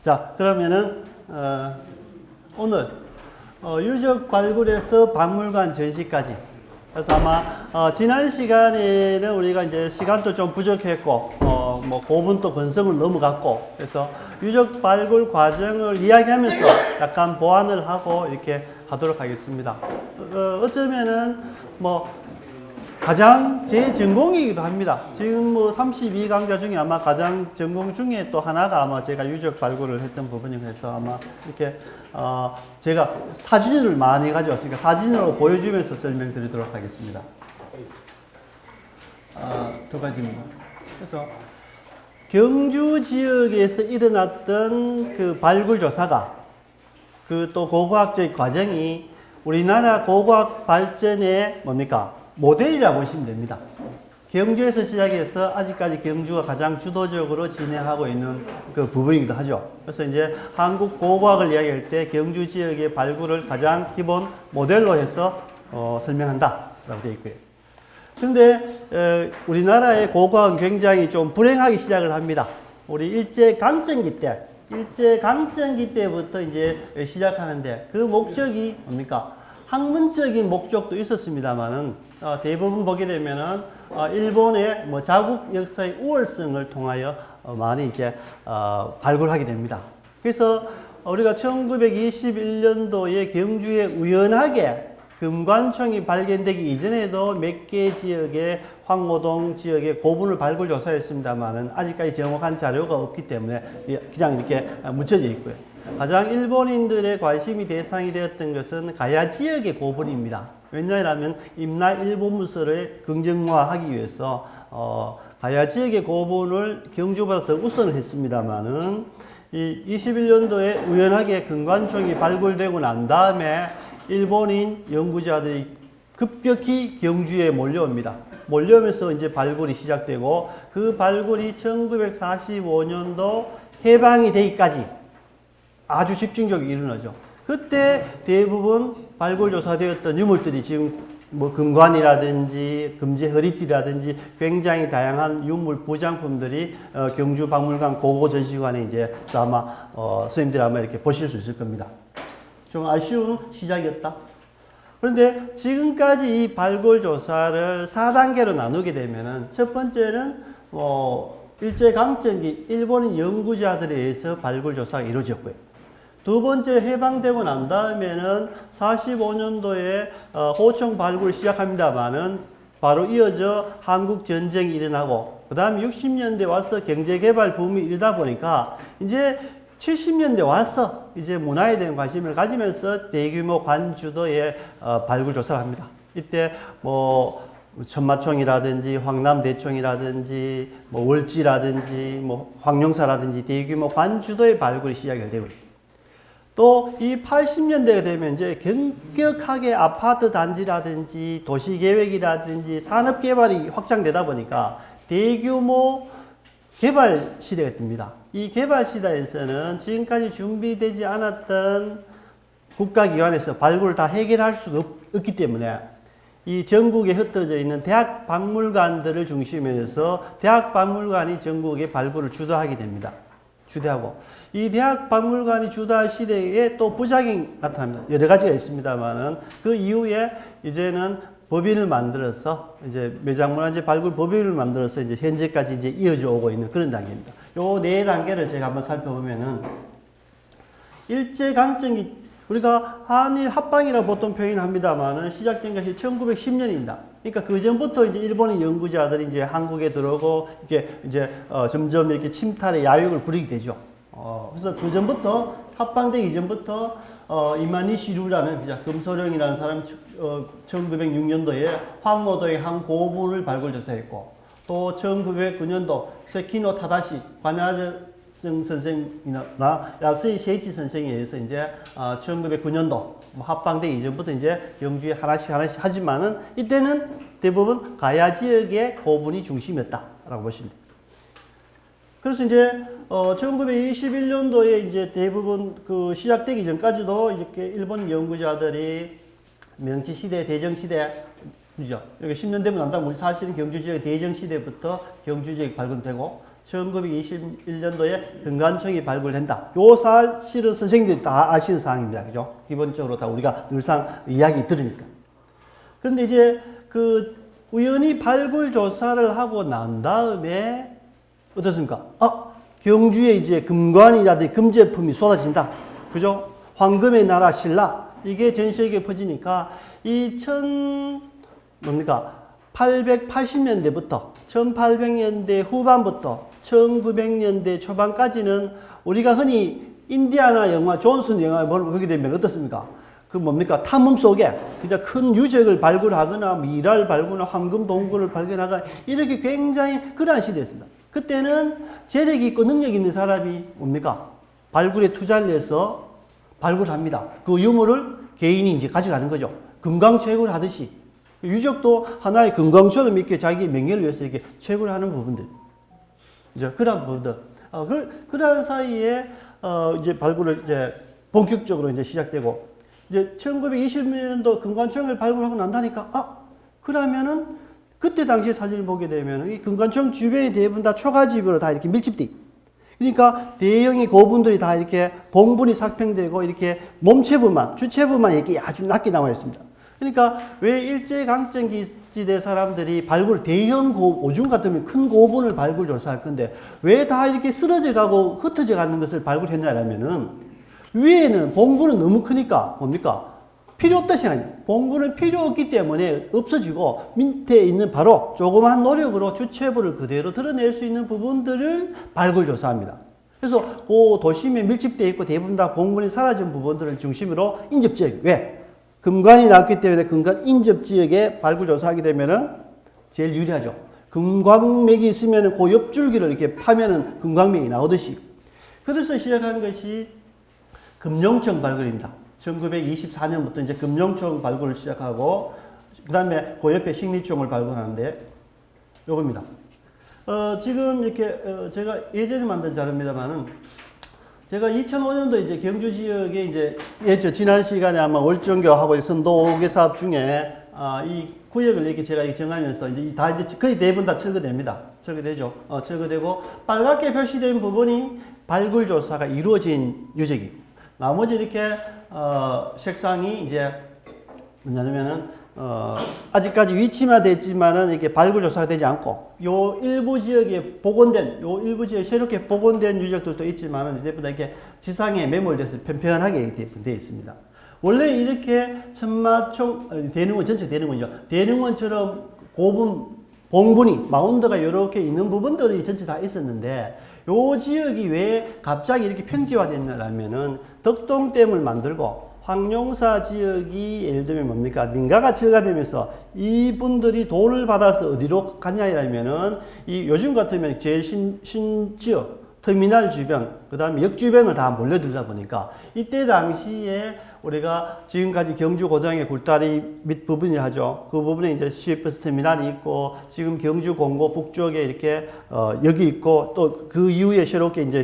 자, 그러면은 오늘 유적 발굴에서 박물관 전시까지. 그래서 아마 지난 시간에는 우리가 이제 시간도 좀 부족했고 뭐 고분도 건성을 넘어갔고, 그래서 유적 발굴 과정을 이야기하면서 약간 보완을 하고 이렇게 하도록 하겠습니다. 어쩌면은 뭐 가장 제 전공이기도 합니다. 지금 뭐 32강좌 중에 아마 가장 전공 중에 또 하나가 아마 제가 유적 발굴을 했던 부분이, 그래서 아마 이렇게 제가 사진을 많이 가져왔으니까 사진으로 보여주면서 설명드리도록 하겠습니다. 두 가지입니다. 그래서 경주 지역에서 일어났던 그 발굴 조사가, 그 또 고고학적 과정이 우리나라 고고학 발전의 뭡니까? 모델이라고 보시면 됩니다. 경주에서 시작해서 아직까지 경주가 가장 주도적으로 진행하고 있는 그 부분이기도 하죠. 그래서 이제 한국 고고학을 이야기할 때 경주 지역의 발굴을 가장 기본 모델로 해서 설명한다 라고 되어 있고요. 그런데 우리나라의 고고학은 굉장히 좀 불행하게 시작을 합니다. 우리 일제강점기 때부터 이제 시작하는데, 그 목적이 뭡니까? 학문적인 목적도 있었습니다만은 대부분 보게 되면은 일본의 뭐 자국 역사의 우월성을 통하여 많이 이제 발굴하게 됩니다. 그래서 우리가 1921년도에 경주에 우연하게 금관총이 발견되기 이전에도 몇 개 지역의 황호동 지역의 고분을 발굴 조사했습니다만은 아직까지 정확한 자료가 없기 때문에 그냥 이렇게 묻혀져 있고요. 가장 일본인들의 관심이 대상이 되었던 것은 가야 지역의 고분입니다. 왜냐하면 임나 일본문서를 긍정화하기 위해서 가야 지역의 고분을 경주보다 더 우선을 했습니다만은 이 21년도에 우연하게 금관총이 발굴되고 난 다음에 일본인 연구자들이 급격히 경주에 몰려옵니다. 몰려오면서 이제 발굴이 시작되고, 그 발굴이 1945년도 해방이 되기까지 아주 집중적으로 일어나죠. 그때 대부분 발굴 조사되었던 유물들이 지금 뭐 금관이라든지 금제 허리띠라든지 굉장히 다양한 유물 부장품들이 경주 박물관 고고 전시관에 이제 아마 선생님들이 아마 이렇게 보실 수 있을 겁니다. 좀 아쉬운 시작이었다. 그런데 지금까지 이 발굴 조사를 4단계로 나누게 되면은, 첫 번째는 일제강점기 일본인 연구자들에 의해서 발굴 조사가 이루어졌고요. 두 번째, 해방되고 난 다음에는 45년도에 호총 발굴을 시작합니다만은 바로 이어져 한국 전쟁이 일어나고, 그 다음 60년대 와서 경제개발 붐이 이르다 보니까 이제 70년대 와서 이제 문화에 대한 관심을 가지면서 대규모 관주도의 발굴 조사를 합니다. 이때 뭐 천마총이라든지 황남대총이라든지 뭐 월지라든지 뭐 황룡사라든지 대규모 관주도의 발굴이 시작이 되고, 또 이 80년대가 되면 이제 급격하게 아파트 단지라든지 도시계획이라든지 산업개발이 확장되다 보니까 대규모 개발 시대가 듭니다. 이 개발 시대에서는 지금까지 준비되지 않았던 국가기관에서 발굴을 다 해결할 수가 없기 때문에 이 전국에 흩어져 있는 대학 박물관들을 중심으로 해서 대학 박물관이 전국의 발굴을 주도하게 됩니다. 주도하고, 이 대학 박물관이 주도할 시대에 또 부작용이 나타납니다. 여러 가지가 있습니다만은 그 이후에 이제는 법인을 만들어서 이제 매장문화재 발굴 법인을 만들어서 이제 현재까지 이제 이어져 오고 있는 그런 단계입니다. 요 네 단계를 제가 한번 살펴보면은, 일제강점기, 우리가 한일 합방이라고 보통 표현합니다만은 시작된 것이 1910년입니다. 그러니까 그 전부터 이제 일본인 연구자들이 이제 한국에 들어오고 이렇게 이제 점점 이렇게 침탈의 야욕을 부리게 되죠. 그래서 그 전부터, 합방되기 전부터 이마니시루라는 금소령이라는 사람 1906년도에 황호도의 한 고분을 발굴 조사했고, 또 1909년도 세키노 타다시 관야정 선생이나 야스이 세이치 선생에 의해서 이제 1909년도 합방되기 이전부터 이제 경주에 하나씩 하지만은 이때는 대부분 가야 지역의 고분이 중심이었다라고 보시면 됩니다. 그래서 이제 1921년도에 이제 대부분 그 시작되기 전까지도 이렇게 일본 연구자들이 명치시대, 대정시대, 그죠? 여기 10년 되고 난 다음 우리 사실은 경주 지역의 대정시대부터 경주 지역이 발견되고, 1921년도에 금관청이 발굴된다. 요 사실은 선생님들이 다 아시는 사항입니다. 그죠? 기본적으로 다 우리가 늘상 이야기 들으니까. 그런데 이제 그 우연히 발굴 조사를 하고 난 다음에 어떻습니까? 경주에 이제 금관이라든지 금제품이 쏟아진다. 그죠? 황금의 나라 신라. 이게 전 세계에 퍼지니까 이 880년대부터 1800년대 후반부터 1900년대 초반까지는 우리가 흔히 인디아나 영화, 존슨 영화 보게 되면 어떻습니까? 탐험 속에 진짜 큰 유적을 발굴하거나 미랄 발굴하거나 황금 동굴을 발견하거나 이렇게 굉장히 그러한 시대였습니다. 그때는 재력이 있고 능력이 있는 사람이 발굴에 투자를 해서 발굴합니다. 그 유물을 개인이 이제 가져가는 거죠. 금강채굴 하듯이. 유적도 하나의 금강처럼 이렇게 자기 명예를 위해서 이렇게 채굴 하는 부분들. 그죠? 그런 부분들. 그런 사이에, 이제 발굴을 이제 본격적으로 이제 시작되고, 이제 1920년도 금관청을 발굴하고 난다니까, 그러면은 그때 당시에 사진을 보게 되면 이 금관청 주변이 대부분 다 초가집으로 다 이렇게 밀집돼 있다. 그러니까 대형의 고분들이 다 이렇게 봉분이 삭평되고 이렇게 몸체부만, 주체부만 이렇게 아주 낮게 나와 있습니다. 그러니까 왜 일제강점기지대 사람들이 발굴, 대형 오줌 같으면 큰 고분을 발굴 조사할 건데 왜 다 이렇게 쓰러져 가고 흩어져 가는 것을 발굴했냐면은 위에는 봉분은 너무 크니까 필요 없다 생각해요. 봉분은 필요 없기 때문에 없어지고 밑에 있는 바로 조그만 노력으로 주체부를 그대로 드러낼 수 있는 부분들을 발굴 조사합니다. 그래서 그 도심에 밀집되어 있고 대부분 다 봉분이 사라진 부분들을 중심으로 인접지역, 왜? 금관이 나왔기 때문에 금관 인접지역에 발굴 조사하게 되면은 제일 유리하죠. 금광맥이 있으면 그 옆줄기를 이렇게 파면은 금광맥이 나오듯이. 그래서 시작한 것이 금룡청 발굴입니다. 1924년부터 이제 금룡청 발굴을 시작하고, 그 다음에 그 옆에 식리총을 발굴하는데, 요겁니다. 지금 이렇게, 제가 예전에 만든 자료입니다만은, 제가 2005년도 이제 경주 지역에 이제, 지난 시간에 아마 월정교하고 선도 5개 사업 중에, 이 구역을 이렇게 제가 정하면서 이제 다 이제 거의 대부분 다 철거됩니다. 철거되죠. 철거되고, 빨갛게 표시된 부분이 발굴 조사가 이루어진 유적이. 나머지 이렇게 색상이 이제 뭐냐면은 아직까지 위치만 됐지만은 이렇게 발굴 조사가 되지 않고 요 일부 지역에 복원된 요 일부 지역에 새롭게 복원된 유적들도 있지만은 대부분 다 이렇게 지상에 매몰돼서 편편하게 되어 있습니다. 원래 이렇게 천마총 대릉원 전체 대릉원이죠. 대릉원처럼 고분 봉분이 마운드가 이렇게 있는 부분들이 전체 다 있었는데 요 지역이 왜 갑자기 이렇게 평지화됐냐면은 덕동댐을 만들고 황룡사 지역이 예를 들면 민가가 철거되면서 이분들이 돈을 받아서 어디로 갔냐면은 이 요즘 같으면 제일 신지역 터미널 주변, 그 다음에 역 주변을 다 몰려들다 보니까 이때 당시에 우리가 지금까지 경주 고등의 굴다리 밑 부분을 하죠. 그 부분에 이제 시외버스 터미널이 있고 지금 경주 공고 북쪽에 이렇게 여기 있고 또 그 이후에 새롭게 이제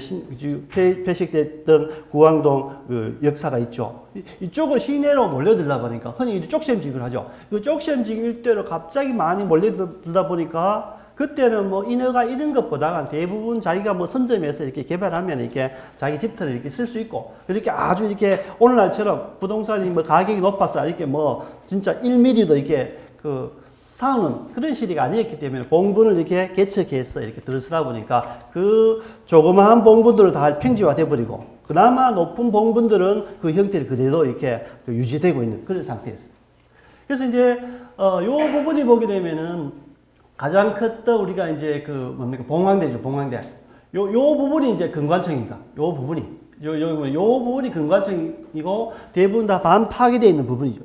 폐식됐던 구왕동 그 역사가 있죠. 이쪽을 시내로 몰려들다 보니까 흔히 쪽샘직을 하죠. 그 쪽샘직 일대로 갑자기 많이 몰려들다 보니까 그때는 뭐 인허가 이런 것보다는 대부분 자기가 뭐 선점해서 이렇게 개발하면 이렇게 자기 집터를 이렇게 쓸 수 있고 이렇게 아주 이렇게 오늘날처럼 부동산이 뭐 가격이 높아서 이렇게 뭐 진짜 1mm도 이렇게 그 사오는 그런 시대가 아니었기 때문에 봉분을 이렇게 개척해서 이렇게 들어서다 보니까 그 조그마한 봉분들을 다 평지화 돼버리고 그나마 높은 봉분들은 그 형태를 그대로 이렇게 유지되고 있는 그런 상태였어요. 그래서 이제 요 부분이 보게 되면은 가장 컸던 우리가 이제 봉황대죠, 봉황대. 요 부분이 이제 금관청입니다. 요 부분이. 요 부분이 금관청이고 대부분 다 반 파괴되어 있는 부분이죠.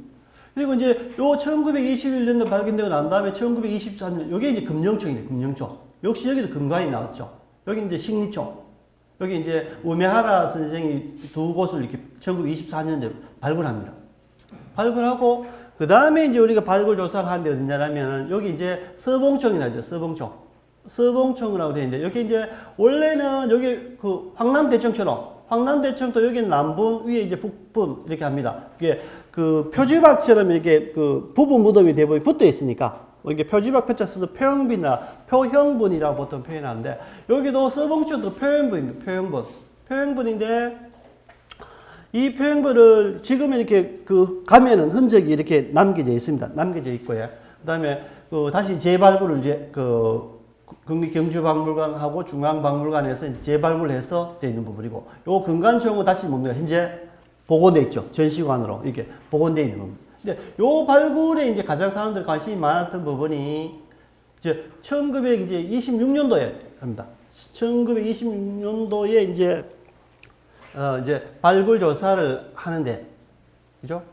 그리고 이제 요 1921년도 발견되고 난 다음에 1924년, 요게 이제 금룡청이네, 금룡청. 역시 여기도 금관이 나왔죠. 여기 이제 식리청. 여기 이제 우메하라 선생이 두 곳을 이렇게 1924년도에 발굴합니다. 발굴하고 그 다음에 이제 우리가 발굴 조사를 하는 데 어디냐면 여기 이제 서봉청이라죠. 서봉청이라고 되어 있는데 여기 이제 원래는 여기 그 황남대청도 여기는 남분 위에 이제 북분 이렇게 합니다. 이게 그 표지박처럼 이렇게 그 부분 무덤이 대부분 붙어 있으니까 이게 표지박 표자 써서 표형빈이나 표형분이라고 보통 표현하는데 여기도 서봉초도 표형분입니다. 표형분인데 이 표형분을 지금 이렇게 그 가면은 흔적이 이렇게 남겨져 있습니다. 남겨져 있고요. 그다음에 그 다시 재발굴을 이제 그 국립경주박물관하고 중앙박물관에서 이제 재발굴해서 되어 있는 부분이고 요 근간초용은 다시 뭡니까 현재 복원돼 있죠. 전시관으로 이렇게 복원돼 있는 부분. 근데 요 발굴에 이제 가장 사람들 관심이 많았던 부분이 이제 1926년도에 합니다. 1926년도에 이제 발굴 조사를 하는데, 그죠?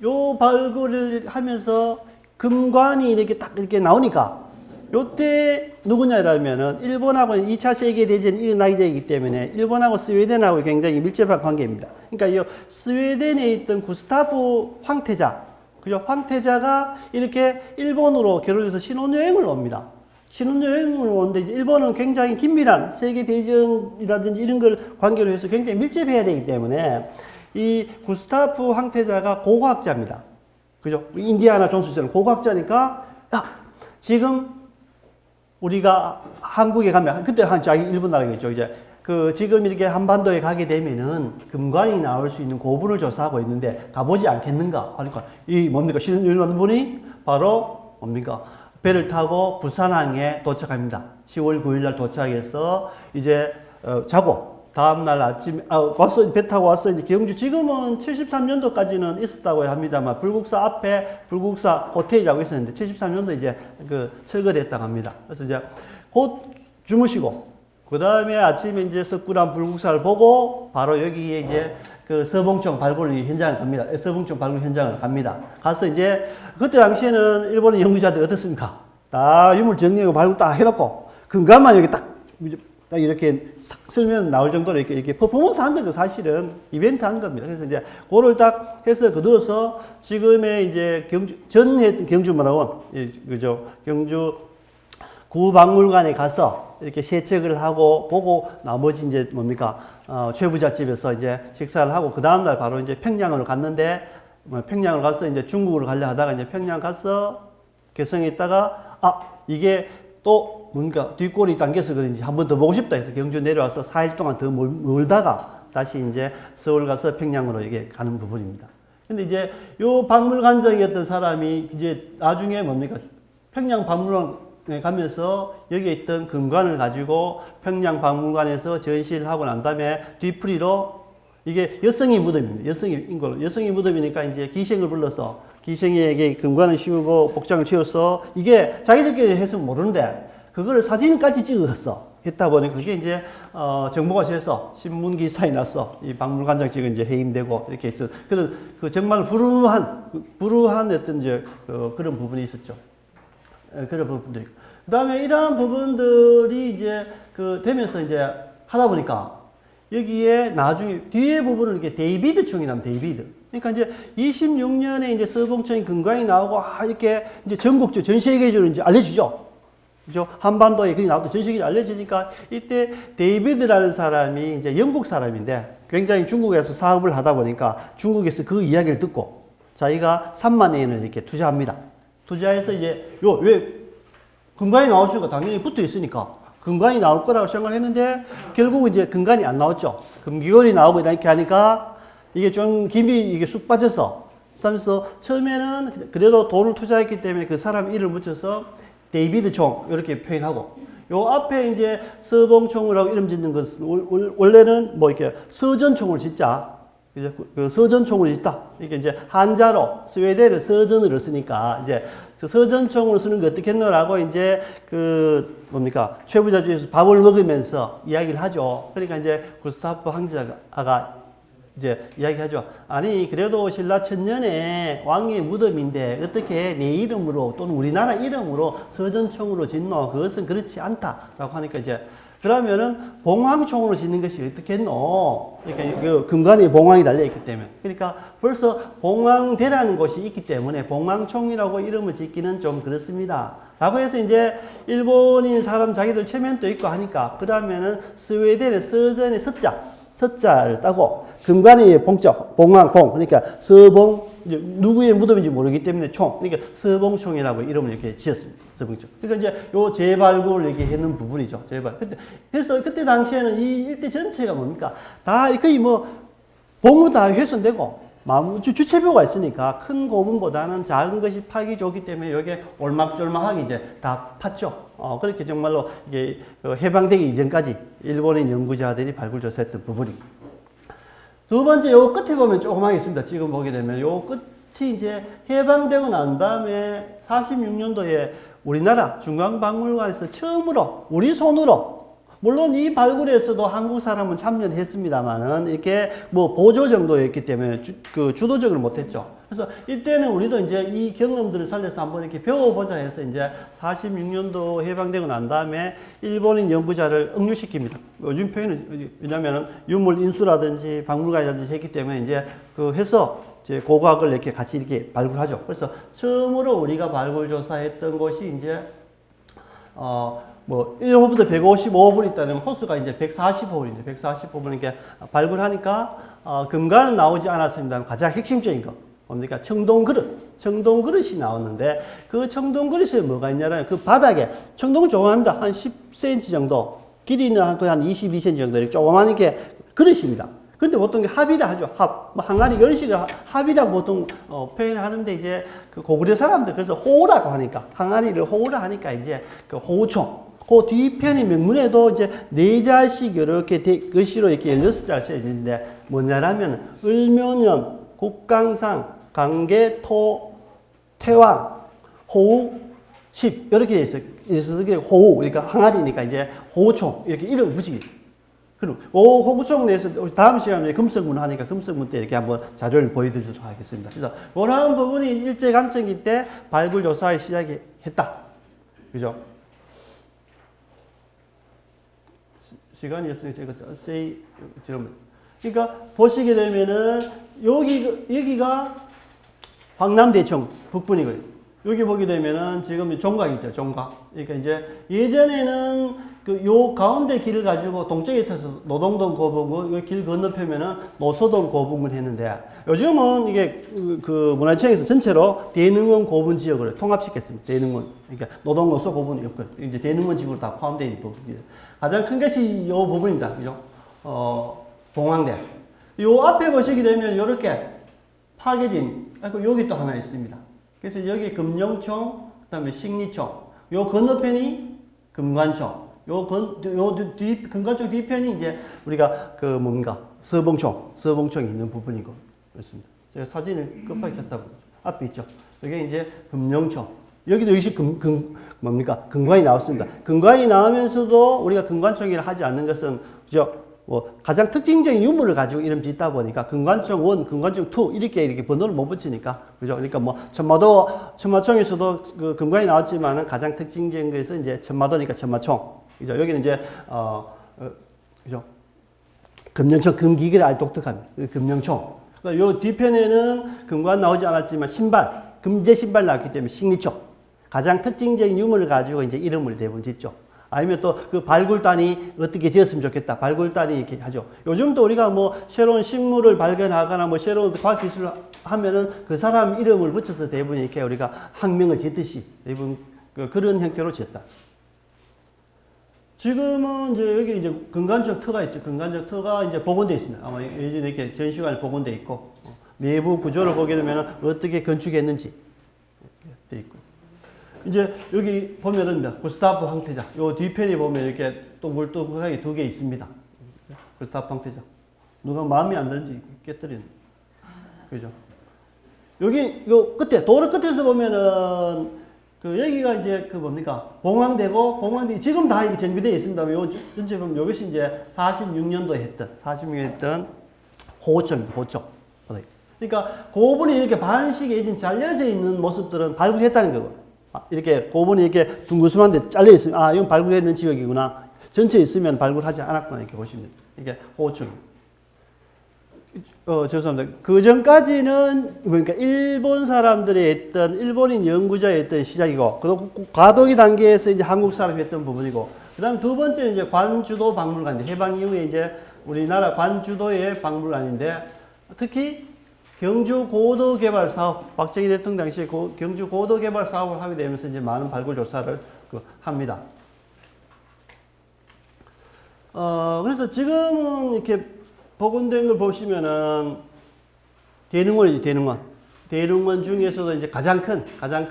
요 발굴을 하면서 금관이 이렇게 딱 이렇게 나오니까, 요때 누구냐라면은 일본하고 2차 세계대전이 일어나기 전이기 때문에 일본하고 스웨덴하고 굉장히 밀접한 관계입니다. 그러니까 이 스웨덴에 있던 구스타프 황태자, 그죠? 황태자가 이렇게 일본으로 결혼해서 신혼여행을 옵니다. 신혼여행을 오는데 이제 일본은 굉장히 긴밀한 세계대전이라든지 이런 걸 관계로 해서 굉장히 밀접해야 되기 때문에 이 구스타프 황태자가 고고학자입니다. 그죠? 인디아나 존스처럼 고고학자니까, 야, 지금 우리가 한국에 가면, 그때 자기 일본 나라겠죠. 이제 그 지금 이렇게 한반도에 가게 되면은 금관이 나올 수 있는 고분을 조사하고 있는데 가보지 않겠는가 하니까 이 뭡니까? 신혼여행 분이 바로 뭡니까? 배를 타고 부산항에 도착합니다. 10월 9일 날 도착해서 이제 자고 다음날 아침에 왔어, 배 타고 왔어. 이제 경주 지금은 73년도까지는 있었다고 합니다만 불국사 앞에 불국사 호텔이라고 있었는데 73년도 이제 그 철거됐다고 합니다. 그래서 이제 곧 주무시고 그 다음에 아침에 이제 석굴암 불국사를 보고 바로 여기에 이제 그 서봉청 발굴 현장을 갑니다. 서봉청 발굴 현장을 갑니다. 가서 이제 그때 당시에는 일본의 연구자들 어떻습니까? 다 유물 정리하고 발굴 딱 해놓고 근간만 여기 딱 이렇게 쓰면 나올 정도로 이렇게 퍼포먼스 한 거죠. 사실은 이벤트 한 겁니다. 그래서 이제 그거를 딱 해서 거두어서 지금의 이제 전했던 경주문화원, 그죠? 경주 구박물관에 가서 이렇게 세척을 하고 보고 나머지 이제 뭡니까? 최부잣집에서 이제 식사를 하고 그 다음날 바로 이제 평양으로 갔는데 평양을 가서 이제 중국으로 가려 하다가 이제 평양 가서 개성에 있다가 이게 또 뭔가 뒷골이 당겨서 그런지 한 번 더 보고 싶다 해서 경주 내려와서 4일 동안 더 멀다가 다시 이제 서울 가서 평양으로 이게 가는 부분입니다. 근데 이제 요 박물관장이었던 사람이 이제 나중에 뭡니까? 평양 박물관에 가면서 여기에 있던 금관을 가지고 평양 박물관에서 전시를 하고 난 다음에 뒤풀이로 이게 여성의 무덤입니다. 여성의 무덤이니까 이제 기생을 불러서 기생에게 금관을 씌우고 복장을 채워서 이게 자기들끼리 했으면 모르는데 그거를 사진까지 찍어서 했다 보니 그게 이제 정보가 돼서 신문 기사에 났어. 이 박물관장 지금 이제 해임되고 이렇게 해서 그런 그 정말 불우한 어떤 이제 그런 부분이 있었죠. 그런 부분들이. 그다음에 이러한 부분들이 이제 되면서 이제 하다 보니까 여기에 나중에 뒤에 부분을 이렇게 데이비드 총이라면 데이비드. 그러니까 이제 26년에 이제 서봉청이 근간이 나오고 이렇게 이제 전국적 전 세계적으로 이제 알려지죠. 그죠? 한반도에 그게 나오고 전 세계적으로 알려지니까 이때 데이비드라는 사람이 이제 영국 사람인데 굉장히 중국에서 사업을 하다 보니까 중국에서 그 이야기를 듣고 자기가 3만 엔을 이렇게 투자합니다. 투자해서 이제 왜 근간이 나오시니까 당연히 붙어 있으니까 근간이 나올 거라고 생각을 했는데 결국 이제 근간이 안 나왔죠. 금기골이 나오고 이렇게 하니까 이게 좀 김이 이게 쑥 빠져서 처음에는 그래도 돈을 투자했기 때문에 그 사람 이름을 붙여서 데이비드 총 이렇게 표현하고 요 앞에 이제 서봉총이라고 이름 짓는 것은 원래는 뭐 이렇게 서전총을 짓자. 이제 그 서전총을 짓다. 이게 이제 한자로 스웨덴은 서전을 쓰니까 이제 서전총을 쓰는 게 어떻겠노라고 이제 뭡니까 최부자주에서 밥을 먹으면서 이야기를 하죠. 그러니까 이제 구스타프 황제가 이제 이야기하죠. 아니 그래도 신라 천년에 왕의 무덤인데 어떻게 내 이름으로 또는 우리나라 이름으로 서전총으로 짓노? 그것은 그렇지 않다라고 하니까 이제 그러면은 봉황총으로 짓는 것이 어떻겠노? 그러니까 그 근간에 봉황이 달려있기 때문에. 그러니까 벌써 봉황대라는 곳이 있기 때문에 봉황총이라고 이름을 짓기는 좀 그렇습니다. 라고 해서 이제 일본인 사람 자기들 체면도 있고 하니까 그러면은 스웨덴의 서전의 서자를 따고 근간이 봉자, 봉황, 봉. 그러니까 서봉, 이제 누구의 무덤인지 모르기 때문에 총, 그러니까 서봉총이라고 이름을 이렇게 지었습니다. 서봉총. 그러니까 이제 요 재발굴을 이렇게 했는 부분이죠. 재발. 그래서 그때 당시에는 이 일대 전체가 뭡니까? 다 거의 뭐 봉우 다 훼손되고 주체표가 있으니까 큰 고분보다는 작은 것이 팔기 좋기 때문에 여기에 올막졸막하게 이제 다 팠죠. 그렇게 정말로 이게 해방되기 이전까지 일본인 연구자들이 발굴조사했던 부분입니다. 두 번째, 요 끝에 보면 조그맣게 있습니다. 지금 보게 되면 요 끝이 이제 해방되고 난 다음에 46년도에 우리나라 중앙박물관에서 처음으로 우리 손으로, 물론 이 발굴에서도 한국 사람은 참여를 했습니다만은 이렇게 뭐 보조 정도였기 때문에 주도적으로 못했죠. 그래서 이때는 우리도 이제 이 경험들을 살려서 한번 이렇게 배워보자 해서 이제 46년도 해방되고 난 다음에 일본인 연구자를 억류시킵니다. 요즘 표현은 왜냐면은 유물 인수라든지 박물관이라든지 했기 때문에 이제 해서 이제 고고학을 이렇게 같이 이렇게 발굴하죠. 그래서 처음으로 우리가 발굴 조사했던 곳이 이제 뭐 1호부터 155분 있다면 호수가 이제 140호분인데 140호분 이렇게 발굴하니까 금관은 나오지 않았습니다. 가장 핵심적인 거 뭡니까? 청동그릇이 나왔는데 그 청동그릇에 뭐가 있냐면 그 바닥에 청동은 조그맣습니다. 한 10cm 정도, 길이는 한 22cm 정도 이렇게 조그만 이렇게 그릇입니다. 근데 보통 합이라 하죠. 뭐 항아리 이런 식으로 합이라고 보통 표현하는데 이제 그 고구려 사람들 그래서 호우라고 하니까 항아리를 호우라 하니까 이제 그 호우총. 그 뒤편의 명문에도 이제 네 자씩 이렇게 글씨로 이렇게 16자 써 있는데 뭐냐라면 을묘년, 국강상, 강계, 토, 태왕, 호우, 십 이렇게 돼 있어요. 그래서 호우 그러니까 항아리니까 이제 호우총 이렇게 이름 붙이기. 그럼 호우총 내에서 다음 시간에 금성문 하니까 금성문 때 이렇게 한번 자료를 보여드리도록 하겠습니다. 그래서 그런 부분이 일제강점기 때 발굴 조사에 시작이 했다. 그죠? 시간이 없으니까 제가 자세히 그러니까 보시게 되면은 여기가 황남대청 북분이거든요. 여기 보게 되면은 지금 종각 있죠, 종각. 그러니까 이제 예전에는 요 가운데 길을 가지고 동쪽에 있어서 노동동 고분군, 이 길 건너편면은 노소동 고분군 했는데 요즘은 이게 그 문화청에서 전체로 대능원 고분 지역을 통합시켰습니다. 대능원. 그러니까 노동 노소 고분이 없고 이제 대능원 지구로 다 포함되어 있는 부분입니다. 가장 큰 것이 이 부분입니다. 그죠? 봉황대. 요 앞에 보시게 되면 이렇게 파괴진, 여기 또 하나 있습니다. 그래서 여기 금룡총, 그 다음에 식리총, 요 건너편이 금관총, 금관총 뒤편이 이제 우리가 서봉총이 있는 부분이고, 그렇습니다. 제가 사진을 급하게 찾다 보니까 앞에 있죠. 여기 이제 금룡총. 여기도 역시 금관이 나왔습니다. 금관이 나오면서도 우리가 금관총이라 하지 않는 것은, 그죠? 가장 특징적인 유물을 가지고 이름 짓다 보니까 금관총 1, 금관총 2 이렇게 번호를 못 붙이니까, 그죠? 그러니까 뭐 천마총에서도 그 금관이 나왔지만은 가장 특징적인 것은 이제 천마도니까 천마총. 그죠? 여기는 이제 그죠? 금령총 금기계를 아주 독특합니다. 금령총. 그러니까 요 뒤편에는 금관 나오지 않았지만 금제 신발 나왔기 때문에 식리총. 가장 특징적인 유물을 가지고 이제 이름을 대부분 짓죠. 아니면 또 그 발굴단이 어떻게 지었으면 좋겠다. 발굴단이 이렇게 하죠. 요즘도 우리가 뭐 새로운 식물을 발견하거나 뭐 새로운 과학기술을 하면은 그 사람 이름을 붙여서 대부분 이렇게 우리가 학명을 짓듯이 대부분 그런 형태로 지었다. 지금은 이제 여기 이제 금관적 터가 있죠. 금관적 터가 이제 복원되어 있습니다. 아마 예전에 이렇게 전시관에 복원되어 있고, 내부 구조를 보게 되면 어떻게 건축했는지 되어 있고. 이제 여기 보면은 구스타프 황태자. 요 뒤편이 보면 이렇게 동글동글하게 두 개 있습니다. 구스타프 황태자. 누가 마음에 안 드는지 깨뜨리는. 그죠? 여기 요 끝에 도로 끝에서 보면은 여기가 이제 봉황대고 지금 다 이게 정비되어 있습니다. 요 전체 보면 이것이 이제 46년도에 했던 호호청입니다. 호호청. 그러니까 고분이 이렇게 반씩에 잘려져 있는 모습들은 발굴했다는 거고. 이렇게 고분이 이렇게 둥그스만데 잘려 있으면 이건 발굴했는 지역이구나. 전체에 있으면 발굴하지 않았구나 이렇게 보시면 됩니다. 이게 호호청. 죄송합니다. 그 전까지는 그러니까 일본 사람들이 했던 일본인 연구자의 했던 시작이고, 그리고 과도기 단계에서 이제 한국 사람이 했던 부분이고, 그다음 두 번째는 이제 관주도 박물관인데 해방 이후에 이제 우리나라 관주도의 박물관인데 특히 경주 고도 개발 사업, 박정희 대통령 당시에 경주 고도 개발 사업을 하게 되면서 이제 많은 발굴 조사를 합니다. 그래서 지금은 이렇게 복원된 걸 보시면은 대릉원이지, 대릉원. 대릉원 중에서도 이제 가장 큰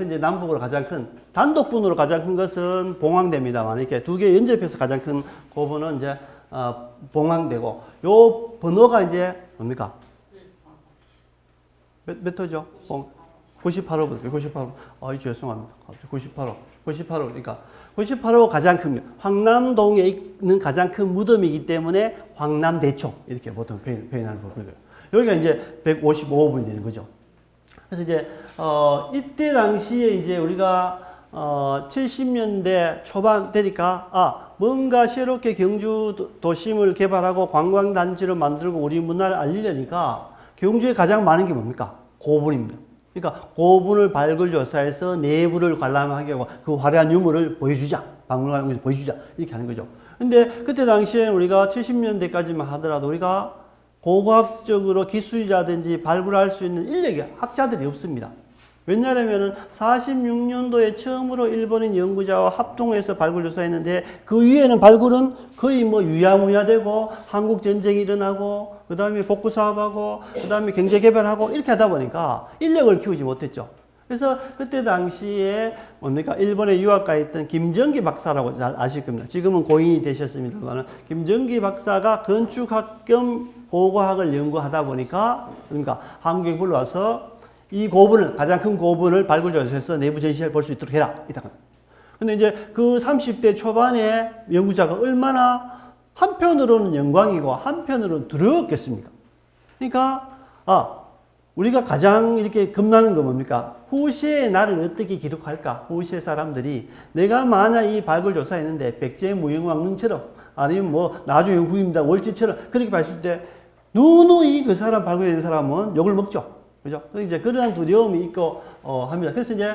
이제 남북으로 가장 큰, 단독분으로 가장 큰 것은 봉황대입니다만, 이렇게 두 개 연접해서 가장 큰 고분은 이제, 봉황대고, 요 번호가 이제 뭡니까? 몇 호죠? 98호거든요. 98호. 죄송합니다. 98호. 그러니까 98호 가장 큽니다. 황남동에 있는 가장 큰 무덤이기 때문에 황남대총 이렇게 보통 표현하는 거고요. 여기가 이제 155호분이 되는 거죠. 그래서 이제 이때 당시에 이제 우리가 70년대 초반 되니까 뭔가 새롭게 경주 도심을 개발하고 관광단지를 만들고 우리 문화를 알리려니까 경주에 가장 많은 게 뭡니까? 고분입니다. 그러니까 고분을 발굴 조사해서 내부를 관람하게 하고 그 화려한 유물을 보여주자. 박물관에서 보여주자. 이렇게 하는 거죠. 근데 그때 당시에 우리가 70년대까지만 하더라도 우리가 고고학적으로 기술이라든지 발굴할 수 있는 인력이 학자들이 없습니다. 왜냐하면은 46년도에 처음으로 일본인 연구자와 합동해서 발굴 조사했는데 그 위에는 발굴은 거의 뭐 유야무야되고 한국 전쟁이 일어나고 그 다음에 복구 사업하고 그 다음에 경제 개발하고 이렇게 하다 보니까 인력을 키우지 못했죠. 그래서 그때 당시에 뭡니까? 일본에 유학가 있던 김정기 박사라고 잘 아실 겁니다. 지금은 고인이 되셨습니다만 김정기 박사가 건축학 겸 고고학을 연구하다 보니까 그러니까 한국에 불러와서 이 고분을, 가장 큰 고분을 발굴 조사해서 내부 전시를 볼 수 있도록 해라. 근데 이제 그 30대 초반에 연구자가 얼마나 한편으로는 영광이고 한편으로는 두려웠겠습니까? 그러니까, 우리가 가장 이렇게 겁나는 거 뭡니까? 후세의 나를 어떻게 기록할까? 후세 사람들이 내가 만약 이 발굴 조사했는데 백제무영왕릉처럼 아니면 뭐 나주영국입니다 월지처럼 그렇게 봤을 때 누누이 그 사람 발굴된 사람은 욕을 먹죠. 그죠? 이제 그런 두려움이 있고, 합니다. 그래서 이제,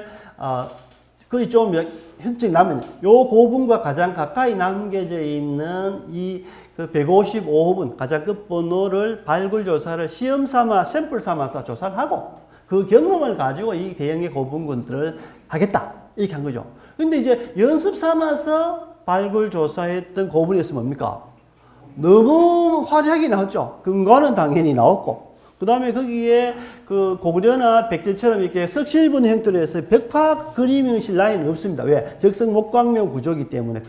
거의 좀 현직 남은, 요 고분과 가장 가까이 남겨져 있는 이 그 155호분, 가장 끝번호를 발굴 조사를 시험 삼아, 샘플 삼아서 조사를 하고, 그 경험을 가지고 이 대형의 고분군들을 하겠다. 이렇게 한 거죠. 근데 이제 연습 삼아서 발굴 조사했던 고분이었으면 뭡니까? 너무 화려하게 나왔죠. 근거는 당연히 나왔고, 그 다음에 거기에 그 고구려나 백제처럼 이렇게 석실분 형태로 해서 벽화 그림형 신라인은 없습니다. 왜? 적성목광묘 구조이기 때문에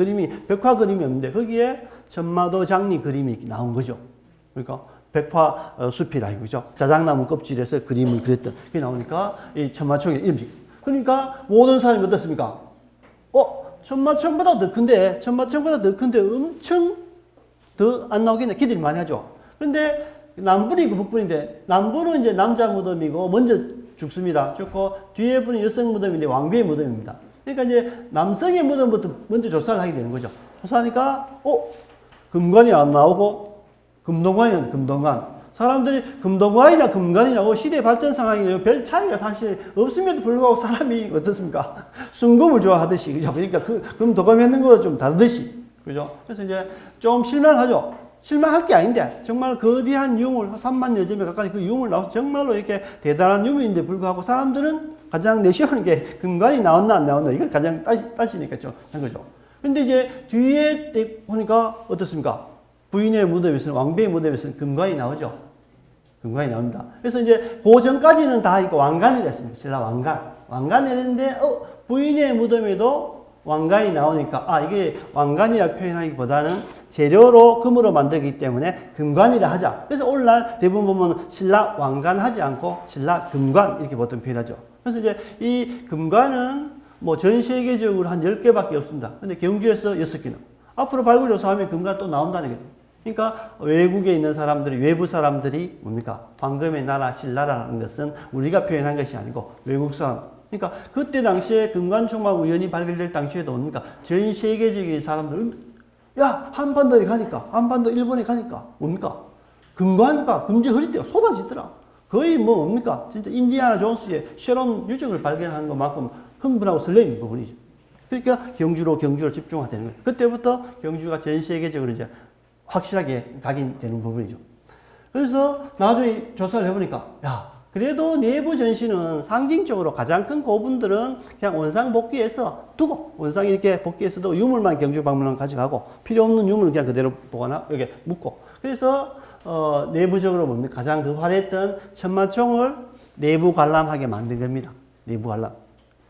벽화 그림이 없는데 거기에 천마도 장리 그림이 나온 거죠. 그러니까 백화 숲이라 이거죠. 자작나무 껍질에서 그림을 그렸던 그게 나오니까 이 천마총의 이름이. 그러니까 모든 사람이 어떻습니까? 천마총보다 더 큰데 엄청 더 안 나오겠네. 기대를 많이 하죠. 근데 남분이고 북분인데 남분은 이제 남자 무덤이고 먼저 죽습니다. 죽고 뒤에 분이 여성 무덤인데 왕비의 무덤입니다. 그러니까 이제 남성의 무덤부터 먼저 조사를 하게 되는 거죠. 조사하니까 금관이 안 나오고 금동관이면 금동관. 사람들이 금동관이나 금관이냐고 시대 발전 상황이 별 차이가 사실 없음에도 불구하고 사람이 어떻습니까? 순금을 좋아하듯이 그죠? 그러니까 그 금도감 있는 거 좀 다르듯이 그죠? 그래서 이제 좀 실망하죠. 실망할 게 아닌데 정말 거대한 유물 3만여 점에 가까이 그 유물 나와서 정말로 이렇게 대단한 유물인데 불구하고 사람들은 가장 내시하는 게 금관이 나왔나 안 나왔나 이걸 가장 따지니까 좀 한 거죠. 근데 이제 뒤에 보니까 어떻습니까? 부인의 무덤에서는 왕비의 무덤에서는 금관이 나오죠. 금관이 나옵니다. 그래서 이제 그 전까지는 다 이거 왕관이 됐습니다. 신라 왕관이 됐는데 부인의 무덤에도 왕관이 나오니까 이게 왕관이라 표현하기보다는 재료로 금으로 만들기 때문에 금관이라 하자. 그래서 오늘날 대부분 보면 신라 왕관 하지 않고 신라 금관 이렇게 보통 표현하죠. 그래서 이제 이 금관은 뭐 전 세계적으로 한 10개밖에 없습니다. 근데 경주에서 6개는. 앞으로 발굴 조사하면 금관 또 나온다는 거죠. 그러니까 외국에 있는 사람들이, 외부 사람들이 뭡니까? 황금의 나라 신라라는 것은 우리가 표현한 것이 아니고 외국 사람. 그러니까 그때 당시에 금관총막 우연히 발견될 당시에도 뭡니까? 전 세계적인 사람들, 야, 한반도에 가니까, 한반도 일본에 가니까 뭡니까? 금관과 금지 허리띠가 쏟아지더라. 거의 뭡니까? 진짜 인디아나 존스의 새로운 유적을 발견한 것만큼 흥분하고 설레는 부분이죠. 그러니까 경주로 집중화되는 거예요. 그때부터 경주가 전 세계적으로 이제 확실하게 각인되는 부분이죠. 그래서 나중에 조사를 해보니까, 야, 그래도 내부 전시는 상징적으로 가장 큰 고분들은 그냥 원상 복귀해서 두고, 원상 이렇게 복귀해서도 유물만 경주박물관 가져가고, 필요 없는 유물은 그냥 그대로 보관하고, 여기 묻고. 그래서, 내부적으로 뭡니까? 가장 더 화려했던 천마총을 내부 관람하게 만든 겁니다. 내부 관람.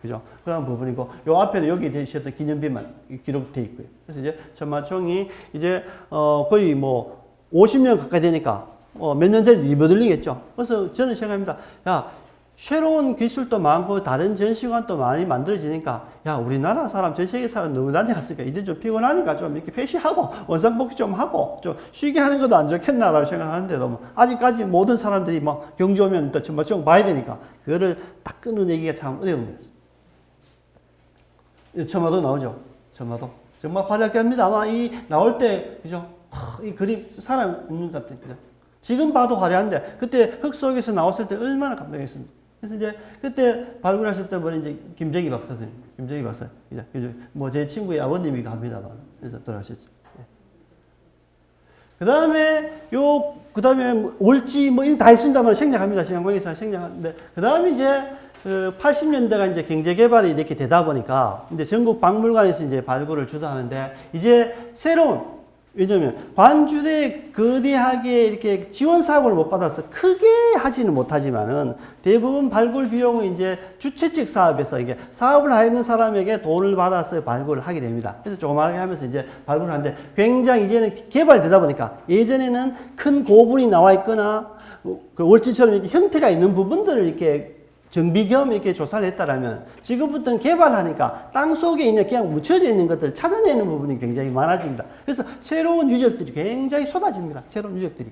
그죠? 그런 부분이고, 요 앞에는 여기 되셨던 기념비만 기록되어 있고요. 그래서 이제 천마총이 이제, 거의 뭐 50년 가까이 되니까, 몇 년 전에 리모델링했죠. 그래서 저는 생각합니다. 야, 새로운 기술도 많고 다른 전시관도 많이 만들어지니까 야, 우리나라 사람, 전 세계 사람 너무 다녀갔으니까 이제 좀 피곤하니까 좀 이렇게 폐시하고 원상복귀 좀 하고 좀 쉬게 하는 것도 안 좋겠나라고 생각하는데도 뭐 아직까지 모든 사람들이 막 경주 오면 또 정말 좀 봐야 되니까 그거를 딱 끊어내기가 참 어려운 거죠. 처마도 나오죠. 처마도. 정말 화려하게 합니다. 아마 이 나올 때, 그죠? 이 그림, 사람 없는 것 같아요. 그죠? 지금 봐도 화려한데, 그때 흙 속에서 나왔을 때 얼마나 감동했습니다. 그래서 이제, 그때 발굴하셨던 분이 이제 김정희 박사 선생님, 김정희 박사. 뭐 제 친구의 아버님이기도 합니다만. 그래서 돌아가셨죠. 그 다음에 올지 뭐, 이런 다 있습니다만 생략합니다. 시향방에서 생략하는데, 그 다음에 이제, 80년대가 이제 경제개발이 이렇게 되다 보니까, 이제 전국 박물관에서 이제 발굴을 주도하는데, 이제 새로운, 왜냐면 관주대 거대하게 이렇게 지원 사업을 못 받아서 크게 하지는 못하지만은 대부분 발굴 비용은 이제 주최 측 사업에서 이게 사업을 하는 사람에게 돈을 받아서 발굴을 하게 됩니다. 그래서 조그맣게 하면서 이제 발굴을 하는데 굉장히 이제는 개발되다 보니까 예전에는 큰 고분이 나와 있거나 그 월지처럼 이렇게 형태가 있는 부분들을 이렇게 정비 겸 이렇게 조사를 했다라면 지금부터는 개발하니까 땅 속에 있는 그냥 묻혀져 있는 것들을 찾아내는 부분이 굉장히 많아집니다. 그래서 새로운 유적들이 굉장히 쏟아집니다. 새로운 유적들이.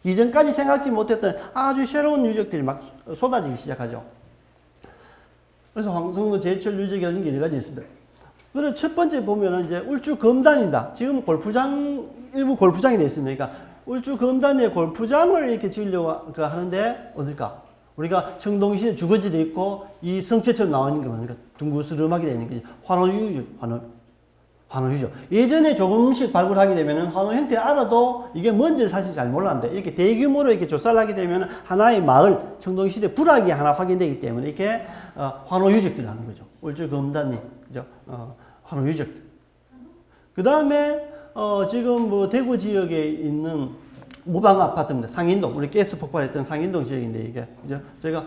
이전까지 생각지 못했던 아주 새로운 유적들이 막 쏟아지기 시작하죠. 그래서 황성도 제철 유적이라는 게 4가지 있습니다. 그래서 첫 번째 보면은 이제 울주 검단이다. 지금 골프장, 일부 골프장이 되어 있습니다. 그러니까 울주 검단에 골프장을 이렇게 지으려고 하는데 어딜까? 우리가 청동시에 주거지도 있고 이 성체처럼 나와 있는 게 뭡니까? 둥그스름하게 되어 있는 게 환호유적, 환호유적. 예전에 조금씩 발굴하게 되면은 환호 형태 알아도 이게 뭔지를 사실 잘 몰랐는데 이렇게 대규모로 이렇게 조사를 하게 되면 하나의 마을, 청동시대 부락이 하나 확인되기 때문에 이렇게 환호유적들을 하는 거죠. 울주 검단이, 그죠? 환호유적들. 그 다음에 지금 뭐 대구 지역에 있는 무방 아파트입니다. 상인동. 우리 가스 폭발했던 상인동 지역인데 이게 그죠? 제가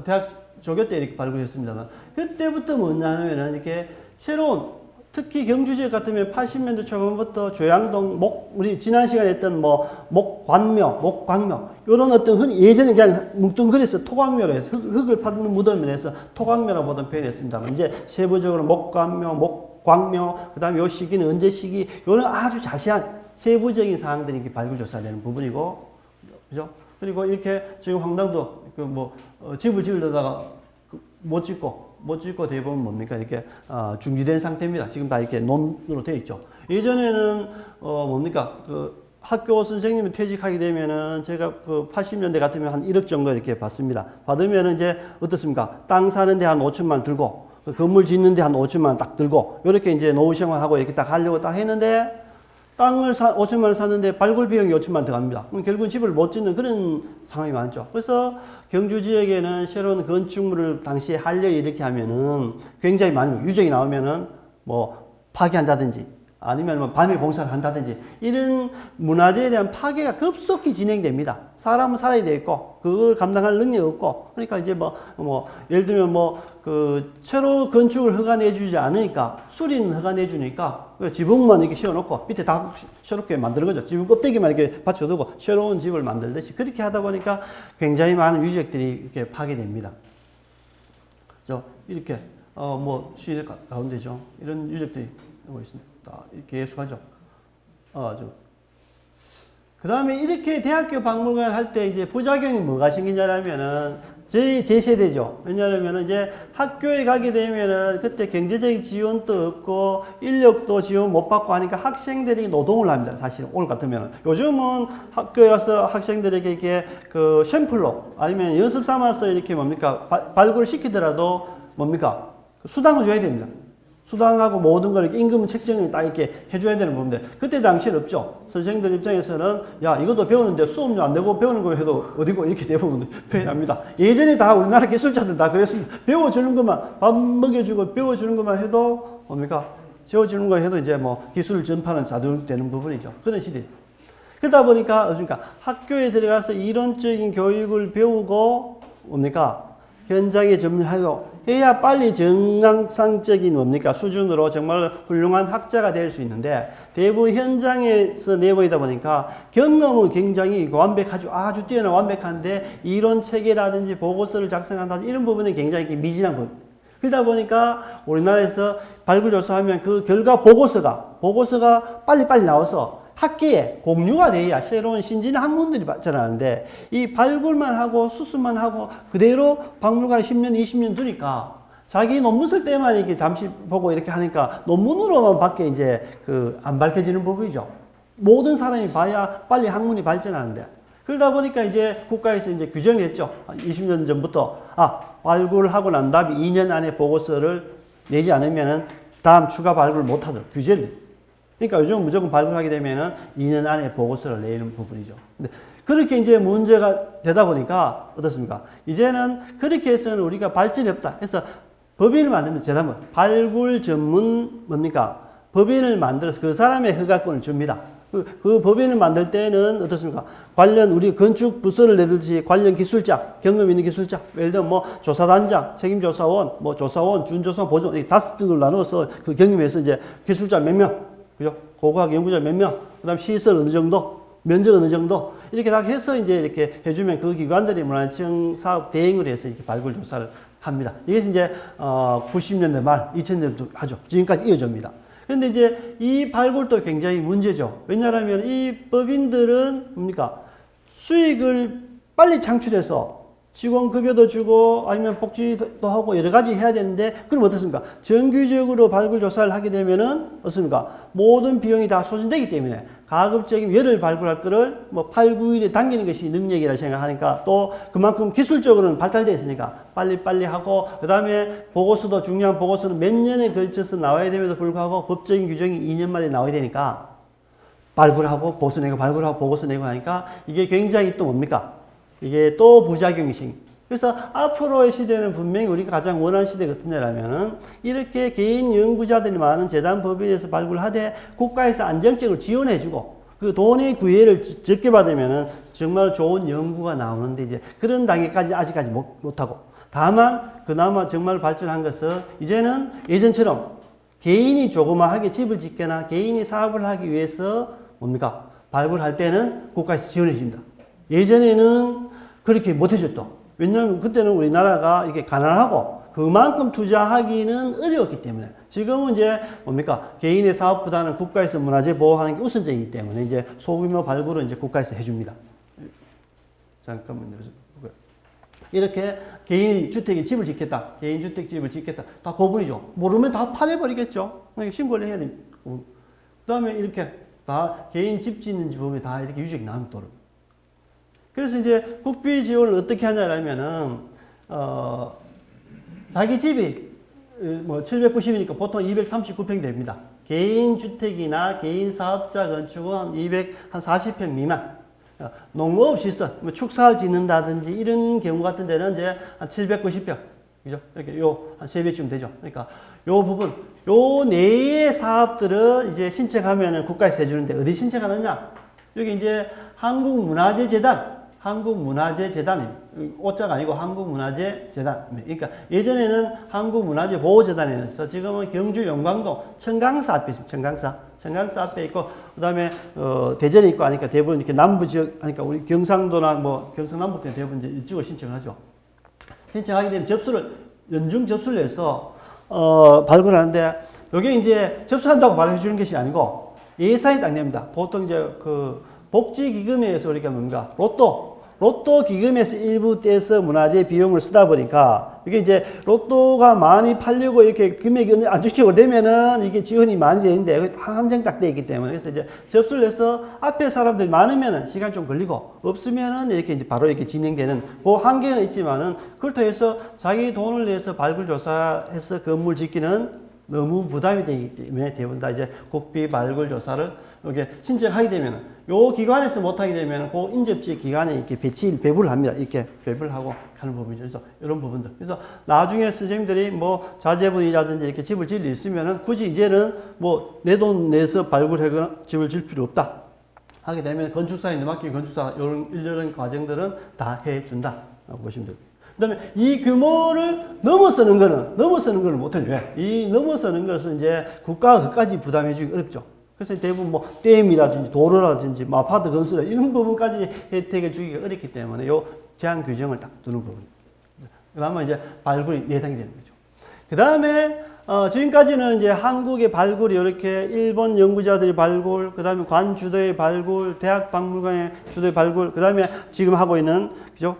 대학 조교 때 이렇게 발굴했습니다만 그때부터 뭐냐면은 이렇게 새로운 특히 경주 지역 같으면 80년대 초반부터 조양동 우리 지난 시간에 했던 뭐 목광묘 이런 어떤 예전에 그냥 뭉뚱그려서 토광묘로 해서 흙을 파는 무덤을 해서 토광묘라고 보던 표현했습니다만 이제 세부적으로 목광묘 그다음에 요 시기는 언제 시기 요는 아주 자세한 세부적인 사항들이 이렇게 발굴조사되는 부분이고, 그죠? 그리고 이렇게 지금 황당도 집을 지으려다가 못 짓고 대부분 뭡니까? 이렇게 중지된 상태입니다. 지금 다 이렇게 논으로 되어 있죠. 예전에는 뭡니까? 학교 선생님이 퇴직하게 되면은 제가 80년대 같으면 한 1억 정도 이렇게 받습니다. 받으면은 이제 어떻습니까? 땅 사는데 한 5천만 원 들고, 건물 짓는데 한 5천만 원 딱 들고, 이렇게 이제 노후 생활하고 이렇게 딱 하려고 딱 했는데, 땅을 5천만 원 샀는데 발굴 비용이 5천만 원 들어갑니다. 그럼 결국은 집을 못 짓는 그런 상황이 많죠. 그래서 경주 지역에는 새로운 건축물을 당시에 하려 이렇게 하면은 굉장히 많이 유적이 나오면은 뭐 파괴한다든지 아니면 뭐 밤에 공사를 한다든지 이런 문화재에 대한 파괴가 급속히 진행됩니다. 사람은 살아야 되겠고 그걸 감당할 능력이 없고 그러니까 이제 예를 들면 새로 건축을 허가내주지 않으니까 수리는 허가내주니까 지붕만 이렇게 씌워놓고 밑에 다 새롭게 만드는 거죠. 지붕 껍데기만 이렇게 받쳐두고 새로운 집을 만들듯이 그렇게 하다 보니까 굉장히 많은 유적들이 이렇게 파괴됩니다. 이렇게 시일 가운데죠. 이런 유적들이 있습니다. 이렇게 계속하죠. 그 다음에 이렇게 대학교 박물관 할 때 이제 부작용이 뭐가 생기냐면은 제 세대죠. 왜냐하면 이제 학교에 가게 되면은 그때 경제적인 지원도 없고 인력도 지원 못 받고 하니까 학생들이 노동을 합니다. 사실 오늘 같으면은 요즘은 학교에 가서 학생들에게 이렇게 샘플로 아니면 연습 삼아서 이렇게 발굴 시키더라도 수당을 줘야 됩니다. 수당하고 모든 걸 이렇게 임금 책정을 딱 이렇게 해줘야 되는 부분인데 그때 당시는 없죠. 선생님들 입장에서는 야 이것도 배우는데 수업료 안 내고 배우는 거 해도 어디고 이렇게 대부분 표현합니다. 예전에 다 우리나라 기술자들 다 그랬습니다. 배워주는 것만 밥 먹여주고 배워주는 것만 해도 뭡니까? 지어주는 거 해도 이제 뭐 기술을 전파는 자동 되는 부분이죠. 그런 시대. 그러다 보니까 그러니까 학교에 들어가서 이론적인 교육을 배우고 뭡니까? 현장에 접근하고 해야 빨리 정상적인 뭡니까? 수준으로 정말 훌륭한 학자가 될 수 있는데 대부분 현장에서 내보이다 보니까 경험은 굉장히 완벽하죠. 아주 뛰어난 완벽한데 이론 체계라든지 보고서를 작성한다든지 이런 부분은 굉장히 미진한 부분. 그러다 보니까 우리나라에서 발굴조사하면 그 결과 보고서가 빨리빨리 나와서 학계에 공유가 돼야 새로운 신진 학문들이 발전하는데 이 발굴만 하고 수습만 하고 그대로 박물관에 10년, 20년 두니까 자기 논문 쓸 때만 이렇게 잠시 보고 이렇게 하니까 논문으로만 밖에 이제 안 밝혀지는 부분이죠. 모든 사람이 봐야 빨리 학문이 발전하는데 그러다 보니까 이제 국가에서 이제 규정을 했죠. 20년 전부터 발굴하고 난 다음에 2년 안에 보고서를 내지 않으면은 다음 추가 발굴을 못 하도록 규제를. 그러니까 요즘 무조건 발굴하게 되면은 2년 안에 보고서를 내는 부분이죠. 근데 그렇게 이제 문제가 되다 보니까 어떻습니까? 이제는 그렇게 해서는 우리가 발전이 없다. 그래서 법인을 만들면 재단은 발굴 전문 뭡니까? 법인을 만들어서 그 사람의 허가권을 줍니다. 그 법인을 만들 때는 어떻습니까? 관련 우리 건축 부서를 내듯이 관련 기술자, 경험 있는 기술자, 예를 들면 뭐 조사단장, 책임조사원, 뭐 조사원, 준조사원, 보조 이 5등으로 나눠서 그 경험에서 이제 기술자 몇 명, 그죠? 고고학 연구자 몇 명, 그다음 시설 어느 정도, 면적 어느 정도 이렇게 다 해서 이제 이렇게 해주면 그 기관들이 문화청 사업 대행을 해서 이렇게 발굴 조사를 합니다. 이게 이제 90년대 말, 2000년도 하죠. 지금까지 이어집니다. 그런데 이제 이 발굴도 굉장히 문제죠. 왜냐하면 이 법인들은 뭡니까? 수익을 빨리 창출해서 직원급여도 주고 아니면 복지도 하고 여러 가지 해야 되는데 그럼 어떻습니까? 정규적으로 발굴 조사를 하게 되면은 어떻습니까? 모든 비용이 다 소진되기 때문에 가급적이면 열을 발굴할 거를 뭐 8, 9일에 당기는 것이 능력이라 생각하니까 또 그만큼 기술적으로는 발달되어 있으니까 빨리빨리 하고 그 다음에 보고서도 중요한 보고서는 몇 년에 걸쳐서 나와야 됨에도 불구하고 법적인 규정이 2년 만에 나와야 되니까 발굴하고 보고서 내고 발굴하고 보고서 내고 하니까 이게 굉장히 또 뭡니까? 이게 또 부작용이 생깁니다. 그래서 앞으로의 시대는 분명히 우리가 가장 원하는 시대가 어떤 데라면은 이렇게 개인 연구자들이 많은 재단 법인에서 발굴하되 국가에서 안정적으로 지원해주고 그 돈의 구애를 적게 받으면은 정말 좋은 연구가 나오는데 이제 그런 단계까지 아직까지 못하고 다만 그나마 정말 발전한 것은 이제는 예전처럼 개인이 조그마하게 집을 짓거나 개인이 사업을 하기 위해서 뭡니까? 발굴할 때는 국가에서 지원해 줍니다. 예전에는 그렇게 못 해줬죠. 왜냐하면 그때는 우리나라가 이게 가난하고 그만큼 투자하기는 어려웠기 때문에 지금은 이제 뭡니까? 개인의 사업보다는 국가에서 문화재 보호하는 게 우선적이기 때문에 이제 소규모 발굴은 이제 국가에서 해줍니다. 잠깐만요. 이렇게 개인 주택에 집을 짓겠다. 개인 주택 집을 짓겠다. 다 고분이죠. 모르면 다 파내버리겠죠. 신고를 해야 됩니다. 그 다음에 이렇게 다 개인 집 짓는 집 보면 다 이렇게 유적이 나옵니다. 그래서 이제 국비 지원을 어떻게 하냐면은, 자기 집이 뭐 790이니까 보통 239평 됩니다. 개인 주택이나 개인 사업자 건축은 한 40평 미만. 농업 시설, 뭐 축사를 짓는다든지 이런 경우 같은 데는 이제 한 790평. 그죠? 이렇게 한 3배쯤 되죠. 그러니까 요 부분, 요 내의 사업들은 이제 신청하면은 국가에서 해주는데 어디 신청하느냐? 여기 이제 한국문화재재단. 오자가 아니고 한국문화재재단. 그러니까 예전에는 한국문화재보호재단에서 지금은 경주 영광동 청강사 앞에 있습니다. 청강사 앞에 있고 그다음에 대전에 있고 하니까 대부분 이렇게 남부 지역 하니까 우리 경상도나 뭐 경상남북 때 대부분 이제 이쪽으로 신청을 하죠. 신청하게 되면 연중 접수를 해서 발굴하는데 여기 이제 접수한다고 말해 주는 것이 아니고 예산이 딱 냅니다. 보통 이제 그 복지기금에서 우리가 뭔가 로또 기금에서 일부 떼서 문화재 비용을 쓰다 보니까 이게 이제 로또가 많이 팔리고 이렇게 금액이 안정적으로 되면은 이게 지원이 많이 되는데 한정 딱 돼 있기 때문에 그래서 이제 접수를 해서 앞에 사람들이 많으면은 시간 좀 걸리고 없으면은 이렇게 이제 바로 이렇게 진행되는 그 한계는 있지만은 그렇다고 해서 자기 돈을 내서 발굴 조사해서 건물 짓기는 너무 부담이 되기 때문에 대부분 다 이제 국비 발굴 조사를 이렇게 신청하게 되면 요 기관에서 못하게 되면 그 인접지 기관에 이렇게 배부를 합니다. 이렇게 배부를 하고 하는 부분이죠. 그래서 이런 부분들. 그래서 나중에 선생님들이 뭐 자제분이라든지 이렇게 집을 지을 일 있으면은 굳이 이제는 뭐 내 돈 내서 발굴하거나 집을 지을 필요 없다. 하게 되면 건축사에 맡기고 건축사 이런 과정들은 다 해준다. 보시면 됩니다. 그 다음에 이 규모를 넘어서는 거는 못해요. 왜? 이 넘어서는 것은 이제 국가가 그까지 부담해주기 어렵죠. 그래서 대부분 뭐 댐이라든지 도로라든지 뭐 아파트 건설 이런 부분까지 혜택을 주기가 어렵기 때문에 요 제한 규정을 딱 두는 부분입니다. 그 다음에 이제 발굴이 4단계 되는 거죠. 그 다음에 지금까지는 이제 한국의 발굴이 이렇게 일본 연구자들이 발굴, 그 다음에 관 주도의 발굴, 대학 박물관의 주도의 발굴, 그 다음에 지금 하고 있는, 그죠?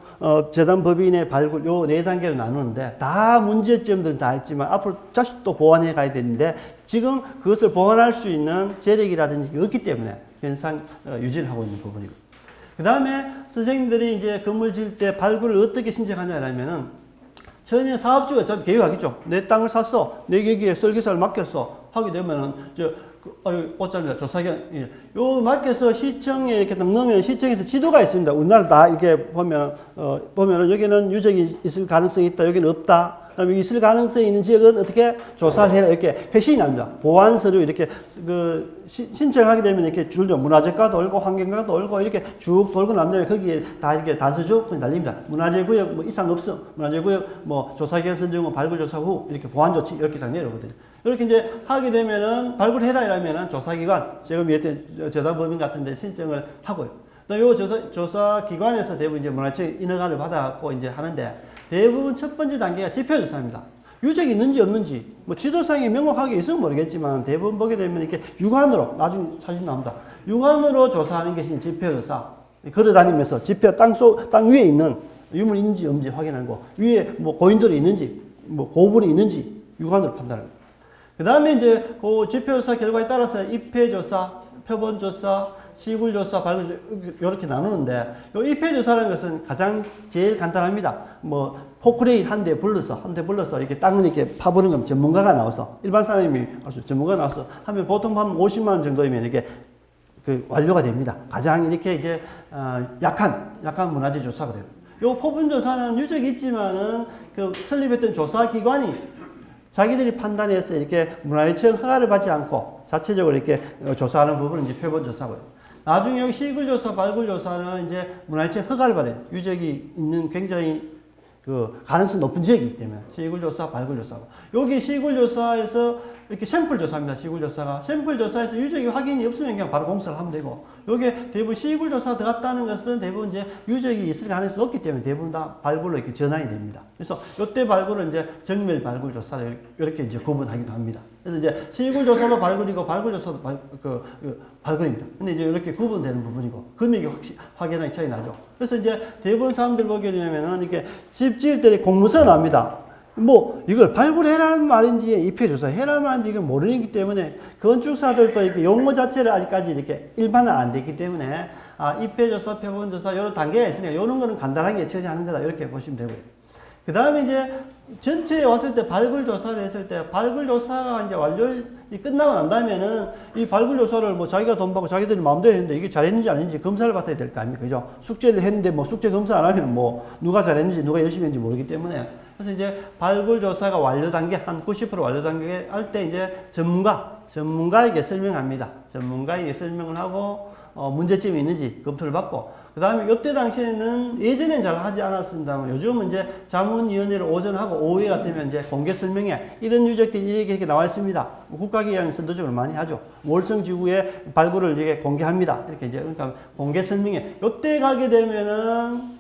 재단 법인의 발굴, 요 4단계로 나누는데, 다 문제점들은 다 있지만, 앞으로 다시 또 보완해 가야 되는데, 지금 그것을 보완할 수 있는 재력이라든지 없기 때문에, 현상 유지를 하고 있는 부분이고. 그 다음에 선생님들이 이제 건물 지을 때 발굴을 어떻게 신청하냐면은, 전혀 사업주가 참 계획하겠죠. 내 땅을 샀어. 내 여기에 설계사를 맡겼어. 하게 되면은, 어쩌면 조사기관, 요 맡겨서 시청에 이렇게 딱 넣으면 시청에서 지도가 있습니다. 우리나라 다 이렇게 보면은 여기는 유적이 있을 가능성이 있다. 여기는 없다. 그다음에 있을 가능성이 있는 지역은 어떻게 조사를 해라. 이렇게 회신이 납니다. 보완 서류 이렇게 신청하게 되면 이렇게 줄죠. 문화재과 돌고 환경과 돌고 이렇게 쭉 돌고 난 다음에 거기에 다 이렇게 단서주 날립니다. 문화재구역 뭐 이상 없음. 문화재구역 뭐 조사기관 선정 후 발굴 조사 후 이렇게 보완 조치 이렇게 다 내려오거든요. 이렇게 이제 하게 되면은 발굴해라 이러면은 조사기관 지금 재단법인 같은데 신청을 하고요. 요 조사 기관에서 대부분 이제 문화재 인허가를 받아갖고 이제 하는데 대부분 첫 번째 단계가 지표조사입니다. 유적이 있는지 없는지 뭐 지도상에 명확하게 있으면 모르겠지만 대부분 보게 되면 이렇게 육안으로 나중에 사진 나옵니다. 육안으로 조사하는 것이 지표조사. 걸어다니면서 지표 땅 위에 있는 유물이 있는지 없는지 확인하는 거. 위에 뭐 고인돌이 있는지 뭐 고분이 있는지 육안으로 판단합니다. 그 다음에 이제 그 지표조사 결과에 따라서 입회조사, 표본조사, 시굴조사, 발굴조사 이렇게 나누는데 요 입회조사라는 것은 가장 제일 간단합니다. 뭐 포크레인 한 대 불러서 이렇게 땅을 이렇게 파보는 건 전문가가 나와서 일반 사람이 전문가가 나와서 하면 보통 한 50만 원 정도이면 이게 완료가 됩니다. 가장 이렇게 이제 약한 문화재 조사가 됩니다. 요 포분조사는 유적이 있지만은 설립했던 조사기관이 자기들이 판단해서 이렇게 문화유치원 허가를 받지 않고 자체적으로 이렇게 조사하는 부분은 이제 표본조사고요. 나중에 여기 시굴조사, 발굴조사는 이제 문화유치원 허가를 받아요. 유적이 있는 굉장히 가능성 높은 지역이기 때문에 시굴조사, 발굴조사고. 여기 시굴조사에서 이렇게 샘플조사입니다. 시굴조사가. 샘플조사에서 유적이 확인이 없으면 그냥 바로 공사를 하면 되고, 요게 대부분 시굴조사 들어갔다는 것은 대부분 이제 유적이 있을 가능성이 높기 때문에 대부분 다 발굴로 이렇게 전환이 됩니다. 그래서 요때 발굴은 이제 정밀 발굴조사를 이렇게 이제 구분하기도 합니다. 그래서 이제 시굴조사도 발굴이고 발굴조사도 발굴입니다. 근데 이제 이렇게 구분되는 부분이고, 금액이 확연하게 차이 나죠. 그래서 이제 대부분 사람들 보게 되면은 이렇게 집 지을 때 공문서 나옵니다. 뭐 이걸 발굴해라는 말인지 입회조사 해라는 말인지 이걸 모르기 때문에 건축사들도 이렇게 용어 자체를 아직까지 이렇게 일반화 안 됐기 때문에 입회조사, 표본조사 이런 단계가 있으니까 이런 거는 간단하게 처리하는 거다 이렇게 보시면 되고요. 그 다음에 이제 전체에 왔을 때 발굴조사를 했을 때 발굴조사가 이제 완전히 끝나고 난다면은 이 발굴조사를 뭐 자기가 돈 받고 자기들이 마음대로 했는데 이게 잘했는지 아닌지 검사를 받아야 될 거 아닙니까? 그죠? 숙제를 했는데 뭐 숙제 검사 안 하면 뭐 누가 잘했는지 누가 열심히 했는지 모르기 때문에 그래서 이제 발굴조사가 완료 단계 한 90% 완료 단계 할 때 이제 전문가에게 설명합니다. 전문가에게 설명을 하고 문제점이 있는지 검토를 받고 그 다음에 이때 당시에는 예전엔 잘 하지 않았습니다만 요즘은 이제 자문위원회를 오전하고 오후에 같으면 이제 공개 설명회 이런 유적들이 이렇게 나와 있습니다. 국가기관이 선도적으로 많이 하죠. 월성지구의 발굴을 이렇게 공개합니다. 이렇게 이제 그러니까 공개 설명회 이때 가게 되면은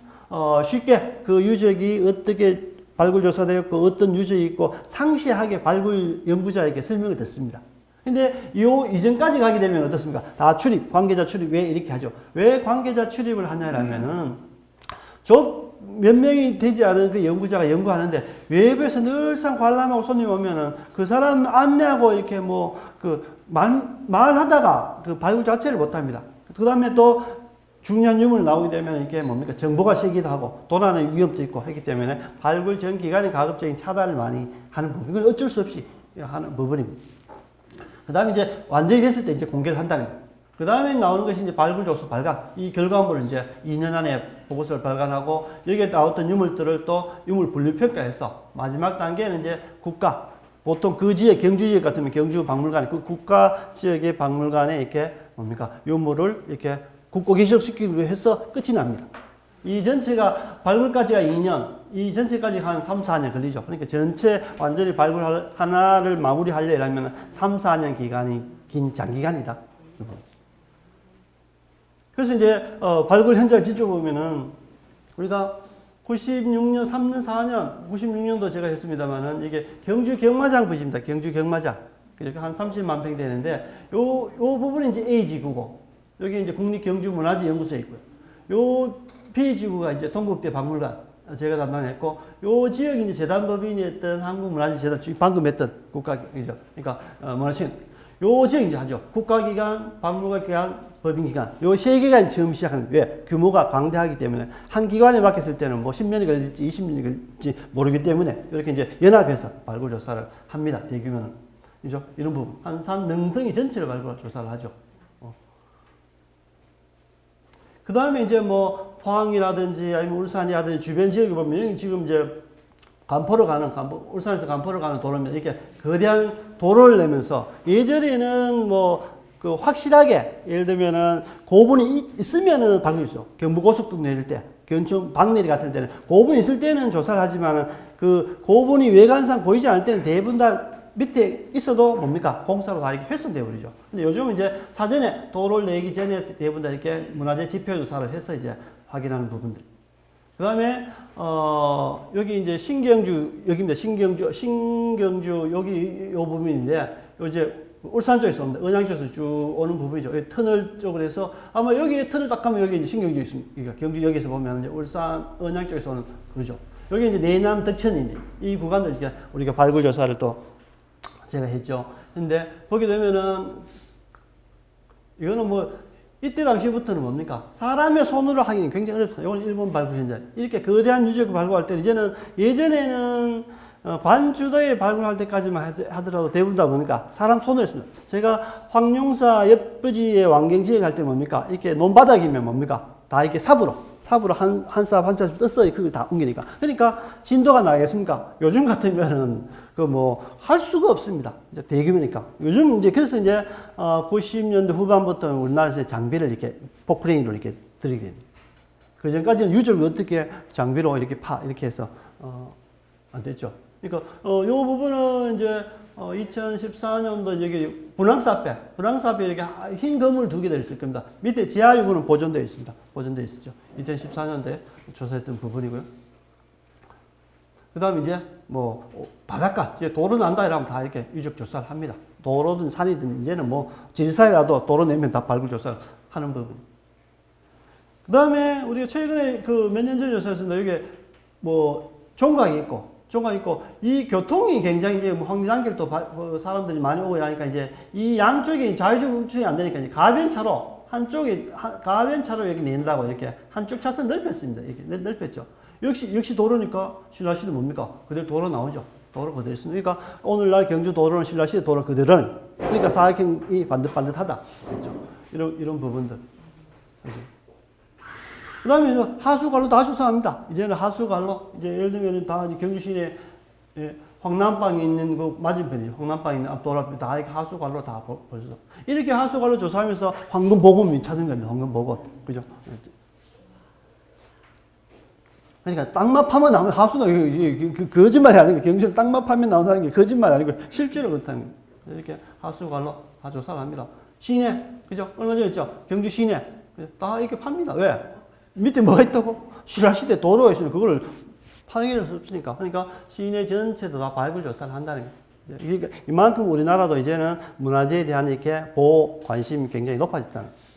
쉽게 그 유적이 어떻게 발굴 조사되었고 어떤 유적이 있고 상세하게 발굴 연구자에게 설명을 듣습니다. 근데 요 이전까지 가게 되면 어떻습니까? 다 출입, 관계자 출입 왜 이렇게 하죠? 왜 관계자 출입을 하냐라면은 몇 명이 되지 않은 그 연구자가 연구하는데 외부에서 늘상 관람하고 손님 오면은 그 사람 안내하고 이렇게 말하다가 그 발굴 자체를 못 합니다. 그 다음에 또 중요한 유물 나오게 되면 이게 뭡니까? 정보가 새기도 하고 도난의 위험도 있고 하기 때문에 발굴 전 기간에 가급적인 차단을 많이 하는 부분. 이건 어쩔 수 없이 하는 부분입니다. 그 다음에 이제 완전히 됐을 때 이제 공개를 한다는 거예요. 그 다음에 나오는 것이 이제 발굴조사 발간. 이 결과물을 이제 2년 안에 보고서를 발간하고 여기에 나왔던 유물들을 또 유물 분류평가해서 마지막 단계는 이제 국가. 보통 그 지역, 경주 지역 같으면 경주 박물관, 그 국가 지역의 박물관에 이렇게 뭡니까? 유물을 이렇게 국고 기록시키기로 해서 끝이 납니다. 이 전체가 발굴까지가 2년, 이 전체까지 한 3, 4년 걸리죠. 그러니까 전체 완전히 발굴 하나를 마무리하려면 3, 4년 기간이 긴 장기간이다. 그래서 이제 발굴 현장을 지켜보면은 우리가 96년, 3년, 4년, 96년도 제가 했습니다만은 이게 경주 경마장 부지입니다. 경주 경마장. 이렇게 한 30만 평 되는데 요 부분이 이제 A지구고 여기 이제 국립경주문화재연구소에 있고요. 요 B지구가 이제 동국대 박물관 제가 담당했고 요 지역이 이제 재단법인이었던 한국문화재재단 방금 했던 국가기죠. 그러니까 문화청 요 지역이 이제 하죠. 국가기관, 박물관기관, 법인기관 요 세 기관이 처음 시작하는 왜 규모가 광대하기 때문에 한 기관에 맡겼을 때는 뭐 10년이 걸릴지 20년이 걸릴지 모르기 때문에 이렇게 이제 연합해서 발굴 조사를 합니다. 대규모는 그죠? 이런 부분 한산 능성이 전체를 발굴 조사를 하죠. 그 다음에 이제 뭐 포항이라든지 아니면 울산이라든지 주변 지역에 보면 지금 이제 울산에서 간포로 가는 도로면 이렇게 거대한 도로를 내면서 예전에는 뭐 그 확실하게 예를 들면은 고분이 있으면은 방금 있어. 경부고속도로 내릴 때, 경천 박내리 같은 때는 고분이 있을 때는 조사를 하지만은 그 고분이 외관상 보이지 않을 때는 대부분 다 밑에 있어도 뭡니까? 공사로 다 이렇게 훼손되어 버리죠. 근데 요즘은 이제 사전에 도로를 내기 전에 대부분 다 이렇게 문화재 지표 조사를 해서 이제 확인하는 부분들. 그 다음에, 여기 이제 신경주, 여기입니다. 신경주, 여기 요 부분인데, 요 이제 울산 쪽에서 옵니다. 언양 쪽에서 쭉 오는 부분이죠. 여기 터널 쪽으로 해서 아마 여기에 터널 딱 가면 여기 이제 신경주 있습니다. 그러니까 경주 여기서 보면 이제 울산, 언양 쪽에서 오는 그러죠. 여기 이제 내남 덕천인데 이 구간들 우리가 발굴 조사를 또 제가 했죠. 근데 보게 되면은 이거는 뭐 이때 당시부터는 뭡니까? 사람의 손으로 하기는 굉장히 어렵습니다. 이건 일본 발굴 현장. 이렇게 거대한 유적을 발굴할 때는 이제는 예전에는 관주도에 발굴할 때까지만 하더라도 대부분 다 뭡니까? 사람 손으로 했습니다. 제가 황룡사 옆부지의 왕경지에 갈 때 뭡니까? 이렇게 논바닥이면 뭡니까? 다 이렇게 삽으로 한 삽 떴어요. 그걸 다 옮기니까. 그러니까 진도가 나겠습니까? 요즘 같으면은 그 뭐 할 수가 없습니다. 이제 대규모니까. 요즘 이제 그래서 이제 90년대 후반부터 우리나라에서 장비를 이렇게 포크레인으로 이렇게 들이게 됩니다. 그 전까지는 유적을 어떻게 장비로 이렇게 해서 안 됐죠. 그러니까 요 부분은 이제 2014년도 여기 분황사 앞에 이렇게 흰 건물 2개 있을 겁니다. 밑에 지하유구는 보존되어 있습니다. 보존되어 있었죠. 2014년도에 조사했던 부분이고요. 그 다음에 이제 뭐 바닷가, 이제 도로 난다 이러면 다 이렇게 유적 조사를 합니다. 도로든 산이든 이제는 뭐 지리산이라도 도로 내면 다 발굴 조사를 하는 부분. 그 다음에 우리가 최근에 그 몇 년 전에 조사했습니다. 여기 뭐 종각이 있고 이 교통이 굉장히 이제 뭐 황리단길도 사람들이 많이 오고 이러니까 이제 이 양쪽에 좌회전 우측이 안 되니까 이제 가변차로 가변차로 여기 낸다고 이렇게 한쪽 차선 넓혔습니다. 이렇게 넓혔죠. 역시 도로니까 신라시도 뭡니까? 그대로 도로 나오죠. 도로 그대로 있습니다. 그러니까 오늘날 경주 도로는 신라시대 도로 그대로는 그러니까 사각형이 반듯하다. 그렇죠. 이런 부분들. 그렇죠. 그 다음에 하수관로 다 조사합니다. 이제는 하수관로, 이제 예를 들면 다 경주 시내 황남방에 있는 그 맞은편이죠. 황남방에 있는 앞도로 앞에 다 이렇게 하수관로 다 벌써. 이렇게 하수관로 조사하면서 황금보검이 찾은 겁니다. 황금보검. 그죠? 그러니까 땅만 파면 나오는 하수는 거짓말이 아니고 경주는 땅만 파면 나온다는 게 거짓말이 아니고 실제로 그렇다는 거예요. 이렇게 하수관로 다 조사를 합니다. 시내, 그죠? 얼마 전에 했죠? 경주 시내. 다 이렇게 팝니다. 왜? 밑에 뭐가 있다고? 신라시대 도로에 있으면 그걸 파악할 수 없으니까. 그러니까 시내 전체도 다 발굴 조사를 한다는 거예요. 그러니까 이만큼 우리나라도 이제는 문화재에 대한 이렇게 보호 관심이 굉장히 높아졌다는 거예요.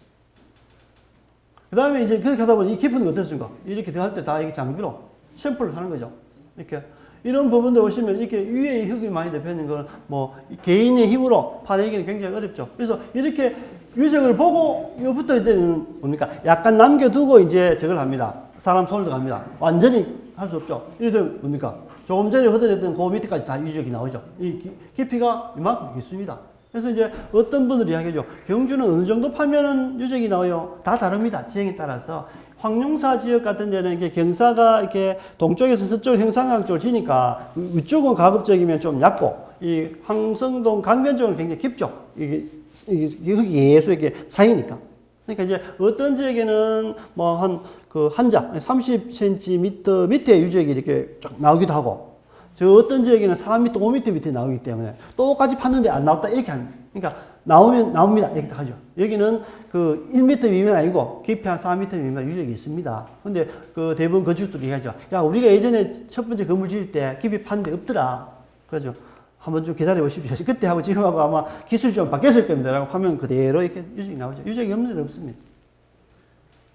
그 다음에 이제 그렇게 하다 보니 이 깊은 거 어떻습니까? 이렇게 들어갈 때 다 이게 장비로 샘플을 하는 거죠. 이렇게. 이런 부분들 보시면 이렇게 위에 흙이 많이 덮여있는 건 뭐 개인의 힘으로 파내기는 굉장히 어렵죠. 그래서 이렇게 유적을 보고 이부터 이제는 뭡니까? 약간 남겨두고 이제 저걸 합니다. 사람 손을 들어갑니다. 완전히 할 수 없죠. 이럴 때 뭡니까? 조금 전에 걷어냈던 그 밑에까지 다 유적이 나오죠. 이 깊이가 이만큼 있습니다. 그래서 이제 어떤 분들이 이야기하죠. 경주는 어느 정도 파면은 유적이 나와요? 다 다릅니다. 지형에 따라서. 황룡사 지역 같은 데는 이게 경사가 이렇게 동쪽에서 서쪽 형상강 쪽을 지니까 위쪽은 가급적이면 좀 얕고 이 황성동 강변 쪽은 굉장히 깊죠. 이게 계속 이게 사이니까. 그러니까 이제 어떤 지역에는 뭐 한 자 30cm 밑에 유적이 이렇게 쫙 나오기도 하고 저 어떤 지역에는 4m, 5m 밑에 나오기 때문에 똑같이 팠는데 안 나왔다 이렇게 하는 거예요. 그러니까 나오면 나옵니다 이렇게 하죠. 여기는 그 1m 미만 아니고 깊이 한 4m 미만 유적이 있습니다. 근데 그 대부분 건축들이 얘기하죠. 야 우리가 예전에 첫 번째 건물 지을 때 깊이 팠는데 없더라. 그러죠. 한번 좀 기다려 보십시오. 그때하고 지금하고 아마 기술이 좀 바뀌었을 겁니다. 라고 하면 그대로 이렇게 유적이 나오죠. 유적이 없는 데 없습니다.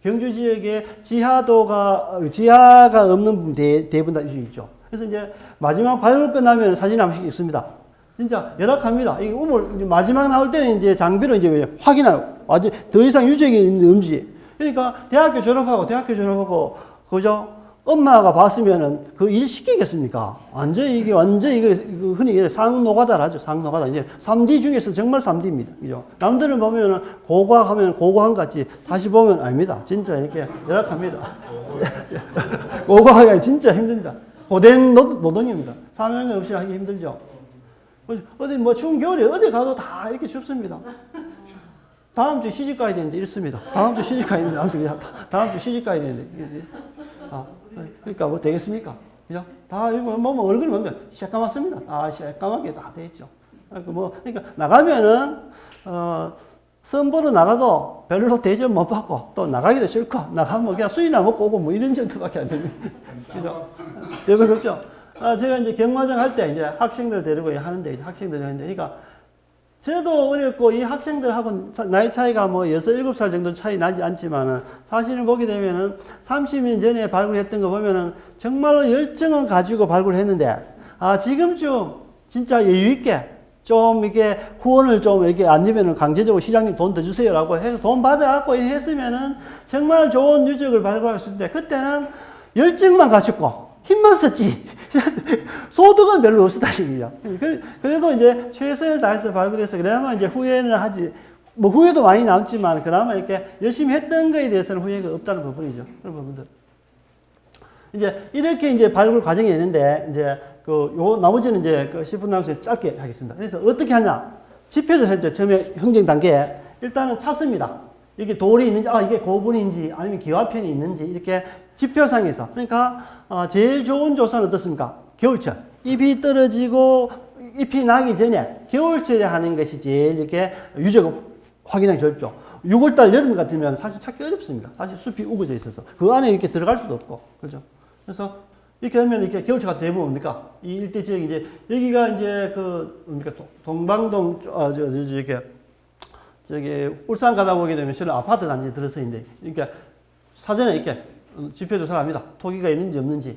경주 지역에 지하가 없는 부분 대부분 다 유적이 있죠. 그래서 이제 마지막 발굴 끝나면 사진 한 번씩 있습니다. 진짜 열악합니다. 이 우물 마지막 나올 때는 이제 장비로 이제 확인하고 아직 더 이상 유적이 있는지. 그러니까 대학교 졸업하고 그죠? 엄마가 봤으면은 그 일 시키겠습니까? 완전히 이게 흔히 얘기해 상노가다를 하죠. 상노가다. 이제 3D 중에서 정말 3D입니다. 그죠? 남들은 보면은 고고학하면 고고학 같이 다시 보면 아닙니다. 진짜 이렇게 열악합니다. 고고학이 진짜 힘듭니다. 고된 노동입니다. 사명 없이 하기 힘들죠. 어디 뭐 추운 겨울에 어디 가도 다 이렇게 춥습니다. 다음 주 시집 가야 되는데 이렇습니다. 다음 주 시집 가야 되는데. 그러니까 뭐 되겠습니까? 그죠? 다 이거 뭐 얼굴이 보면 새까맣습니다. 새까맣게 다 돼 있죠. 그러니까 나가면은 선 보러 나가도 별로 대접 못 받고 또 나가기도 싫고 나가면 그냥 술이나 먹고 오고 뭐 이런 정도밖에 안 됩니다. 그죠? 대부분 그렇죠. 제가 이제 경마장 할 때 이제 학생들 데리고 하는데 학생들이 하는데 그러니까 저도 어렸고 이 학생들하고 나이 차이가 뭐 6, 7살 정도 차이 나지 않지만은 사실은 보게 되면은 30년 전에 발굴했던 거 보면은 정말로 열정은 가지고 발굴했는데 지금쯤 진짜 여유 있게 좀 이렇게 후원을 좀 이렇게 안 되면은 강제적으로 시장님 돈 더 주세요라고 해서 돈 받아갖고 했으면은 정말 좋은 유적을 발굴했을 때 그때는 열정만 가졌고 힘만 썼지. 소득은 별로 없었다십니다. 그래도 이제 최선을 다해서 발굴해서 그나마 이제 후회는 하지. 뭐 후회도 많이 남지만 그나마 이렇게 열심히 했던 거에 대해서는 후회가 없다는 부분이죠. 그런 부분들. 이제 이렇게 이제 발굴 과정이 있는데 이제 나머지는 이제 10분 남아서 짧게 하겠습니다. 그래서 어떻게 하냐? 지표에서 했죠. 처음에 형성 단계에 일단은 찾습니다. 이게 돌이 있는지, 이게 고분인지, 아니면 기와편이 있는지, 이렇게 지표상에서. 그러니까, 제일 좋은 조사는 어떻습니까? 겨울철. 잎이 떨어지고, 잎이 나기 전에, 겨울철에 하는 것이 제일 이렇게 유적을 확인하기 좋죠. 6월달 여름 같으면 사실 찾기 어렵습니다. 사실 숲이 우거져 있어서. 그 안에 이렇게 들어갈 수도 없고. 그죠? 그래서, 이렇게 하면 이렇게 겨울철 같은 대부분 뭡니까? 이 일대 지역이 이제, 여기가 이제 동방동, 저기 울산 가다 보게 되면 실은 아파트 단지에 들어서 있는데 그러니까 사전에 이렇게 지표 조사를 합니다. 토기가 있는지 없는지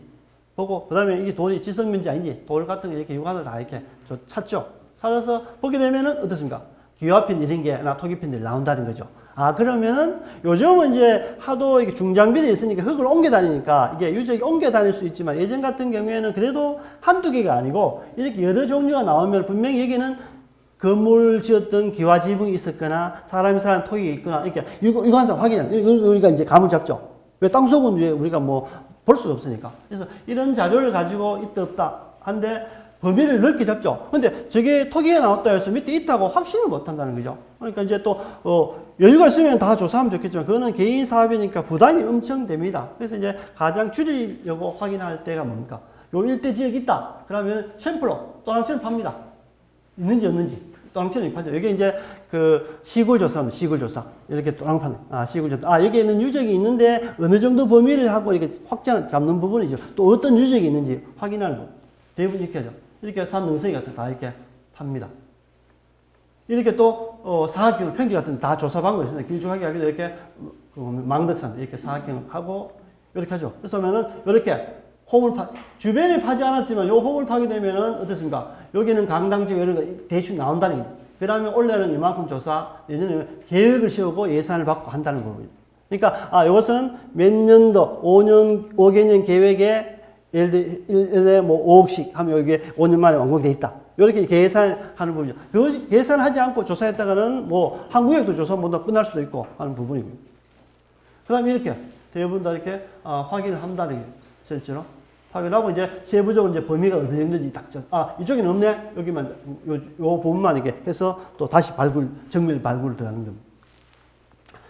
보고 그다음에 이게 돌이 지성면지 아닌지 돌 같은 거 이렇게 육안을 다 이렇게 찾죠. 찾아서 보게 되면은 어떻습니까? 기와편 이런 게나 토기편들이 나온다는 거죠. 그러면은 요즘은 이제 하도 이게 중장비들이 있으니까 흙을 옮겨 다니니까 이게 유적이 옮겨 다닐 수 있지만 예전 같은 경우에는 그래도 한두 개가 아니고 이렇게 여러 종류가 나오면 분명히 여기는 건물 지었던 기와 지붕이 있었거나 사람이 사는 토기가 있거나 이렇게 이거 항상 확인합니다. 우리가 이제 감을 잡죠. 왜 땅속은 이제 우리가 뭐 볼 수가 없으니까. 그래서 이런 자료를 가지고 있다 없다 한데 범위를 넓게 잡죠. 근데 저게 토기가 나왔다 해서 밑에 있다고 확신을 못 한다는 거죠. 그러니까 이제 또 여유가 있으면 다 조사하면 좋겠지만 그거는 개인 사업이니까 부담이 엄청 됩니다. 그래서 이제 가장 줄이려고 확인할 때가 뭡니까? 요 일대 지역이 있다. 그러면 샘플로 또랑처럼 팝니다. 있는지 없는지. 또랑처럼 파죠. 여기 이제 시굴조사입니다. 시굴조사. 이렇게 또랑파네. 시굴조사. 여기에는 유적이 있는데 어느 정도 범위를 하고 이렇게 확장 잡는 부분이죠. 또 어떤 유적이 있는지 확인하는 거. 대부분 이렇게 하죠. 이렇게 산 능선이 같은 다 이렇게 팝니다. 이렇게 또 사학경, 평지 같은 다 조사 방법이 있습니다. 길쭉하게 하기도 이렇게 망덕산 이렇게 사학경을 하고 이렇게 하죠. 그래서 하면은 이렇게 주변에 파지 않았지만 요 홈을 파게 되면은 어떻습니까? 여기는 강당지 이런 거 대충 나온다는 게. 그 다음에 올해는 이만큼 조사, 내년에 계획을 세우고 예산을 받고 한다는 거고요. 그러니까, 이것은 몇 년도, 5개년 계획에 예를 들어 1년에 뭐 5억씩 하면 이게 5년 만에 완공돼 있다. 이렇게 계산하는 부분이죠. 그 계산하지 않고 조사했다가는 뭐 한국역도 조사 못하고 끝날 수도 있고 하는 부분이고요. 그 다음에 이렇게 대부분 다 이렇게 확인을 한다는 게 실제로 확인하고 이제 세부적으로 이제 범위가 어느 정도인지 딱 이쪽에는 없네. 여기만 요 부분만 이렇게 해서 또 다시 정밀 발굴을 들어가는 겁니다.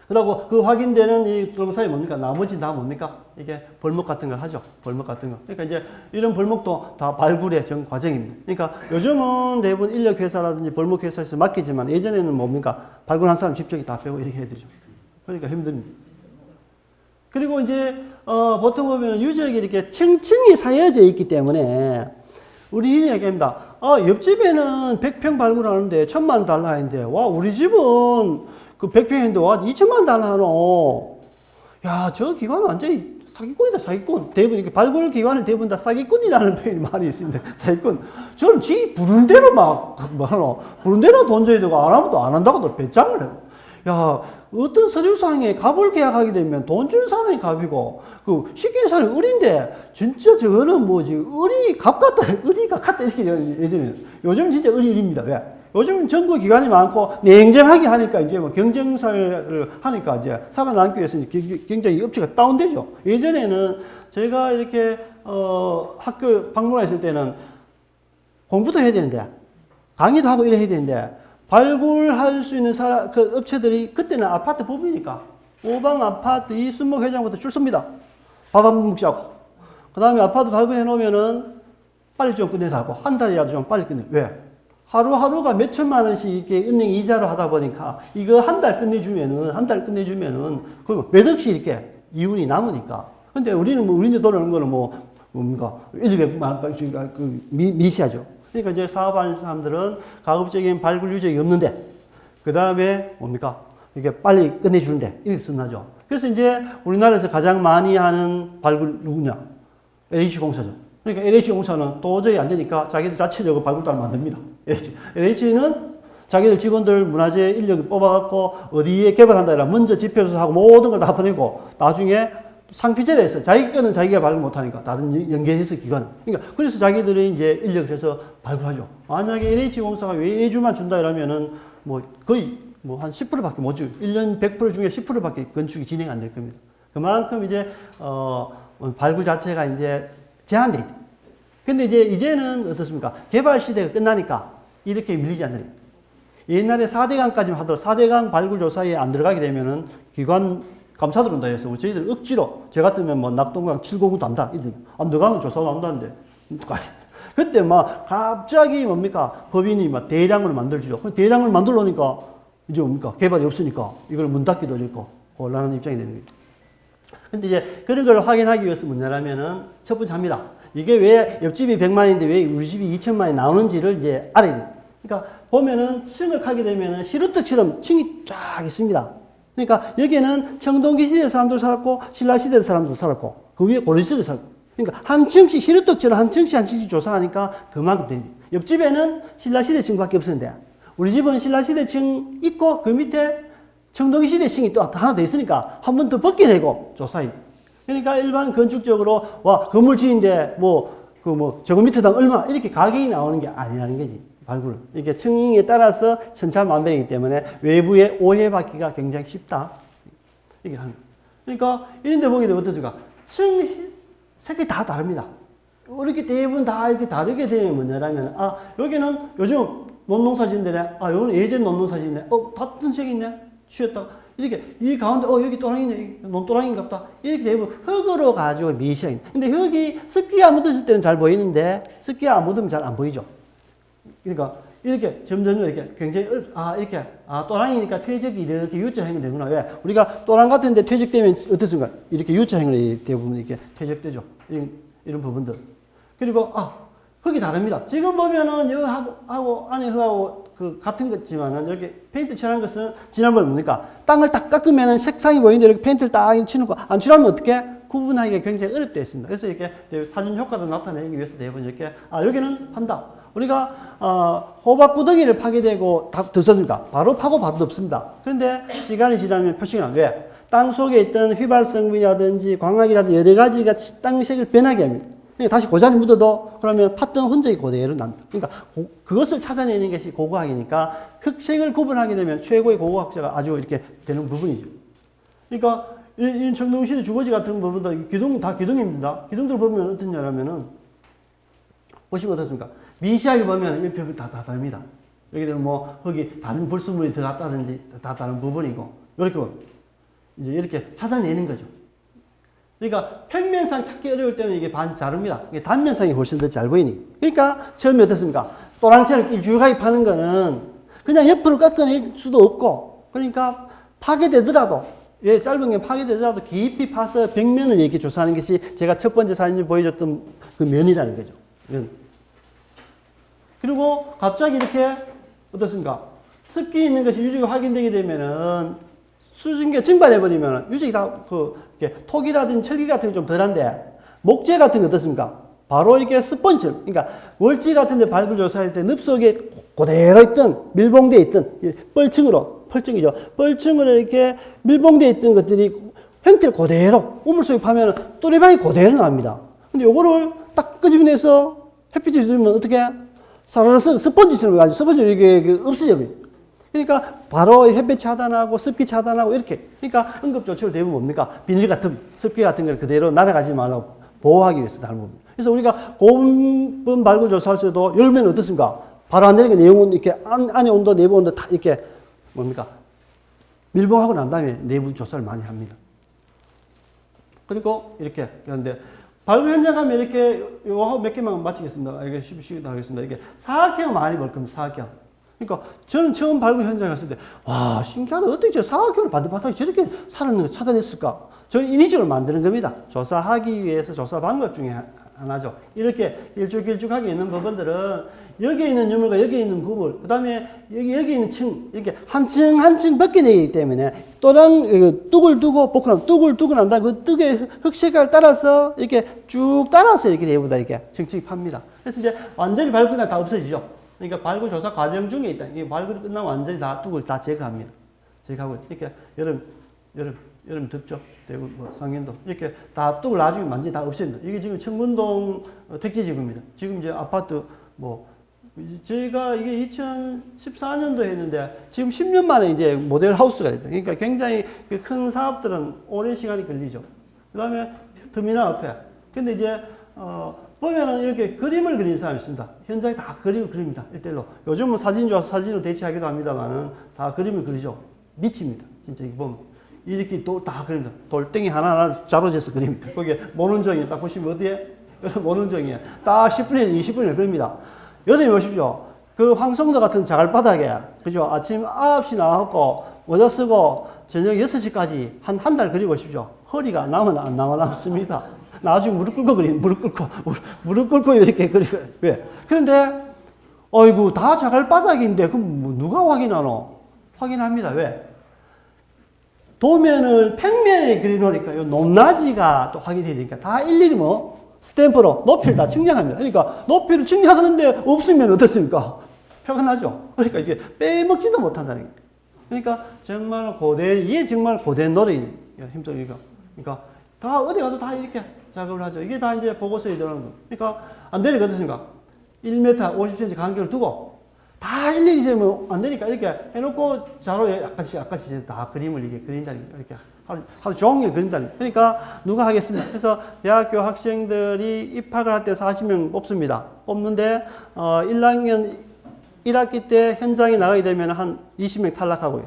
그리고 그 확인되는 이 동사이 뭡니까? 나머지 다 뭡니까? 이게 벌목 같은 걸 하죠. 벌목 같은 거. 그러니까 이제 이런 벌목도 다 발굴의 전 과정입니다. 그러니까 요즘은 대부분 인력회사라든지 벌목회사에서 맡기지만 예전에는 뭡니까? 발굴한 사람 직접 다 빼고 이렇게 해야 되죠. 그러니까 힘듭니다. 그리고 이제, 보통 보면 유적이 이렇게 층층이 쌓여져 있기 때문에 우리 이런 얘기합니다. 옆집에는 100평 발굴하는데 1000만 달러 하는데, 와, 우리 집은 그 100평인데 와, 2000만 달러 하노. 야, 저 기관은 완전히 사기꾼이다, 사기꾼. 대부분, 이렇게 발굴 기관을 대부분 다 사기꾼이라는 말이 있습니다. 사기꾼. 저는 지 부른 대로 부른 대로 돈 줘야 되고, 안 하면 또 안 한다고 배짱을 해요. 야, 어떤 서류상에 갑을 계약하게 되면 돈 준 사람이 갑이고, 시킨 사람이 을인데, 진짜 저거는 뭐지, 을이 갑 같다, 을이가 같다, 이렇게 예전에는. 요즘 진짜 을입니다. 왜? 요즘 정부 기관이 많고, 냉정하게 하니까 이제 뭐 경쟁사를 하니까 이제 살아남기 위해서 굉장히 업체가 다운되죠. 예전에는 제가 이렇게, 학교 방문했을 때는 공부도 해야 되는데, 강의도 하고 이래 해야 되는데, 발굴할 수 있는 그 업체들이 그때는 아파트 붐이니까 5방 아파트 이 순목 회장부터 줄 섭니다. 밥 한 번 먹자고. 그 다음에 아파트 발굴해 놓으면은 빨리 좀 끝내자고. 한 달이라도 좀 빨리 끝내. 왜? 하루하루가 몇 천만 원씩 이렇게 은행 이자로 하다 보니까 이거 한 달 끝내주면은 그러면 몇 억씩 이렇게 이윤이 남으니까. 근데 우리는 우리네 돈 얻는 거는 뭡니까? 100만 원 미시하죠. 그러니까 이제 사업하는 사람들은 가급적인 발굴 유적이 없는데, 그 다음에 뭡니까? 이게 빨리 끝내주는데, 이렇게 쓴다죠. 그래서 이제 우리나라에서 가장 많이 하는 발굴 누구냐? LH공사죠. 그러니까 LH공사는 도저히 안 되니까 자기들 자체적으로 발굴단을 만듭니다. LH는 자기들 직원들 문화재 인력을 뽑아갖고 어디에 개발한다 해라 먼저 지표조사하고 모든 걸 다 보내고 나중에 상피제를 해서 자기 거는 자기가 발굴 못하니까 다른 연계해서 기관. 그러니까 그래서 자기들이 이제 인력을 해서 발굴하죠. 만약에 LH공사가 외주만 준다 이러면은 거의 한 10%밖에 못 줘요. 1년 100% 중에 10%밖에 건축이 진행 안 될 겁니다. 그만큼 이제 발굴 자체가 이제 제한돼 있다. 근데 이제는 어떻습니까? 개발 시대가 끝나니까 이렇게 밀리지 않는. 옛날에 4대강까지만 하더라도 4대강 발굴 조사에 안 들어가게 되면은 기관 감사 들어온다 해서 저희들 억지로 저 같으면 낙동강 799도 안다. 안 들어가면 조사도 안 한다는데. 그때 갑자기 뭡니까? 법인이 대량을 만들죠. 대량을 만들어 놓으니까 이제 뭡니까? 개발이 없으니까 이걸 문 닫기도 어렵고 곤란한 입장이 되는 거죠. 근데 이제 그런 걸 확인하기 위해서 뭐냐면은 첫 번째 합니다. 이게 왜 옆집이 100만인데 왜 우리 집이 2천만이 나오는지를 이제 알아야 돼요. 그러니까 보면은 층을 하게 되면은 시루떡처럼 층이 쫙 있습니다. 그러니까 여기에는 청동기 시대 사람도 살았고 신라 시대 사람도 살았고 그 위에 고려 시대도 살았고 그러니까 한 층씩 시루떡처럼 한 층씩 조사하니까 그만큼 됩니다. 옆집에는 신라 시대 층밖에 없었는데 우리 집은 신라 시대 층 있고 그 밑에 청동기 시대 층이 또 하나 더 있으니까 한 번 더 벗게 되고 조사해. 그러니까 일반 건축적으로 와 건물 지인데 저거 밑에당 얼마 이렇게 가격이 나오는 게 아니라는 거지. 발굴. 이게 층에 따라서 천차만별이기 때문에 외부에 오해받기가 굉장히 쉽다. 이게 하는 거예요. 그러니까 이런 데 보게 되면 어떻습니까? 층 색이 다 다릅니다. 이렇게 대부분 다 이렇게 다르게 되면 뭐냐면 여기는 요즘 논농사 짓는데 여기는 예전 논농사 짓네. 같은 색이 있네. 취했다. 이렇게 이 가운데 여기 또랑이네. 논또랑인가 보다. 이렇게 대부분 흙으로 가지고 미시하게. 근데 흙이 습기가 묻었을 때는 잘 보이는데 습기가 안 묻으면 잘 안 보이죠. 그러니까 이렇게 점점 이렇게 굉장히 이렇게 또랑이니까 퇴적이 이렇게 U자형이 되구나. 왜? 우리가 또랑 같은데 퇴적되면 어떻습니까? 이렇게 U자형으로 대부분 이렇게 퇴적되죠. 이런 부분들. 그리고 흙이 다릅니다. 지금 보면은 여하고 안에 흙하고 같은 거지만은 이렇게 페인트 칠한 것은 지난번에 뭡니까? 땅을 딱 깎으면은 색상이 보이는데 이렇게 페인트를 딱 치는 거 안 칠하면 어떻게? 구분하기가 굉장히 어렵게 있습니다. 그래서 이렇게 사진 효과를 나타내기 위해서 대부분 이렇게 여기는 한다. 우리가 호박구덩이를 파게 되고 다 없었습니까? 바로 파고 봐도 없습니다. 그런데 시간이 지나면 표시가 왜? 땅 속에 있던 휘발성분이라든지 광학이라든지 여러 가지가 땅색을 변하게 합니다. 그러니까 다시 고자리 묻어도 그러면 팠던 흔적이 그대로 납니다. 그러니까 그것을 찾아내는 것이 고고학이니까 흑색을 구분하게 되면 최고의 고고학자가 아주 이렇게 되는 부분이죠. 그러니까 이 청동실의 주거지 같은 부분도 다 기둥입니다. 기둥들 보면 어떠냐면은 보시면 어떻습니까? 미시하게 보면 이 벽이 다 다릅니다. 여기 되면 뭐 거기 다른 불순물이 들어갔다든지 다 다른 부분이고 이렇게 보면 이제 이렇게 찾아내는 거죠. 그러니까 평면상 찾기 어려울 때는 이게 자릅니다. 이게 단면상이 훨씬 더 잘 보이니. 그러니까 처음에 어떻습니까? 또랑처럼 길쭉하게 파는 거는 그냥 옆으로 깎아낼 수도 없고, 그러니까 파괴되더라도, 예, 짧은 게 파괴되더라도 깊이 파서 벽면을 이렇게 조사하는 것이 제가 첫 번째 사진을 보여줬던 그 면이라는 거죠. 면. 그리고 갑자기 이렇게 어떻습니까? 습기 있는 것이 유지가 확인되게 되면은 수증기가 증발해버리면 유지가 다 톡이라든지 철기 같은 게 좀 덜한데 목재 같은 거 어떻습니까? 바로 이렇게 스펀지처럼, 그러니까 월지 같은 데 발굴 조사할 때 늪속에 그대로 있던 밀봉되어 있던 펄층이죠. 펄층으로 이렇게 밀봉되어 있던 것들이 형태를 그대로 우물 속에 파면 또래방이 그대로 나옵니다. 근데 요거를 딱 끄집어내서 햇빛에 두면 어떻게 사라져서 스펀지처럼 가지고 스펀지로 이게 없어져 버려요. 그러니까 바로 햇빛 차단하고 습기 차단하고 이렇게. 그러니까 응급조치를 대부분 뭡니까? 비닐 같은 습기 같은 걸 그대로 날아가지 말라고 보호하기 위해서 다른 겁니다. 그래서 우리가 고온 발굴 조사할 때도 열면 어떻습니까? 바로 안 되니까 내용은 이렇게 안에 온도 내부 온도 다 이렇게 뭡니까? 밀봉하고 난 다음에 내부 조사를 많이 합니다. 그리고 이렇게 그런데 발굴 현장 가면 이렇게 요거 몇 개만 마치겠습니다. 이게 쉽게 하겠습니다. 이게 사각형을 많이 볼 겁니다. 사각형. 그러니까 저는 처음 발굴 현장에 갔을 때 와, 신기하다. 어떻게 저 사각형을 바닥에 저렇게 살아있는 걸 찾아냈을까? 저는 인위적으로 만드는 겁니다. 조사하기 위해서 조사 방법 중에 하나죠. 이렇게 일쭉일쭉하게 있는 부분들은 여기에 있는 유물과 여기에 있는 구불, 그 다음에 여기 있는 층, 이렇게 한 층 한 층 벗겨내기 때문에 또랑 뚝을 두고 복근하면 뚝을 두고 난 다음에 그 뚝의 흑색깔 따라서 이렇게 쭉 따라서 이렇게 내부다 이렇게 층층이 팝니다. 그래서 이제 완전히 발굴이 다 없어지죠. 그러니까 발굴 조사 과정 중에 있다. 이게 발굴이 끝나면 완전히 다 뚝을 다 제거합니다. 제거하고 이렇게 여름 덥죠. 대구 상현도 이렇게 다 뚝을 나중에 완전히 다 없앱니다. 이게 지금 청문동 택지지구입니다. 지금 이제 아파트 저희가 이게 2014년도에 했는데 지금 10년 만에 이제 모델 하우스가 됐다. 그러니까 굉장히 큰 사업들은 오랜 시간이 걸리죠. 그 다음에 터미널 앞에. 근데 이제 보면은 이렇게 그림을 그리는 사람이 있습니다. 현장에 다 그림을 그립니다. 1대1로. 요즘은 사진 좋아서 사진으로 대체하기도 합니다만은 다 그림을 그리죠. 미칩니다. 진짜 이거 보면. 이렇게 다 그립니다. 돌덩이 하나하나 자로재서 그립니다. 거기에 모눈정이 딱 보시면 어디에? 모눈정이에. 딱 10분에 20분에 그립니다. 여름에 보십시오. 그 황성도 같은 자갈바닥에, 그죠? 아침 9시 나와갖고, 모자 쓰고, 저녁 6시까지 한 달 그려보십시오. 허리가 나면 안 남습니다. 나중에 무릎 꿇고 이렇게 그리고, 왜? 그런데, 어이구, 다 자갈바닥인데, 그럼 뭐 누가 확인하노? 확인합니다. 왜? 도면을 평면에 그려놓으니까, 요 높낮이가 또 확인이 되니까, 다 일일이 스탬프로 높이를 다 측량합니다. 그러니까 높이를 측량하는데 없으면 어떻습니까? 표가 나죠. 그러니까 이제 빼먹지도 못한다는 거예요. 그러니까 정말 이게 정말 고된 노력이 힘들으니까. 그러니까 다 어디 가도 다 이렇게 작업을 하죠. 이게 다 이제 보고서에 들어가는 거예요. 그러니까 안 되니까 어떻습니까? 1m 50cm 간격을 두고 다 일일이 되면 안 되니까 이렇게 해놓고 자로에 약간씩 다 그림을 이렇게 그린다는 거예요. 이렇게. 하루 종일 그린다는 거예요. 그러니까 누가 하겠습니까? 그래서 대학교 학생들이 입학을 할 때 40명 뽑습니다. 뽑는데 1학년 1학기 때 현장에 나가게 되면 한 20명 탈락하고요.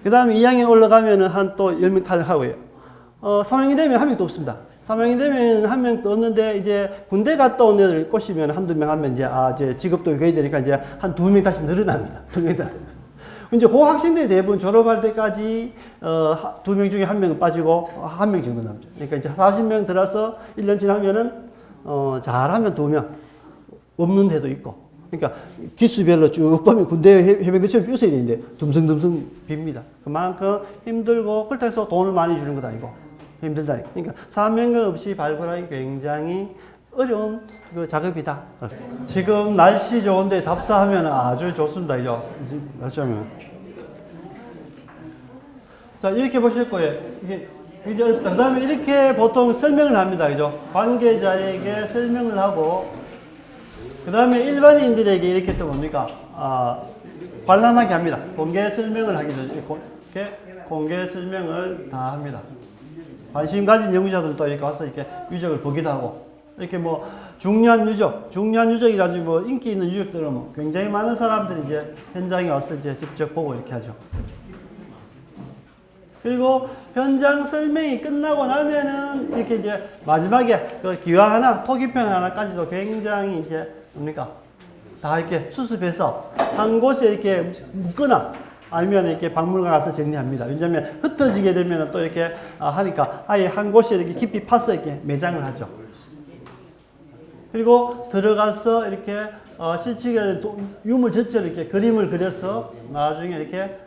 그 다음에 2학년 올라가면 한 또 10명 탈락하고요. 3학년이 되면 한 명도 없습니다. 3학년이 되면 한 명도 없는데 이제 군대 갔다 온 애들 꼬시면 한두 명 하면 이제 직업도 교육이 되니까 이제 한 2명 다시 늘어납니다. 2명 다시. 이제 그 학생들이 대부분 졸업할 때까지 2명 중에 1명은 빠지고 1명 정도 남죠. 그러니까 이제 40명 들어서 1년 지나면은 잘하면 2명, 없는 데도 있고. 그러니까 기수별로 쭉 보면 군대 해병대처럼 쭉 있어야 되는데 듬성듬성 빕니다. 그만큼 힘들고 그렇다고 해서 돈을 많이 주는 건 아니고 힘들다니까. 그러니까 사명감 없이 발굴하기 굉장히 어려운 그 작업이다. 지금 날씨 좋은데 답사하면 아주 좋습니다. 이죠. 날씨하면. 자, 이렇게 보실 거예요. 이게 굉장히 어렵다. 그 다음에 이렇게 보통 설명을 합니다. 그죠? 관계자에게 설명을 하고, 그 다음에 일반인들에게 이렇게 또 뭡니까? 관람하게 합니다. 공개 설명을 하게 되죠. 이렇게 공개 설명을 다 합니다. 관심 가진 연구자들은 또 이렇게 와서 이렇게 유적을 보기도 하고, 이렇게 뭐 중요한 유적이라든지 뭐 인기 있는 유적들은 뭐 굉장히 많은 사람들이 이제 현장에 와서 이제 직접 보고 이렇게 하죠. 그리고 현장 설명이 끝나고 나면은 이렇게 이제 마지막에 그 기와 하나, 토기편 하나까지도 굉장히 이제 뭡니까? 다 이렇게 수습해서 한 곳에 이렇게 묶거나 아니면 이렇게 박물관 가서 정리합니다. 왜냐하면 흩어지게 되면 또 이렇게 하니까 아예 한 곳에 이렇게 깊이 파서 이렇게 매장을 하죠. 그리고 들어가서 이렇게 실측이라는 유물 전체를 이렇게 그림을 그려서 나중에 이렇게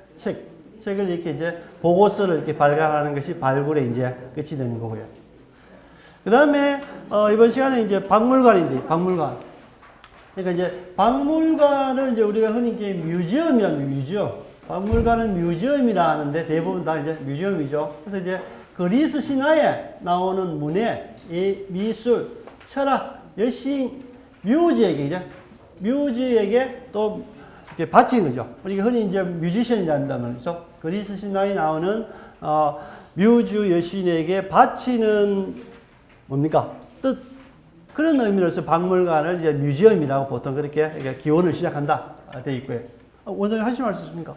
책을 이렇게 이제 보고서를 이렇게 발간하는 것이 발굴에 이제 끝이 되는 거고요. 그 다음에 이번 시간에 이제 박물관인데, 박물관. 그러니까 이제 박물관을 이제 우리가 흔히 이제 뮤지엄이라는 뮤지엄. 박물관은 뮤지엄이라 하는데 대부분 다 이제 뮤지엄이죠. 그래서 이제 그리스 신화에 나오는 문예, 미술, 철학, 여신, 뮤즈에게 또 이렇게 바치는 거죠. 우리가 흔히 이제 뮤지션이라는 단어죠. 그리스 신화에 나오는 뮤즈 여신에게 바치는 뭡니까? 뜻. 그런 의미로서 박물관을 이제 뮤지엄이라고 보통 그렇게 기원을 시작한다 되어 있고요. 원장님 하실 말씀 있습니까?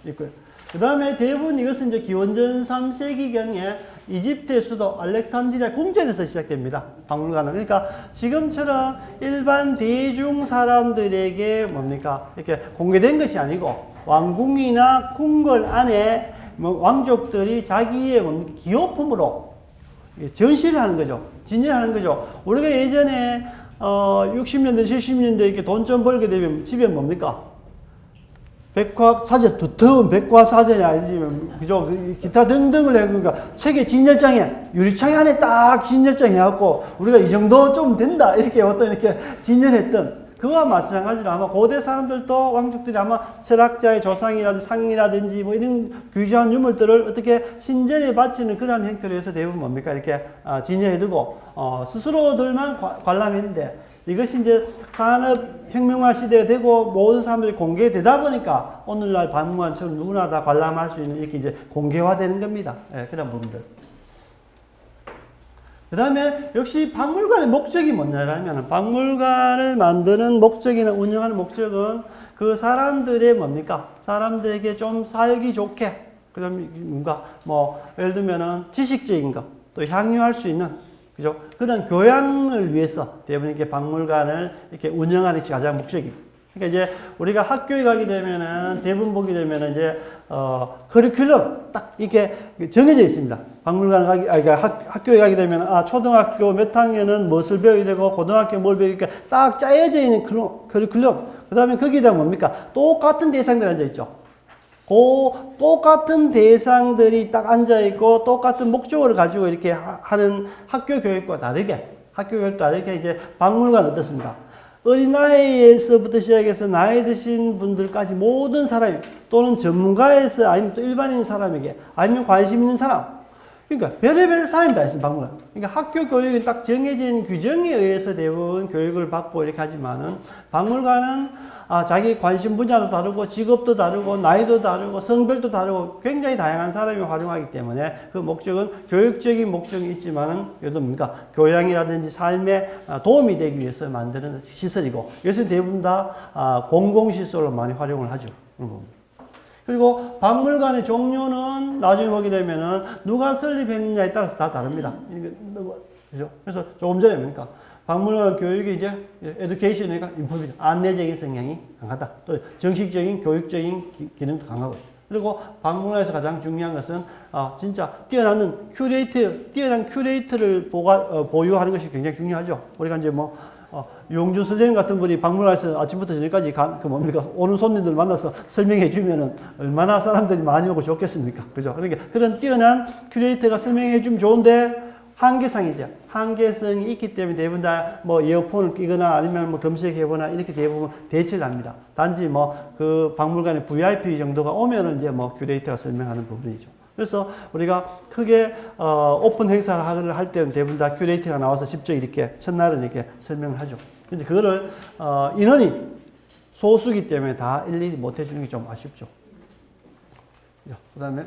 있고요. 그 다음에 대부분 이것은 이제 기원전 3세기경에 이집트의 수도 알렉산드리아 궁전에서 시작됩니다. 박물관은. 그러니까 지금처럼 일반 대중 사람들에게 뭡니까? 이렇게 공개된 것이 아니고 왕궁이나 궁궐 안에 왕족들이 자기의 기호품으로 전시를 하는 거죠. 진열하는 거죠. 우리가 예전에 60년대, 70년대 이렇게 돈 좀 벌게 되면 집에 뭡니까? 백과사전, 두터운 백과사전이 아니지, 그죠? 기타 등등을 해. 그러니까 책의 진열장에, 유리창 안에 딱 진열장 해갖고, 우리가 이 정도 좀 된다. 이렇게 어떤 이렇게 진열했던, 그와 마찬가지로 아마 고대 사람들도 왕족들이 아마 철학자의 조상이라든지 상이라든지 뭐 이런 귀중한 유물들을 어떻게 신전에 바치는 그런 형태로 해서 대부분 뭡니까? 이렇게 진열해두고, 스스로들만 관람했는데, 이것이 이제 산업혁명화 시대가 되고 모든 사람들이 공개되다 보니까 오늘날 박물관처럼 누구나 다 관람할 수 있는 이렇게 이제 공개화되는 겁니다. 예, 그런 부분들. 그 다음에 역시 박물관의 목적이 뭐냐면 박물관을 만드는 목적이나 운영하는 목적은 그 사람들의 뭡니까? 사람들에게 좀 살기 좋게, 그 다음에 뭔가 뭐 예를 들면은 지식적인 것, 또 향유할 수 있는 그죠? 그런 교양을 위해서 대부분 이렇게 박물관을 이렇게 운영하는 것이 가장 목적입니다. 그러니까 이제 우리가 학교에 가게 되면은 대부분 보게 되면은 이제 커리큘럼 딱 이렇게 정해져 있습니다. 박물관 그러니까 학교에 가게 되면 초등학교 몇 학년은 무엇을 배워야 되고 고등학교 뭘 배워야 되고 딱 짜여져 있는 커리큘럼. 그다음에 거기다 뭡니까? 똑같은 대상들 앉아 있죠. 그 똑같은 대상들이 딱 앉아있고 똑같은 목적을 가지고 이렇게 하는 학교 교육과 다르게 이제 박물관 어떻습니까? 어린아이에서부터 시작해서 나이 드신 분들까지 모든 사람이 또는 전문가에서 아니면 또 일반인 사람에게 아니면 관심 있는 사람 그러니까 별의별 사람이 다 있습니다. 박물관. 그러니까 학교 교육은 딱 정해진 규정에 의해서 대부분 교육을 받고 이렇게 하지만은 박물관은 자기 관심 분야도 다르고 직업도 다르고 나이도 다르고 성별도 다르고 굉장히 다양한 사람이 활용하기 때문에 그 목적은 교육적인 목적이 있지만은 이것도 뭡니까? 교양이라든지 삶에 도움이 되기 위해서 만드는 시설이고 이것은 대부분 다 공공시설로 많이 활용을 하죠. 그리고 박물관의 종류는 나중에 보게 되면은 누가 설립했느냐에 따라서 다 다릅니다. 그죠? 그래서 조금 전에 뭡니까? 박물관 교육이 이제 에듀케이션이니까 인포메이션, 안내적인 성향이 강하다. 또 정식적인 교육적인 기능도 강하고. 그리고 박물관에서 가장 중요한 것은 진짜 뛰어난 큐레이터를 보유하는 것이 굉장히 중요하죠. 우리가 이제 뭐 용준 선생님 같은 분이 박물관에서 아침부터 저녁까지 오는 손님들 만나서 설명해 주면은 얼마나 사람들이 많이 오고 좋겠습니까? 그죠? 그러니까 그런 뛰어난 큐레이터가 설명해 주면 좋은데 한계상이죠. 한계성이 있기 때문에 대부분 다 뭐 이어폰을 끼거나 아니면 뭐 검색해보거나 이렇게 대부분 대체를 합니다. 단지 뭐 그 박물관에 VIP 정도가 오면은 이제 뭐 큐레이터가 설명하는 부분이죠. 그래서 우리가 크게 오픈 행사를 할 때는 대부분 다 큐레이터가 나와서 직접 이렇게 첫날은 이렇게 설명을 하죠. 근데 그거를 인원이 소수기 때문에 다 일일이 못 해주는 게 좀 아쉽죠. 그 다음에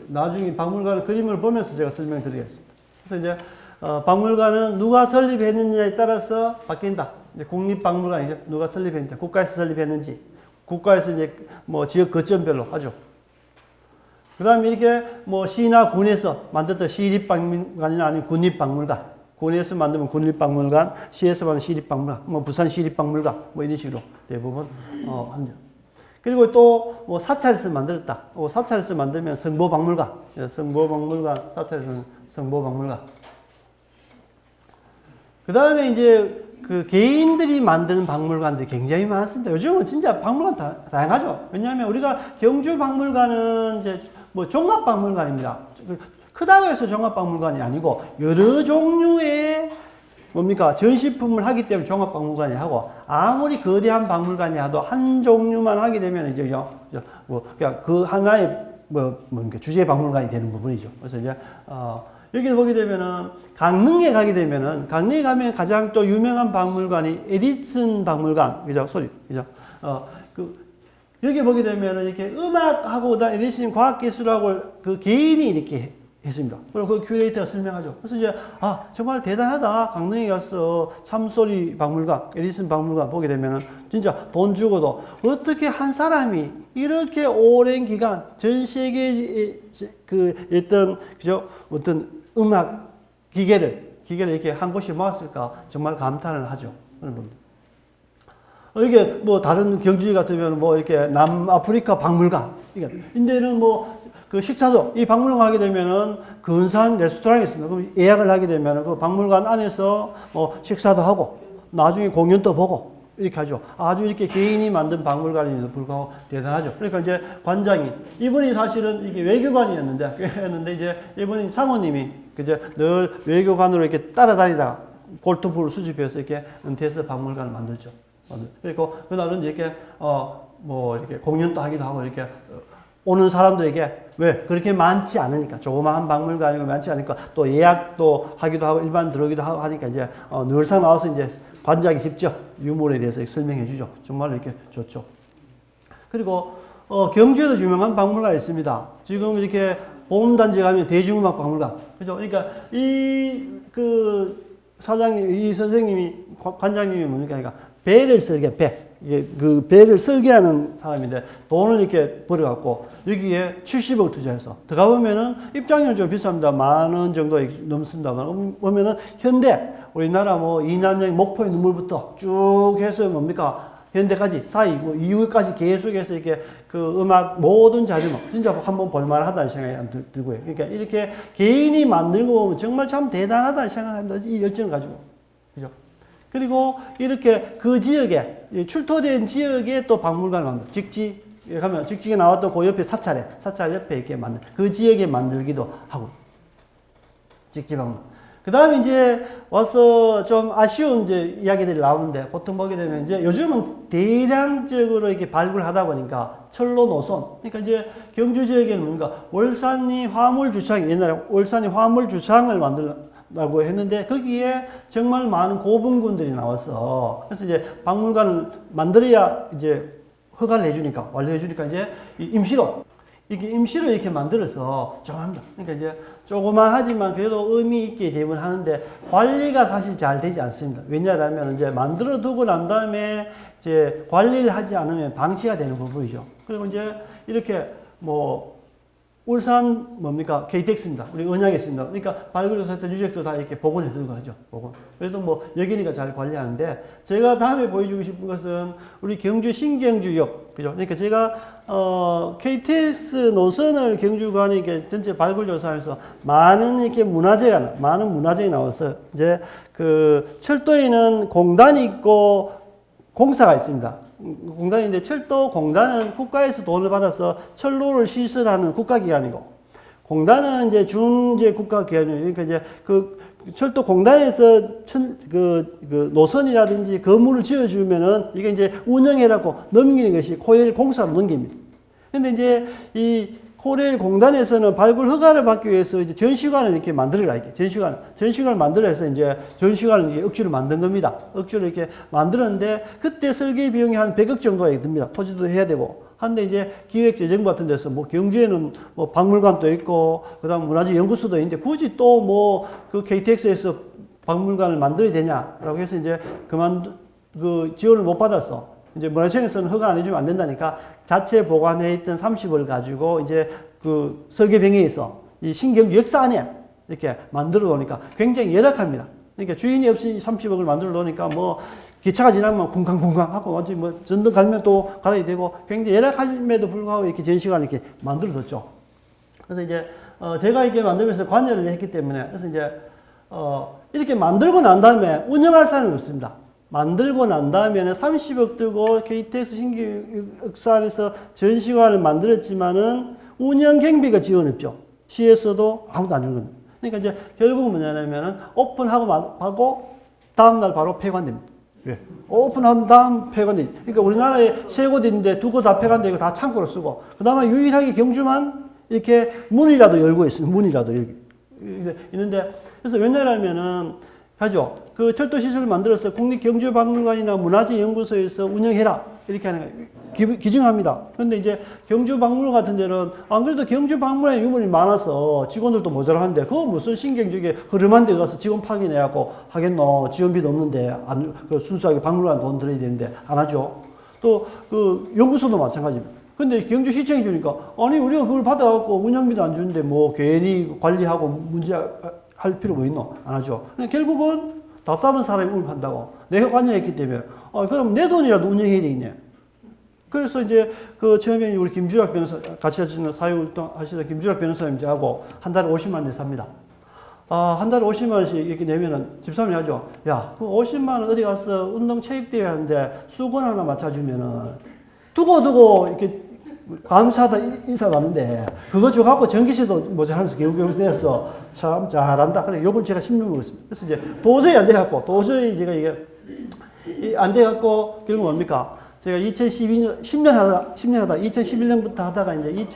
나중에 박물관 그림을 보면서 제가 설명드리겠습니다. 그래서 이제 박물관은 누가 설립했느냐에 따라서 바뀐다. 이제 국립박물관이죠. 누가 설립했는지, 국가에서 설립했는지, 국가에서 이제 뭐 지역 거점별로 하죠. 그 다음에 이렇게 뭐 시나 군에서 만들었던 시립박물관이나 아니면 군립박물관, 군에서 만들면 군립박물관, 시에서 만든 시립박물관, 뭐 부산 시립박물관, 뭐 이런 식으로 대부분 합니다. 그리고 또 뭐 사찰에서 만들었다. 사찰에서 만들면 성보박물관, 성보박물관, 사찰에서는 성보박물관. 그 다음에 이제 그 개인들이 만드는 박물관들이 굉장히 많습니다. 요즘은 진짜 박물관 다양하죠. 왜냐하면 우리가 경주 박물관은 이제 뭐 종합박물관입니다. 크다고 해서 종합박물관이 아니고 여러 종류의 뭡니까 전시품을 하기 때문에 종합박물관이 하고 아무리 거대한 박물관이 하도 한 종류만 하게 되면 이제 뭐 그냥 그 하나의 뭡니까 주제 박물관이 되는 부분이죠. 그래서 이제 여기 보게 되면은 강릉에 가게 되면은 강릉에 가면 가장 또 유명한 박물관이 에디슨 박물관 그죠 소리 그죠 여기 보게 되면은 이렇게 음악하고 에디슨 과학기술하고 그 개인이 이렇게 했습니다. 그리고 그 큐레이터가 설명하죠. 그래서 이제 정말 대단하다. 강릉에 가서 참소리 박물관, 에디슨 박물관 보게 되면은 진짜 돈 주고도 어떻게 한 사람이 이렇게 오랜 기간 전 세계에 그 어떤 음악 기계를 이렇게 한 곳에 모았을까 정말 감탄을 하죠. 이게 뭐 다른 경주지 같으면 뭐 이렇게 남아프리카 박물관, 인데는 뭐 그 식사소, 이 박물관 가게 되면은 근사한 레스토랑이 있습니다. 그럼 예약을 하게 되면은 그 박물관 안에서 뭐 식사도 하고 나중에 공연도 보고 이렇게 하죠. 아주 이렇게 개인이 만든 박물관임에도 불구하고 대단하죠. 그러니까 이제 관장이 이분이 사실은 이게 외교관이었는데 이제 이분이 사모님이 그제 늘 외교관으로 이렇게 따라다니다가 골프를 수집해서 이렇게 은퇴해서 박물관을 만들죠. 그리고 그날은 이렇게 뭐 이렇게 공연도 하기도 하고 이렇게 오는 사람들에게 왜 그렇게 많지 않으니까 조그마한 박물관이고 많지 않으니까 또 예약도 하기도 하고 일반 들어오기도 하고 하니까 이제 늘상 나와서 이제 관장이 직접 유물에 대해서 설명해 주죠. 정말 이렇게 좋죠. 그리고 경주에도 유명한 박물관이 있습니다. 지금 이렇게 보험단지 가면 대중음악 박물관 그죠? 그러니까 이 그 사장님 이 선생님이 관장님이 뭡니까? 그러니까 배를 설계 이게 그 배를 설계하는 사람인데 돈을 이렇게 벌어갖고 여기에 70억 투자해서 들어가 보면은 입장료는 좀 비쌉니다. 10,000원 정도 넘습니다만 보면은 현대 우리나라 뭐 이난영 목포의 눈물부터 쭉 해서 뭡니까 현대까지 사이 뭐 이후까지 계속해서 이렇게 그 음악 모든 자료만 진짜 한번 볼만하다는 생각이 들고요. 그러니까 이렇게 개인이 만들고 보면 정말 참 대단하다는 생각을 합니다. 이 열정을 가지고 그죠? 그리고 이렇게 그 지역에 출토된 지역에 또 박물관을 만들 직지 가면 직지에 나왔던 그 옆에 사찰 옆에 이렇게 만들 그 지역에 만들기도 하고 직지 박물관. 그 다음에 이제 와서 좀 아쉬운 이제 이야기들이 나오는데 보통 보게 되면 이제 요즘은 대량적으로 이렇게 발굴하다 보니까 철로 노선 그러니까 이제 경주 지역에는 뭔가 월산리 화물주차장 옛날에 월산리 화물주차장을 만들라고 했는데 거기에 정말 많은 고분군들이 나와서 그래서 이제 박물관을 만들어야 이제 허가를 해주니까 완료해주니까 이제 임시로 이렇게 만들어서 좀 합니다. 그러니까 이제 조그만하지만 그래도 의미 있게 대부분 하는데 관리가 사실 잘 되지 않습니다. 왜냐하면 이제 만들어 두고 난 다음에 이제 관리를 하지 않으면 방치가 되는 부분이죠. 그리고 이제 이렇게 뭐 울산 뭡니까 KTX입니다. 우리 은양에 있습니다. 그러니까 발굴해서 했던 유적도 다 이렇게 복원해 두고 하죠. 복원. 그래도 뭐 여기니까 잘 관리하는데 제가 다음에 보여주고 싶은 것은 우리 경주 신경주역 그죠? 그러니까 제가 KTX 노선을 경주관이 이렇게 전체 발굴 조사하면서 많은 이렇게 많은 문화재가 나와서 이제 그 철도에는 공단이 있고 공사가 있습니다. 공단인데 철도공단은 국가에서 돈을 받아서 철로를 시설하는 국가기관이고 공단은 이제 중재 국가 기관이에요. 그러니까 이제 그 철도 공단에서 그 노선이라든지 건물을 지어주면은 이게 이제 운영해라고 넘기는 것이 코레일 공사로 넘깁니다. 근데 이제 이 코레일 공단에서는 발굴 허가를 받기 위해서 이제 전시관을 이렇게 만들어라, 이렇게. 전시관을 만들어서 이제 전시관을 이제 억지로 만든 겁니다. 억지로 이렇게 만들었는데 그때 설계 비용이 한 100억 정도가 듭니다. 토지도 해야 되고. 한데 이제 기획재정부 같은 데서 뭐 경주에는 뭐 박물관도 있고 그다음 문화재연구소도 있는데 굳이 또 뭐 그 KTX에서 박물관을 만들어야 되냐라고 해서 이제 그 지원을 못 받았어. 이제 문화청에서는 허가 안 해주면 안 된다니까 자체 보관해 있던 30을 가지고 이제 그 설계 병행해서 이 신경주 역사 안에 이렇게 만들어 놓으니까 굉장히 열악합니다. 그러니까 주인이 없이 30억을 만들어 놓으니까 뭐 기차가 지나면 쿵쾅쿵쾅 하고 완전히 뭐 전등 갈면 또 갈아야 되고 굉장히 열악함에도 불구하고 이렇게 전시관을 이렇게 만들어뒀죠. 그래서 이제 제가 이렇게 만들면서 관여를 했기 때문에 그래서 이제 이렇게 만들고 난 다음에 운영할 사람은 없습니다. 만들고 난 다음에는 30억 들고 KTX 신규 역사안에서 전시관을 만들었지만은 운영 경비가 지원 없죠. 시에서도 아무도 안 주는 겁니다. 그러니까 이제 결국은 뭐냐면은 오픈하고 다음날 바로 폐관됩니다. 예. 오픈한 다음 폐관돼. 그러니까 우리나라에 세 곳 있는데 두 곳 다 폐관되고 다 창고로 쓰고, 그 다음에 유일하게 경주만 이렇게 문이라도 열고 있습니다. 문이라도 있는데, 그래서 왜냐하면은, 하죠. 그 철도 시설을 만들어서 국립경주박물관이나 문화재연구소에서 운영해라. 이렇게 하는 거예요. 기증합니다. 근데 이제 경주박물관 같은 데는 안 그래도 경주박물관에 유물이 많아서 직원들도 모자라는데 그거 무슨 신경주에 흐름한 데 가서 직원 파견해갖고 하겠노. 지원비도 없는데 그 순수하게 박물관 돈 들어야 되는데 안 하죠. 또 그 연구소도 마찬가지입니다. 근데 경주시청이 주니까 아니 우리가 그걸 받아갖고 운영비도 안 주는데 뭐 괜히 관리하고 문제할 필요 뭐 있노? 안 하죠. 결국은 답답한 사람이 운을 판다고. 내가 관여했기 때문에. 그럼 내 돈이라도 운영해야 되겠네. 그래서 이제 그 처음에 우리 김주락 변호사, 같이 하시는 사회활동 하시던 김주락 변호사님하고 한 달에 50만 원 삽니다. 한 달에 50만 원씩 이렇게 내면은 집사람이 하죠. 야, 그 50만 원 어디 가서 운동 체육대회 하는데 수건 하나 맞춰주면은 두고 이렇게 감사하다 인사 받는데 그거 줘갖고 전기세도 모자라면서 겨우겨우 내서 참 잘한다. 그래 욕을 제가 10년 먹었습니다. 그래서 이제 도저히 안 돼갖고 도저히 제가 이게 안 돼갖고 결국 뭡니까? 제가 2012년 10년 하다 2011년부터 하다가 이제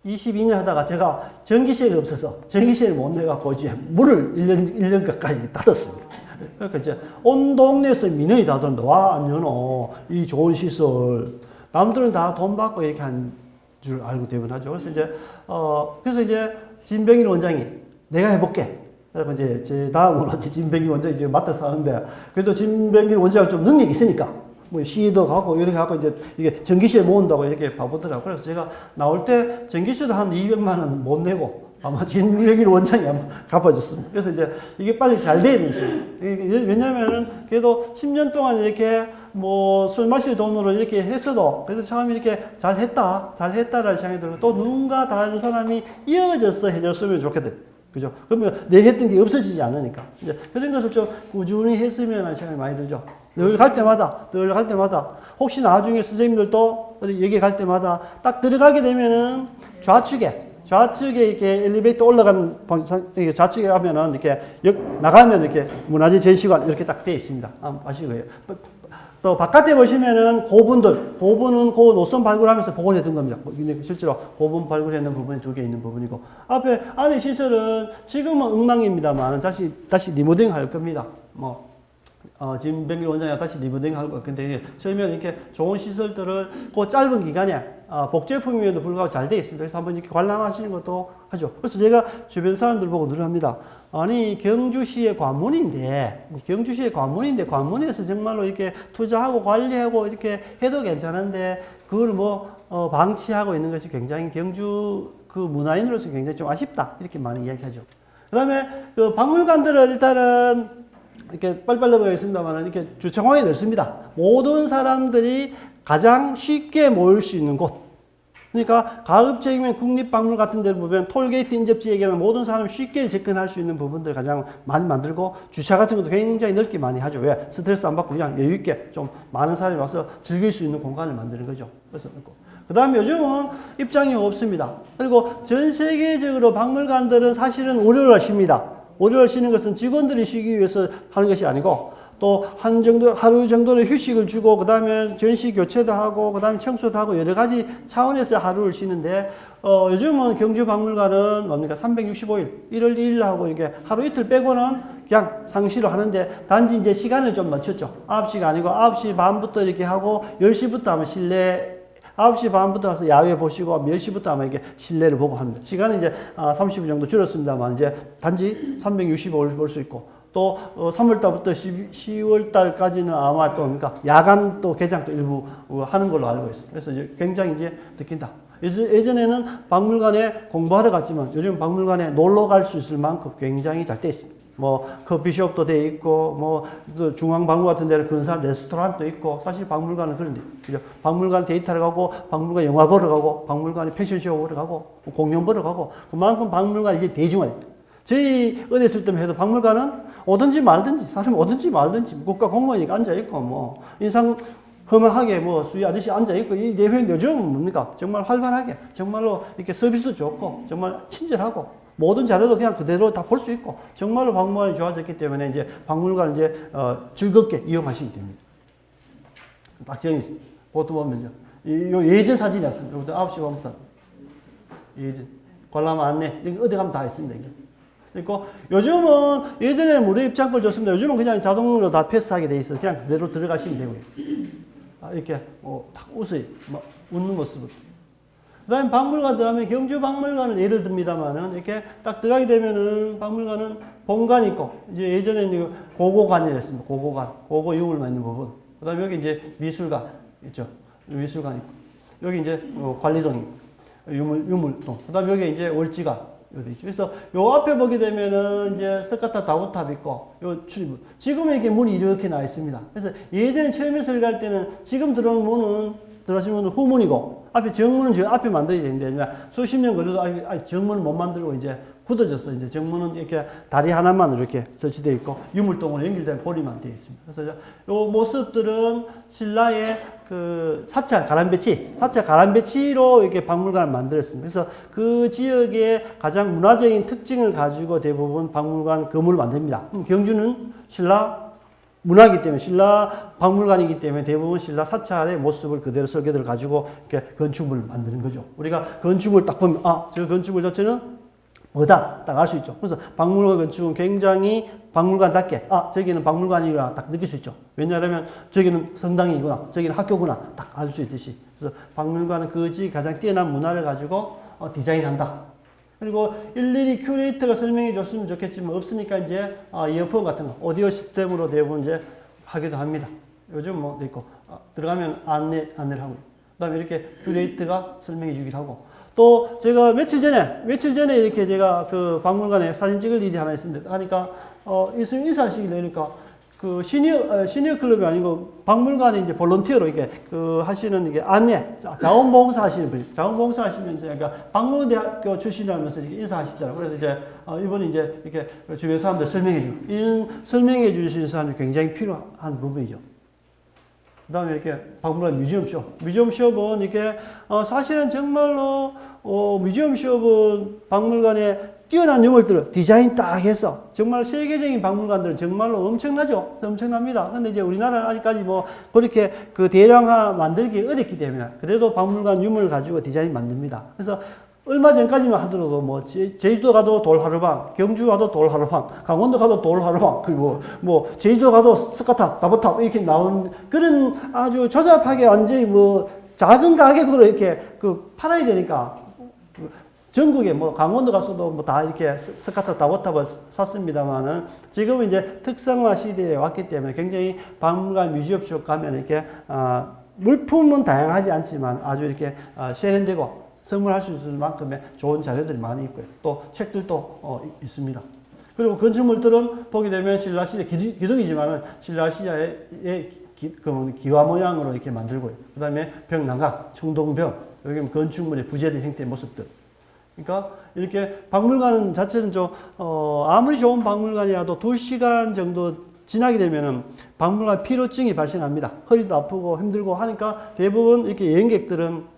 2022년 하다가 제가 전기세가 없어서 전기세를 못 내갖고 이제 물을 1년 가까이 닫았습니다. 그러니까 이제 온 동네에서 민원이 다 들었는데 와 안 여노 이 좋은 시설 남들은 다 돈 받고 이렇게 한 줄 알고 대변하죠. 그래서 이제 진병일 원장이 내가 해볼게. 그래서 이제 제 다음으로 진병일 원장이 지금 맡아서 하는데 그래도 진병일 원장이 좀 능력이 있으니까 뭐 시도 가고 이렇게 하고 이제 이게 전기세 모은다고 이렇게 봐보더라고요. 그래서 제가 나올 때 전기세도 한 200만 원 못 내고 아마 진병일 원장이 아마 갚아줬습니다. 그래서 이제 이게 빨리 잘 돼야 되지. 왜냐면은 그래도 10년 동안 이렇게 뭐 술 마실 돈으로 이렇게 했어도 그래도 참 이렇게 잘했다라는 생각이 들고 또 누군가 다른 사람이 이어져서 해줬으면 좋겠다. 그죠? 그러면 내 했던 게 없어지지 않으니까. 이제 그런 것을 좀 꾸준히 했으면 하는 생각이 많이 들죠. 늘 갈 때마다 혹시 나중에 선생님들도 어디 얘기 갈 때마다 딱 들어가게 되면은 좌측에 이렇게 엘리베이터 올라간 좌측에 하면은 이렇게 나가면 이렇게 문화재 전시관 이렇게 딱 되어 있습니다. 아시고요. 또 바깥에 보시면은 고분은 그 노선 발굴하면서 복원해 둔 겁니다. 실제로 고분 발굴했는 부분이 2개 있는 부분이고 안에 시설은 지금은 엉망입니다만 다시 리모델링 할 겁니다. 진병길 원장이 다시 리모델링 할 건데 처음에 이렇게 좋은 시설들을 그 짧은 기간에 복제품임에도 불구하고 잘 돼 있습니다. 그래서 한번 이렇게 관람하시는 것도 하죠. 그래서 제가 주변 사람들 보고 늘 합니다. 아니 경주시의 관문인데 관문에서 정말로 이렇게 투자하고 관리하고 이렇게 해도 괜찮은데 그걸 방치하고 있는 것이 굉장히 경주 그 문화인으로서 굉장히 좀 아쉽다 이렇게 많이 이야기하죠. 그다음에 그 박물관들은 일단은 이렇게 빨리빨리 넘어가겠습니다만 이렇게 주청왕이 넓습니다. 모든 사람들이 가장 쉽게 모일 수 있는 곳. 그러니까 가급적이면 국립박물관 같은 데를 보면 톨게이트 인접지역에는 모든 사람이 쉽게 접근할 수 있는 부분들 가장 많이 만들고 주차 같은 것도 굉장히 넓게 많이 하죠. 왜? 스트레스 안 받고 그냥 여유 있게 좀 많은 사람이 와서 즐길 수 있는 공간을 만드는 거죠. 그래서 그 다음에 요즘은 입장료 없습니다. 그리고 전 세계적으로 박물관들은 사실은 월요일 쉽니다. 월요일 쉬는 것은 직원들이 쉬기 위해서 하는 것이 아니고 또 하루 정도는 휴식을 주고 그 다음에 전시 교체도 하고 그 다음에 청소도 하고 여러 가지 차원에서 하루를 쉬는데 요즘은 경주박물관은 뭡니까 365일 1월 1일 하고 이렇게 하루 이틀 빼고는 그냥 상시로 하는데 단지 이제 시간을 좀 늦췄죠. 9시가 아니고 9시 반부터 이렇게 하고 10시부터 하면 실내 9시 반부터 가서 야외 보시고 10시부터 아마 이렇게 실내를 보고 합니다. 시간은 이제 30분 정도 줄었습니다만 이제 단지 365일 볼 수 있고 또 3월달부터 10월달까지는 아마 또 그러니까 야간 또 개장 또 일부 하는 걸로 알고 있습니다. 그래서 이제 굉장히 이제 느낀다. 예전에는 박물관에 공부하러 갔지만 요즘 박물관에 놀러 갈 수 있을 만큼 굉장히 잘 돼 있습니다. 뭐 커피숍도 돼 있고 뭐 중앙박물관 같은 데는 근사한 레스토랑도 있고 사실 박물관은 그런데 그죠? 박물관 데이터를 가고 박물관 영화 보러 가고 박물관에 패션쇼 보러 가고 공연 보러 가고 그만큼 박물관이 이제 대중화됩니다. 저희 어디 있을 때만 해도 박물관은 오든지 말든지 사람이 오든지 말든지 국가 공무원이니까 앉아 있고 뭐 인상 험하게 뭐 수위 아저씨 앉아 있고 이 대회는 요즘 뭡니까 정말 활발하게 정말로 이렇게 서비스도 좋고 정말 친절하고 모든 자료도 그냥 그대로 다 볼 수 있고 정말로 박물관이 좋아졌기 때문에 이제 박물관 이제 즐겁게 이용하시면 됩니다. 딱 정해지. 그것도 보면요. 요 예전 사진이 왔습니다. 이것도 9시 반부터 예전 관람 안내 어디 가면 다 있습니다. 이게. 그리고 요즘은 예전에는 무료 입장권 줬습니다. 요즘은 그냥 자동으로 다 패스하게 돼 있어서 그냥 그대로 들어가시면 되고요. 이렇게 딱 웃어요. 막 웃는 모습을. 그 다음에 박물관 들어가면 경주 박물관을 예를 듭니다만은 이렇게 딱 들어가게 되면은 박물관은 본관이 있고 이제 예전에는 고고관이랬습니다. 고고관. 고고 유물만 있는 부분. 그 다음에 여기 이제 미술관 있죠. 미술관 있고. 여기 이제 관리동 유물동. 그 다음에 여기 이제 월지관. 여기 있죠. 그래서 요 앞에 보게 되면은 이제 스카타 다우탑 있고 요 출입문. 지금은 이렇게 문이 이렇게 나 있습니다. 그래서 예전에 처음에 갈 때는 지금 들어오는 문은 들어가시면 후문이고 앞에 정문은 지금 앞에 만들어야 되는데 수십 년 걸려도 정문을 못 만들고 이제 굳어졌어. 이제 정문은 이렇게 다리 하나만 이렇게 설치되어 있고 유물동으로 연결된 고리만 되어 있습니다. 그래서 요 모습들은 신라의 그 사찰 가람배치로 이렇게 박물관을 만들었습니다. 그래서 그 지역의 가장 문화적인 특징을 가지고 대부분 박물관 건물을 만듭니다. 경주는 신라 문화이기 때문에 신라 박물관이기 때문에 대부분 신라 사찰의 모습을 그대로 설계도를 가지고 이렇게 건축물을 만드는 거죠. 우리가 건축물을 딱 보면 저 건축물 자체는 뭐다 딱 알 수 있죠. 그래서 박물관 건축은 굉장히 박물관답게 저기는 박물관이구나 딱 느낄 수 있죠. 왜냐하면 저기는 성당이구나 저기는 학교구나 딱 알 수 있듯이. 그래서 박물관은 그지 가장 뛰어난 문화를 가지고 디자인한다. 그리고 일일이 큐레이터가 설명해 줬으면 좋겠지만 없으니까 이제 이어폰 같은 거 오디오 시스템으로 대부분 이제 하기도 합니다. 요즘 뭐 있고 들어가면 안내를 하고 그다음에 이렇게 큐레이터가 설명해 주기도 하고 또 제가 며칠 전에 이렇게 제가 그 박물관에 사진 찍을 일이 하나 있습니다. 하니까 있으면 인사하시길래 그러니까 그 시니어 클럽이 아니고 박물관에 이제 볼런티어로 이렇게 그 하시는 이게 안내 자원봉사 하시는 분이 자원봉사 하시면서 그러니까 박물대학교 출신이라면서 이렇게 인사하시더라고요. 그래서 이제 이분이 이제 이렇게 주변 사람들 설명해 주시는 사람이 굉장히 필요한 부분이죠. 그다음에 이렇게 박물관 뮤지엄숍은 이게 사실은 정말로 뮤지엄숍은 박물관에 뛰어난 유물들을 디자인 딱 해서 정말 세계적인 박물관들은 정말로 엄청나죠. 엄청납니다. 근데 이제 우리나라는 아직까지 뭐 그렇게 그 대량화 만들기 어렵기 때문에 그래도 박물관 유물을 가지고 디자인 만듭니다. 그래서 얼마 전까지만 하더라도 뭐 제주도 가도 돌하루방, 경주 가도 돌하루방, 강원도 가도 돌하루방, 그리고 뭐 제주도 가도 스카탑, 다보탑 이렇게 나온 그런 아주 조잡하게 완전히 뭐 작은 가격으로 이렇게 그 팔아야 되니까 전국에 뭐 강원도 가서도 뭐 다 이렇게 스카탑, 다보탑을 샀습니다만은 지금은 이제 특성화 시대에 왔기 때문에 굉장히 박물관 뮤지엄숍 가면 이렇게 물품은 다양하지 않지만 아주 이렇게 세련되고 선물할 수 있을 만큼의 좋은 자료들이 많이 있고요. 또 책들도 있습니다. 그리고 건축물들은 보게 되면 신라시대 기둥이지만은 신라시대의 기와 모양으로 이렇게 만들고요. 그 다음에 벽난각, 청동벽, 여기 건축물의 부재된 형태의 모습들. 그러니까 이렇게 박물관 자체는 아무리 좋은 박물관이라도 2시간 정도 지나게 되면은 박물관 피로증이 발생합니다. 허리도 아프고 힘들고 하니까 대부분 이렇게 여행객들은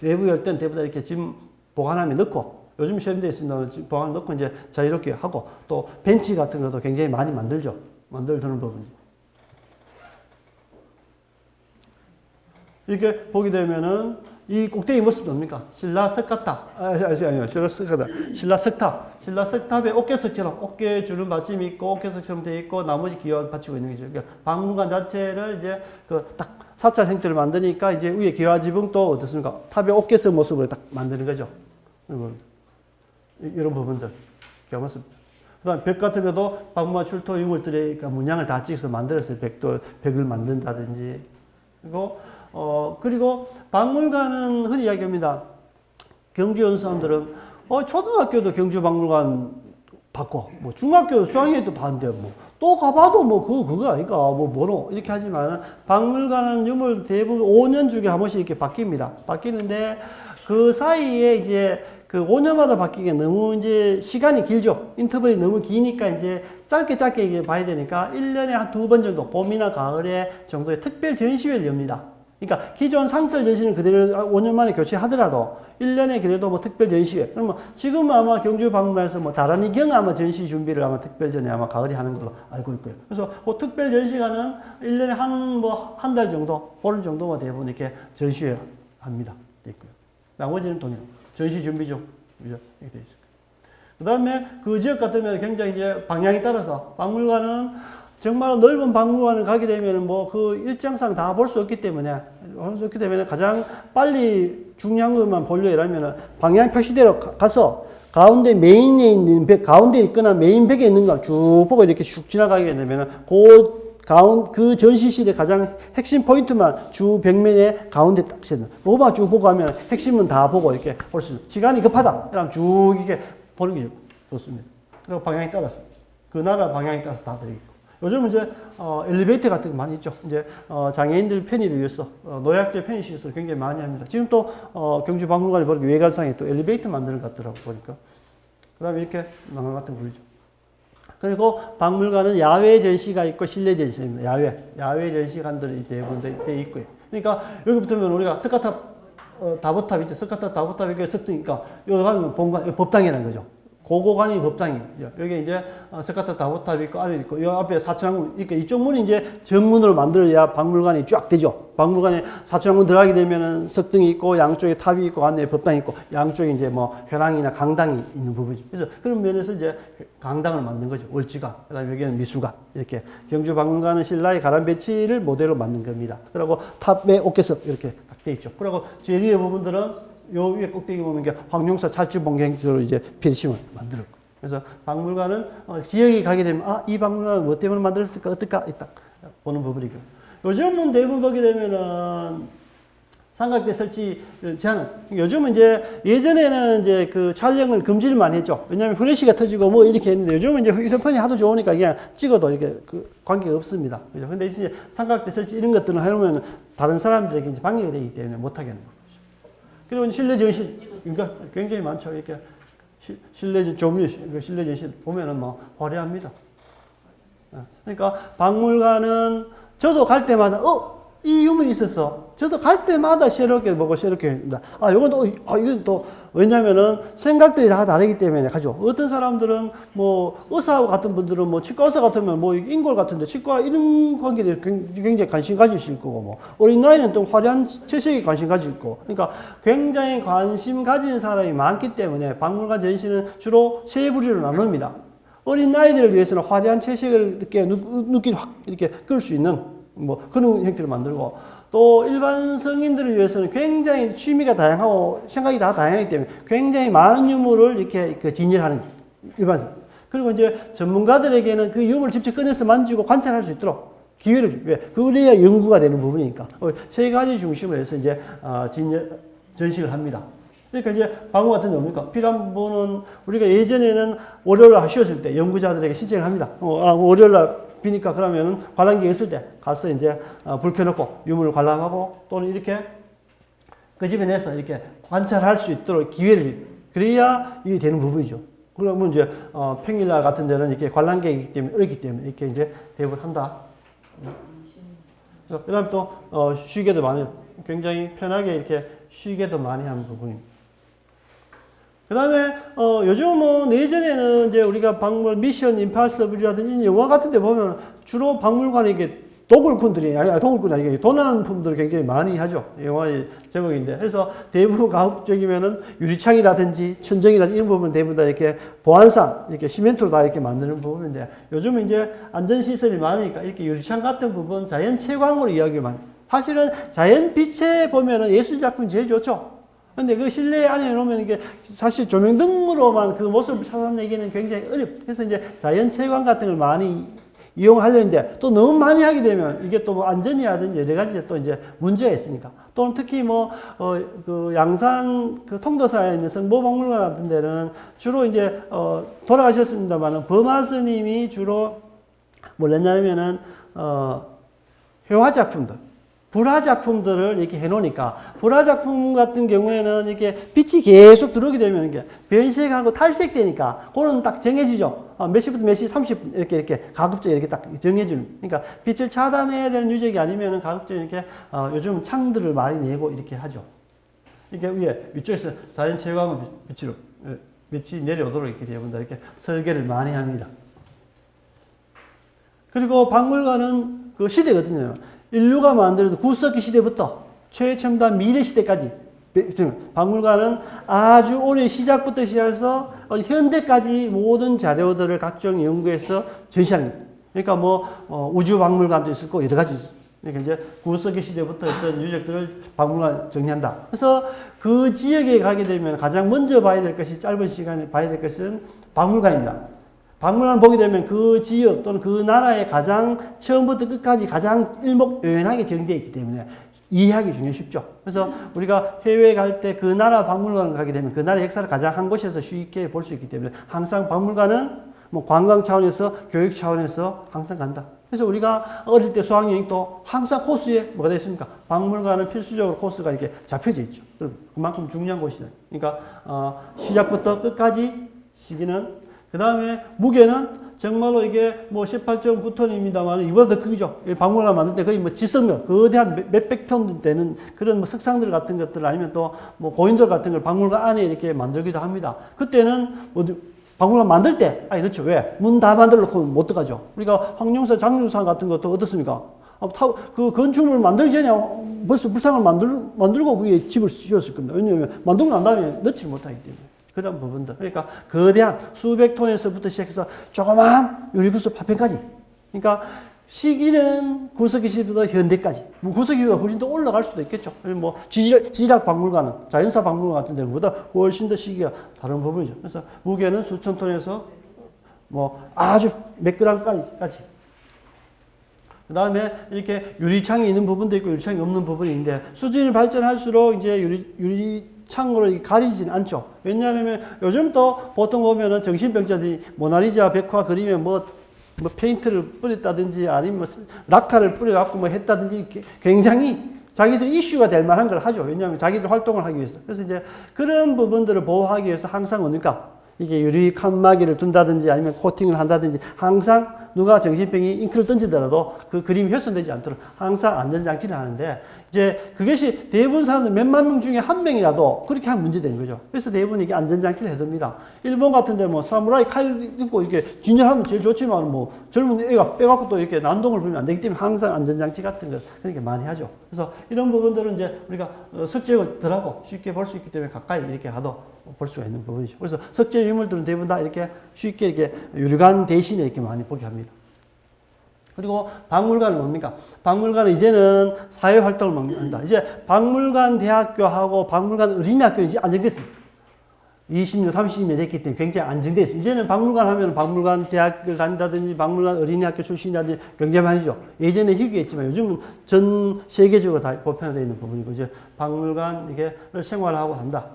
외부 열 때는 대부분 이렇게 짐 보관함에 넣고 요즘 실험되어 있으면 보관 넣고 이제 자유롭게 하고 또 벤치 같은 것도 굉장히 많이 만들죠. 만들어두는 부분이. 이렇게 보게 되면은 이 꼭대기 모습 뭡니까? 신라 석가탑. 아니요. 신라 석가탑. 신라 석탑. 신라 석탑에 어깨석처럼 어깨 주름 받침이 있고 어깨석처럼 되어 있고 나머지 기와 받치고 있는 거죠. 그러니까 박물관 자체를 이제 그 딱 사찰 형태를 만드니까 이제 위에 기와 지붕도 어떻습니까? 탑의 어깨석 모습으로 딱 만드는 거죠. 이런 부분들. 기와 모습. 그다음 벽 같은 것도 박물관 출토 유물들의 그러니까 문양을 다 찍어서 만들었어요. 벽을 만든다든지. 그리고 박물관은 흔히 이야기합니다. 경주 온 사람들은 초등학교도 경주 박물관 봤고 뭐 중학교 수학여행도 봤는데 뭐 또 가봐도 뭐 그거 아니까 뭐로 이렇게 하지만 박물관은 유물 대부분 5년 주기에 한 번씩 이렇게 바뀝니다. 바뀌는데 그 사이에 이제 그 5년마다 바뀌게 너무 이제 시간이 길죠. 인터벌이 너무 기니까 이제 짧게 이게 봐야 되니까 1년에 한 2번 정도 봄이나 가을에 정도의 특별 전시회를 엽니다. 그러니까 기존 상설 전시는 그대로 5년 만에 교체하더라도 1년에 그래도 뭐 특별 전시회. 그러면 지금 아마 경주 박물관에서 뭐 다란이 경 아마 전시 준비를 아마 특별전에 아마 가을에 하는 걸로 알고 있고요. 그래서 그 특별 전시관은 1년에 한 달 정도, 보름 정도만 대부분 이렇게 전시회 합니다. 있고요. 나머지는 동일. 전시 준비 중. 이렇게 돼 있어요. 그 다음에 그 지역 같으면 굉장히 이제 방향에 따라서 박물관은 정말 넓은 박물관을 가게 되면 뭐 그 일정상 다 볼 수 없기 때문에 가장 빨리 중요한 것만 보려 이러면 방향 표시대로 가서 가운데 메인에 있는 벽, 가운데 있거나 메인 벽에 있는 거 쭉 보고 이렇게 쭉 지나가게 되면 그 전시실의 가장 핵심 포인트만 주 벽면에 가운데 딱 세는. 뭐만 쭉 보고 하면 핵심은 다 보고 이렇게 볼 수 있는. 시간이 급하다. 그럼 쭉 이렇게 보는 게 좋습니다. 그리고 방향에 따라서. 그 나라 방향에 따라서 다 되겠고. 요즘은 이제 엘리베이터 같은 거 많이 있죠. 이제 장애인들 편의를 위해서 노약자 편의 시설 굉장히 많이 합니다. 지금 또 경주 박물관에 보니까 외관상에 또 엘리베이터 만드는 것 같더라고 보니까. 그다음에 이렇게 난간 같은 거 보이죠. 그리고 박물관은 야외 전시가 있고 실내 전시입니다. 야외 전시관들이 대부분 돼 있고요. 그러니까 여기 붙으면 우리가 석가탑 다보탑 있죠. 석가탑 다보탑이 석등이니까 여기 가면 본관 법당이라는 거죠. 고고관이 법당이에요. 여기 이제 석가탑 다보탑이 있고 안에 있고 이 앞에 사천왕문. 그러니까 이쪽 문이 이제 정문으로 만들어야 박물관이 쫙 되죠. 박물관에 사천왕문 들어가게 되면은 석등이 있고 양쪽에 탑이 있고 안에 법당이 있고 양쪽에 이제 뭐 회랑이나 강당이 있는 부분이죠. 그래서 그런 면에서 이제 강당을 만든 거죠. 월지관. 그다음에 여기는 미술관. 이렇게 경주 박물관은 신라의 가람 배치를 모델로 만든 겁니다. 그리고 탑에 어깨석 이렇게 딱 돼 있죠. 그리고 제일 위에 부분들은 요 위에 꼭대기 보면 이게 황룡사 찰주봉갱으로 이제 필심을 만들었고. 그래서 박물관은 지역에 가게 되면 이 박물관은 뭐 때문에 만들었을까 어떨까 딱 보는 부분이고. 요즘은 대부분 보게 되면은 삼각대 설치를 제한은. 요즘은 이제 예전에는 이제 그 촬영을 금지를 많이 했죠. 왜냐하면 후레쉬가 터지고 뭐 이렇게 했는데 요즘은 이제 휴대폰이 하도 좋으니까 그냥 찍어도 이렇게 그 관계가 없습니다. 그죠? 근데 이제 삼각대 설치 이런 것들은 해놓으면 다른 사람들에게 이제 방해가 되기 때문에 못하게 하는 거죠. 그리고 실내 전시, 그러니까 굉장히 많죠. 이렇게 실내 조미, 실내 전시 보면은 뭐 화려합니다. 그러니까 박물관은 저도 갈 때마다 이 유물이 있었어. 저도 갈 때마다 새롭게 보고 새롭게 합니다. 이건 또 왜냐면은 생각들이 다 다르기 때문에 가죠. 어떤 사람들은 뭐 의사 같은 분들은 뭐 치과 의사 같으면 뭐 인골 같은데 치과 이런 관계에 굉장히 관심 가지실 거고 뭐 어린 나이는 또 화려한 채색에 관심 가질 거고. 그러니까 굉장히 관심 가지는 사람이 많기 때문에 박물관 전시는 주로 세 부류로 나눕니다. 어린 나이들을 위해서는 화려한 채색을 이렇게 눈길이 확 이렇게 끌 수 있는 뭐 그런 형태를 만들고 또 일반 성인들을 위해서는 굉장히 취미가 다양하고 생각이 다 다양하기 때문에 굉장히 많은 유물을 이렇게 진열하는 일반성. 그리고 이제 전문가들에게는 그 유물을 직접 꺼내서 만지고 관찰할 수 있도록 기회를 줘. 왜? 그래야 연구가 되는 부분이니까. 세 가지 중심으로 해서 이제 전시를 합니다. 그러니까 이제 방금 같은 게 뭡니까? 피란부는 우리가 예전에는 월요일날 쉬었을 때 연구자들에게 신청을 합니다. 월요일날 비니까 그러면은 관람객이 있을 때 가서 이제 불 켜놓고 유물을 관람하고 또는 이렇게 그 집에 내서 이렇게 관찰할 수 있도록 기회를 줍니다. 그래야 이게 되는 부분이죠. 그러면 이제 평일날 같은 데는 이렇게 관람객이기 때문에 어렵기 때문에 이렇게 이제 대부분 한다. 그다음 또 쉬게도 많아요. 굉장히 편하게 이렇게 쉬게도 많이 하는 부분입니다. 그 다음에, 요즘은 예전에는 이제 우리가 박물, 미션 임파서블이라든지 영화 같은 데 보면 주로 박물관에 이게 도굴꾼들이, 도굴꾼이 아니고 도난품들을 굉장히 많이 하죠. 영화의 제목인데. 그래서 대부분 가급적이면은 유리창이라든지 천정이라든지 이런 부분 대부분 다 이렇게 보안상, 이렇게 시멘트로 다 이렇게 만드는 부분인데 요즘은 이제 안전시설이 많으니까 이렇게 유리창 같은 부분 자연 채광으로 이야기만. 사실은 자연 빛에 보면은 예술작품이 제일 좋죠. 근데 그 실내 안에 놓으면 이게 사실 조명등으로만 그 모습을 찾아내기는 굉장히 어렵다. 그래서 이제 자연 채광 같은 걸 많이 이용하려는데 또 너무 많이 하게 되면 이게 또 뭐 안전이라든지 여러 가지 또 이제 문제가 있으니까. 또는 특히 그 양산 그 통도사에 있는 성보박물관 같은 데는 주로 이제 돌아가셨습니다만은 버마 스님이 주로 뭘 했냐면은 회화작품들. 불화작품들을 이렇게 해놓으니까, 불화작품 같은 경우에는 이렇게 빛이 계속 들어오게 되면 이게 변색하고 탈색되니까, 그거는 딱 정해지죠. 몇 시부터 몇 시, 30분, 이렇게 가급적 이렇게 딱 정해주는. 그러니까 빛을 차단해야 되는 유적이 아니면은 가급적 이렇게, 요즘 창들을 많이 내고 이렇게 하죠. 이렇게 위쪽에서 자연 채광을 빛으로, 빛이 내려오도록 이렇게 되어본다. 이렇게 설계를 많이 합니다. 그리고 박물관은 그 시대거든요. 인류가 만들어도 구석기 시대부터 최첨단 미래 시대까지 박물관은 아주 오래 시작부터 시작해서 현대까지 모든 자료들을 각종 연구해서 전시하는 거예요. 그러니까 우주 박물관도 있을 거고 여러 가지 있어요. 그러니까 이제 구석기 시대부터 있던 유적들을 박물관 정리한다. 그래서 그 지역에 가게 되면 가장 먼저 봐야 될 것이 짧은 시간에 봐야 될 것은 박물관입니다. 박물관 보게 되면 그 지역 또는 그 나라의 가장 처음부터 끝까지 가장 일목요연하게 정리되어 있기 때문에 이해하기 굉장히 쉽죠. 그래서 우리가 해외에 갈 때 그 나라 박물관 가게 되면 그 나라의 역사를 가장 한 곳에서 쉽게 볼 수 있기 때문에 항상 박물관은 관광 차원에서 교육 차원에서 항상 간다. 그래서 우리가 어릴 때 수학여행도 항상 코스에 뭐가 되어 있습니까? 박물관은 필수적으로 코스가 이렇게 잡혀져 있죠. 그만큼 중요한 곳이다. 그러니까 시작부터 끝까지 시기는 그 다음에 무게는 정말로 이게 18.9톤입니다만 이보다 더 크죠. 박물관 만들 때 거의 지성면, 거대한 몇백 톤 되는 그런 석상들 같은 것들 아니면 또 고인돌 같은 걸 박물관 안에 이렇게 만들기도 합니다. 그때는 박물관 만들 때, 그렇죠. 왜? 문 다 만들어 놓고 못 들어가죠. 우리가 황룡사, 장룡사 같은 것도 어떻습니까? 그 건축물을 만들기 전에 벌써 불상을 만들고 그게 집을 지었을 겁니다. 왜냐하면 만들고 난 다음에 넣지 못하기 때문에. 그런 부분들. 그러니까 거대한 수백 톤에서부터 시작해서 조그마한 유리구슬 파편까지. 그러니까 시기는 구석기 시대부터 현대까지. 구석기보다 훨씬 더 올라갈 수도 있겠죠. 지질학 박물관은, 자연사 박물관 같은 데보다 훨씬 더 시기가 다른 부분이죠. 그래서 무게는 수천 톤에서 아주 몇 그램까지. 그 다음에 이렇게 유리창이 있는 부분도 있고 유리창이 없는 부분이 있는데 수준이 발전할수록 이제 유리창으로 가리지는 않죠. 왜냐하면 요즘 또 보통 보면은 정신병자들이 모나리자 벽화 그림에 페인트를 뿌렸다든지 아니면 락카를 뿌려갖고 했다든지 굉장히 자기들 이슈가 될 만한 걸 하죠. 왜냐하면 자기들 활동을 하기 위해서. 그래서 이제 그런 부분들을 보호하기 위해서 항상 뭡니까? 이게 유리 칸막이를 둔다든지 아니면 코팅을 한다든지 항상 누가 정신병이 잉크를 던지더라도 그 그림이 훼손되지 않도록 항상 안전장치를 하는데 이제 그것이 대부분 사람들 몇만 명 중에 한 명이라도 그렇게 하면 문제되는 거죠. 그래서 대부분 이게 안전장치를 해둡니다. 일본 같은 데 사무라이 칼 입고 이렇게 진열하면 제일 좋지만 젊은 애가 빼갖고 또 이렇게 난동을 부리면 안 되기 때문에 항상 안전장치 같은 거 그렇게 많이 하죠. 그래서 이런 부분들은 이제 우리가 석재들하고 쉽게 볼 수 있기 때문에 가까이 이렇게 가도 볼 수가 있는 부분이죠. 그래서 석재 유물들은 대부분 다 이렇게 쉽게 이렇게 유리관 대신에 이렇게 많이 보게 합니다. 그리고 박물관은 뭡니까? 박물관은 이제는 사회활동을 한다. 이제 박물관 대학교하고 박물관 어린이학교는 이제 안정됐습니다. 20년, 30년 됐기 때문에 굉장히 안정되어 있습니다. 이제는 박물관 하면 박물관 대학을 다닌다든지 박물관 어린이학교 출신이라든지 굉장히 많이죠. 예전에 희귀했지만 요즘은 전 세계적으로 다 보편화되어 있는 부분이고 이제 박물관 이게 생활하고 한다.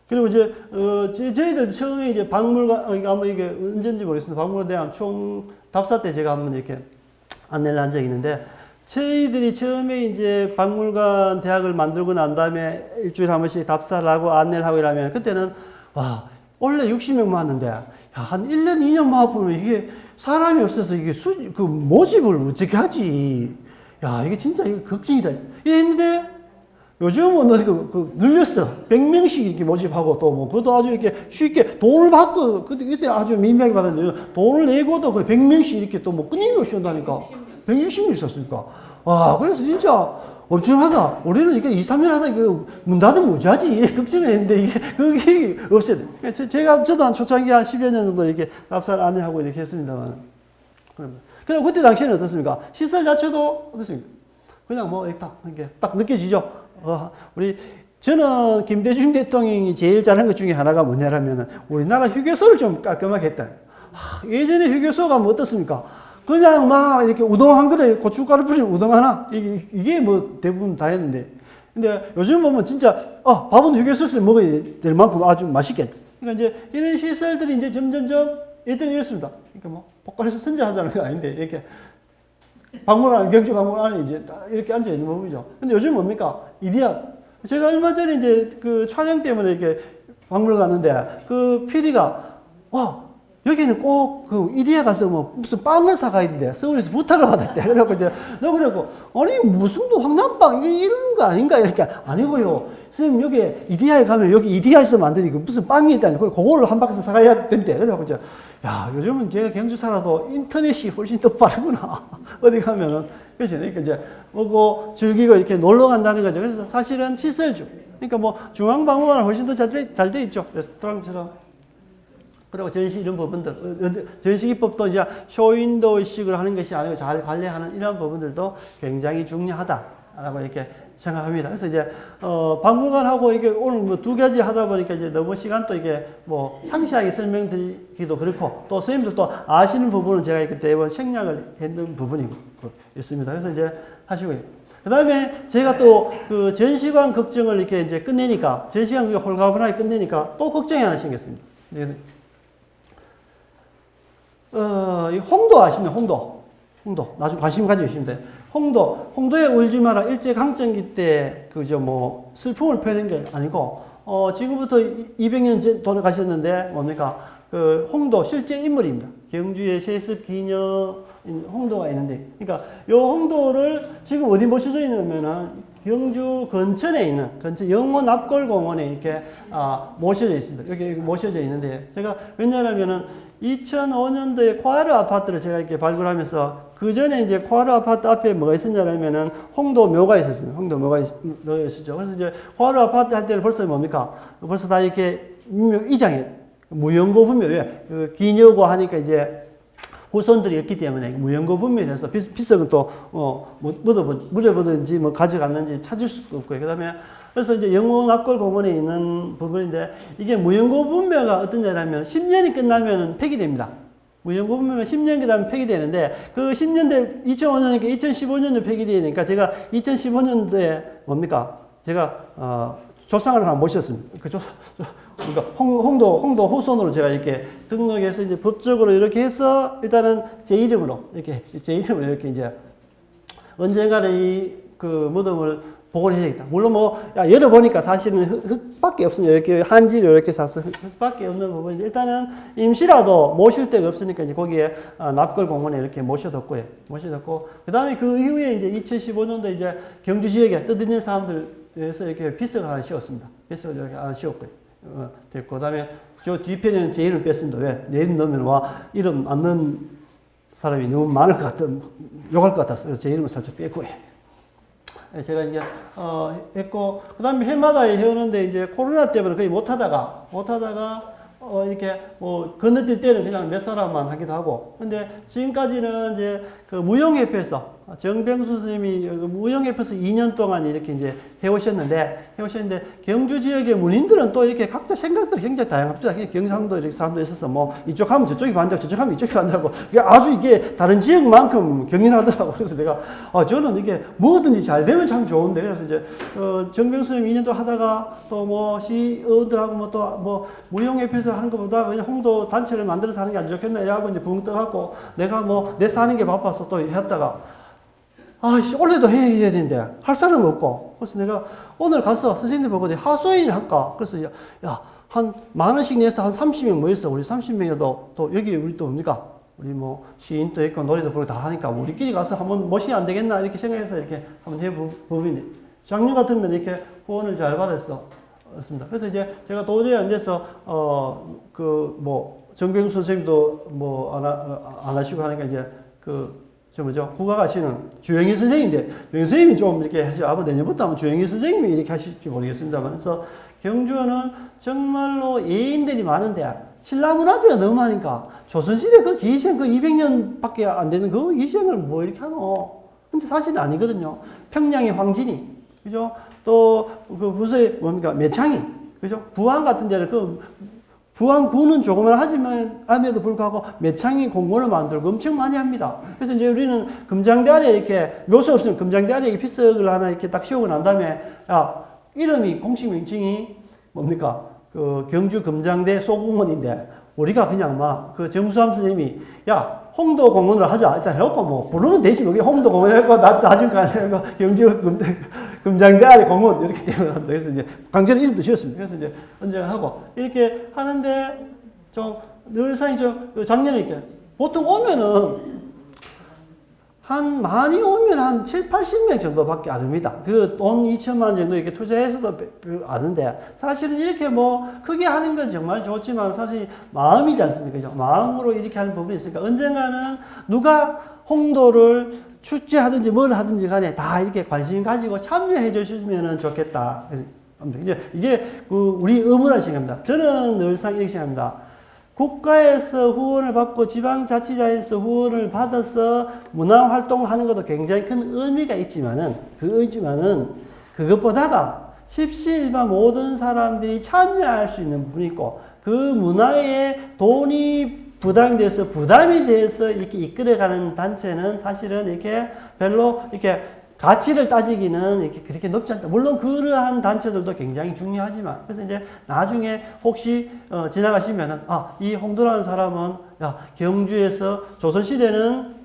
그리고 이제, 저희들 처음에 이제 박물관, 아마 이게 언제인지 모르겠습니다. 박물관대학 총 답사 때 제가 한번 이렇게 안내를 한 적이 있는데, 저희들이 처음에 이제 박물관 대학을 만들고 난 다음에 일주일에 한 번씩 답사를 하고 안내를 하고 이러면, 그때는, 원래 60명 모았는데, 한 1년, 2년 모아보면 이게 사람이 없어서 이게 모집을 어떻게 하지? 이게 진짜 이거 걱정이다. 이랬는데, 요즘은 늘렸어. 100명씩 이렇게 모집하고 또 뭐, 그것도 아주 이렇게 쉽게 돈을 받고, 그때 아주 민감하게 받았는데, 돈을 내고도 그 100명씩 이렇게 또 뭐 끊임없이 온다니까. 160명 있었으니까. 와, 그래서 진짜 엄청하다. 우리는 이렇게 2, 3년 하다 문 닫으면 무지하지. 걱정을 했는데 그게 없어요. 저도 한 초창기 한 10여 년 정도 이렇게 납살 안내하고 이렇게 했습니다만. 그럼 그때 당시에는 어떻습니까? 시설 자체도 어떻습니까? 그냥 뭐 이렇게 딱 느껴지죠. 저는 김대중 대통령이 제일 잘한 것 중에 하나가 뭐냐라면 우리나라 휴게소를 좀 깔끔하게 했다. 예전에 휴게소가 뭐 어떻습니까? 그냥 막 이렇게 우동 한 그릇, 고춧가루 뿌린 우동 하나, 이게 뭐 대부분 다 했는데. 근데 요즘 보면 진짜, 밥은 휴게소에서 먹어야 될 만큼 아주 맛있게. 그러니까 이제 이런 시설들이 이제 점점점 예전에 이렇습니다. 그러니까 뭐, 복가에서 선전하자는 거 아닌데, 이렇게 박물관, 경주 박물관에 이제 이렇게 앉아있는 부분이죠. 근데 요즘 뭡니까? 이디야. 제가 얼마 전에 이제 그 촬영 때문에 이렇게 박물관 갔는데, 그 PD가, 여기는 꼭 그 이디야 가서 뭐 무슨 빵을 사가야 된대. 서울에서 부탁을 받았대. 그래갖고 이제, 그래갖고, 아니, 무슨 또 황남빵, 이런 거 아닌가? 이렇게. 아니고요. 선생님, 여기 이디야에 가면 여기 이디야에서 만드니 무슨 빵이 있다니. 그걸 한 박스 사가야 된대. 그래갖고 이제, 야, 요즘은 제가 경주 살아도 인터넷이 훨씬 더 빠르구나. 어디 가면은. 그렇죠. 그러니까 이제, 오고 즐기고 이렇게 놀러 간다는 거죠. 그래서 사실은 시설주. 그러니까 뭐 중앙박물관은 훨씬 더 잘 돼 있죠. 레스토랑처럼. 그리고 전시 이런 부분들, 전시 기법도 이제 쇼윈도우식으로 하는 것이 아니고 잘 관리하는 이런 부분들도 굉장히 중요하다라고 이렇게 생각합니다. 그래서 이제, 박물관하고 이게 오늘 뭐 두 가지 하다 보니까 이제 너무 시간도 이게 뭐 상세하게 설명드리기도 그렇고 또 선생님들 또 아시는 부분은 제가 이렇게 대번 생략을 했는 부분이 있습니다. 그래서 이제 하시고요. 그 다음에 제가 또 그 전시관 걱정을 이렇게 이제 끝내니까, 전시관 홀가분하게 끝내니까 또 걱정이 하나 생겼습니다. 이 홍도 아십니까? 홍도. 나중에 관심 가져주시면 돼요. 홍도에 울지 마라. 일제강점기 때, 뭐, 슬픔을 표현한 게 아니고, 지금부터 200년 돌아가셨는데, 뭡니까? 그 홍도 실제 인물입니다. 경주의 세습 기녀 홍도가 있는데, 그러니까 요 홍도를 지금 어디 모셔져 있냐면은 경주 근천에 있는 영원 납골공원에 이렇게 모셔져 있습니다. 여기 모셔져 있는데, 제가 왜냐하면은 2005년도에 코아르 아파트를 제가 이렇게 발굴하면서 그 전에 이제 코아르 아파트 앞에 뭐가 있었냐면 홍도묘가 있었습니다. 홍도묘가 있었죠. 그래서 이제 코아르 아파트 할 때는 벌써 뭡니까? 벌써 다 이렇게 이장이 무연고 분묘에 그 기녀고 하니까 이제 후손들이 없기 때문에 무연고 분묘에서 비석은 또 물어보든지 뭐 가져갔는지 찾을 수도 없고요. 그다음에 그래서 이제 영원납골공원에 있는 부분인데 이게 무연고 분묘가 어떤 자냐면 10년이 끝나면 폐기됩니다. 무연고 분묘가 10년 그다음에 폐기되는데 그 10년대 2005년이니까 2015년도 폐기되니까 제가 2015년도에 뭡니까? 제가 조상을 하나 모셨습니다. 그러니까 홍도 후손으로 제가 이렇게 등록해서 이제 법적으로 이렇게 해서 일단은 제 이름으로 이렇게 이제 언젠가는 이 그 무덤을 복원해야 되겠다. 물론 뭐 열어보니까 사실은 흙밖에 없으니까 이렇게 한지를 이렇게 사서 흙밖에 없는 부분인데 일단은 임시라도 모실 데가 없으니까 이제 거기에 납골공원에 이렇게 모셔뒀고 그 다음에 그 이후에 이제 2015년도에 이제 경주 지역에 떠드는 사람들에서 이렇게 비석을 하나 씌웠습니다. 비석을 이렇게 하나 씌웠고요. 됐고, 그 다음에 저 뒤편에는 제 이름 뺐습니다. 왜? 내 이름 넣으면 이름 안 넣은 사람이 너무 많을 것 같아, 욕할 것 같아서 그래서 제 이름을 살짝 뺐고요. 제가 이제, 했고, 그 다음에 해마다 해오는데 이제 코로나 때문에 거의 못하다가, 이렇게 뭐 건너뛸 때는 그냥 몇 사람만 하기도 하고. 근데 지금까지는 이제 그 무용협회에서, 정병수 선생님이 무용협회에서 2년 동안 이렇게 이제 해오셨는데 경주 지역의 문인들은 또 이렇게 각자 생각들이 굉장히 다양합니다. 경상도 이렇게 사람도 있어서 뭐 이쪽 하면 저쪽이 반대하고 저쪽 하면 이쪽이 반대하고 아주 이게 다른 지역만큼 격렬하더라고. 그래서 내가 저는 이게 뭐든지 잘 되면 참 좋은데 그래서 이제 정병수 선생님 2년도 하다가 또 뭐 시의원들하고 뭐 또 뭐 무용협회에서 하는 것보다 그냥 홍도 단체를 만들어서 하는 게 안 좋겠나 이러고 이제 붕 떠갖고 내가 뭐 내 사는 게 바빠서 또 했다가 원래도 해야 되는데, 할 사람은 없고. 그래서 내가 오늘 가서 선생님들 보고 하소연을 할까? 그래서, 한 10,000원씩 내서 한 30명 모였어. 우리 30명이라도, 또 여기 우리 또 뭡니까? 우리 뭐 시인도 있고 노래도 부르고 다 하니까 우리끼리 가서 한번 모시면 안 되겠나? 이렇게 생각해서 이렇게 한번 해본 부분이 작년 같으면 이렇게 후원을 잘 받았습니다. 그래서 이제 제가 도저히 안 돼서 정병수 선생님도 안 하시고 하니까 이제 국악 하시는 주영희 선생님인데 주영희 선생님이 좀 이렇게 하시고 아마 내년부터 하면 주영희 선생님이 이렇게 하실지 모르겠습니다만 그래서 경주는 정말로 예인들이 많은데 신라문화재가 너무 많으니까 조선시대 그 기생 그 200년밖에 안 되는 그 기생을 뭐 이렇게 하노? 근데 사실은 아니거든요. 평양의 황진이 그죠? 또 그 부서의 매창이 그죠? 부안 같은 데는 부안군은 조금만 하지만 함에도 불구하고 매창이 공원을 만들고 엄청 많이 합니다. 그래서 이제 우리는 금장대 아래 이렇게 묘수 없으면 금장대 아래 피석을 하나 이렇게 딱 씌우고 난 다음에 이름이 공식 명칭이 뭡니까? 경주 금장대 소공원인데 우리가 그냥 정수함 선생님이 홍도 공원을 하자 일단 해놓고 부르면 되지 여기 홍도 공원 해놓고 나중에 경주 금장대 아래 공원 이렇게 되면 한다. 그래서 이제 강제로 이름도 지었습니다. 그래서 이제 언제하고 이렇게 하는데 늘상 작년에 이렇게 보통 오면은 많이 오면 한 7, 80명 정도밖에 안 옵니다. 돈 2천만 원 정도 이렇게 투자해서도 아는데, 사실은 이렇게 크게 하는 건 정말 좋지만, 사실 마음이지 않습니까? 그죠? 마음으로 이렇게 하는 부분이 있으니까, 언젠가는 누가 홍도를 축제하든지 뭘 하든지 간에 다 이렇게 관심 가지고 참여해 주시면 좋겠다. 이게 우리 의무라는 겁니다. 저는 늘상 이렇게 생각합니다. 국가에서 후원을 받고 지방자치자에서 후원을 받아서 문화활동을 하는 것도 굉장히 큰 의미가 있지만은, 그것보다가 십시일반 모든 사람들이 참여할 수 있는 부분이 있고, 그 문화에 돈이 부담이 돼서 이렇게 이끌어가는 단체는 사실은 이렇게 별로 이렇게 가치를 따지기는 이렇게 그렇게 높지 않다. 물론 그러한 단체들도 굉장히 중요하지만, 그래서 이제 나중에 혹시 지나가시면은 이 홍도라는 사람은 경주에서 조선시대는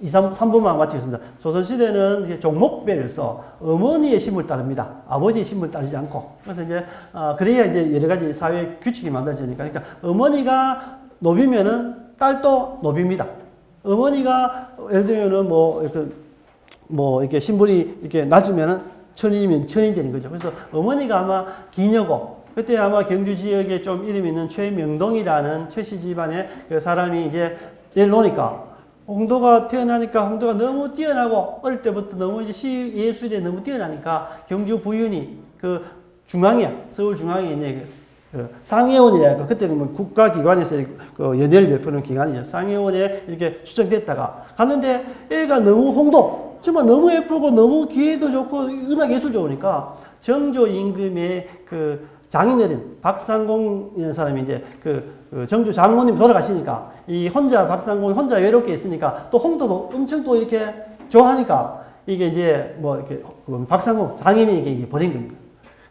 3분만 마치겠습니다. 조선시대는 이제 종목배를 써 어머니의 신분을 따릅니다. 아버지의 신분을 따르지 않고. 그래서 이제 그래야 이제 여러 가지 사회 규칙이 만들어지니까. 그러니까 어머니가 노비면은 딸도 노비입니다. 어머니가 예를 들면은 이렇게 신분이 이렇게 낮으면은 천인이면 천인이 되는 거죠. 그래서 어머니가 아마 기녀고, 그때 아마 경주 지역에 좀 이름 있는 최명동이라는 최씨 집안의 그 사람이 이제 얘를 놓으니까, 홍도가 태어나니까 홍도가 너무 뛰어나고, 어릴 때부터 너무 이제 시 예술에 너무 뛰어나니까, 경주 부윤이 서울 중앙에 있는 상해원이랄까, 그때는 국가기관에서 연예를 베푸는 기관이죠. 상해원에 이렇게 추천됐다가 갔는데, 애가 너무 정말 너무 예쁘고 너무 기회도 좋고 음악 예술 좋으니까 정조 임금의 장인어른 박상공이라는 사람이 이제 정주 장모님 돌아가시니까 박상공이 혼자 외롭게 있으니까 또 홍도도 엄청 또 이렇게 좋아하니까 이게 이제 이렇게 박상공 장인이 이게 버린 겁니다.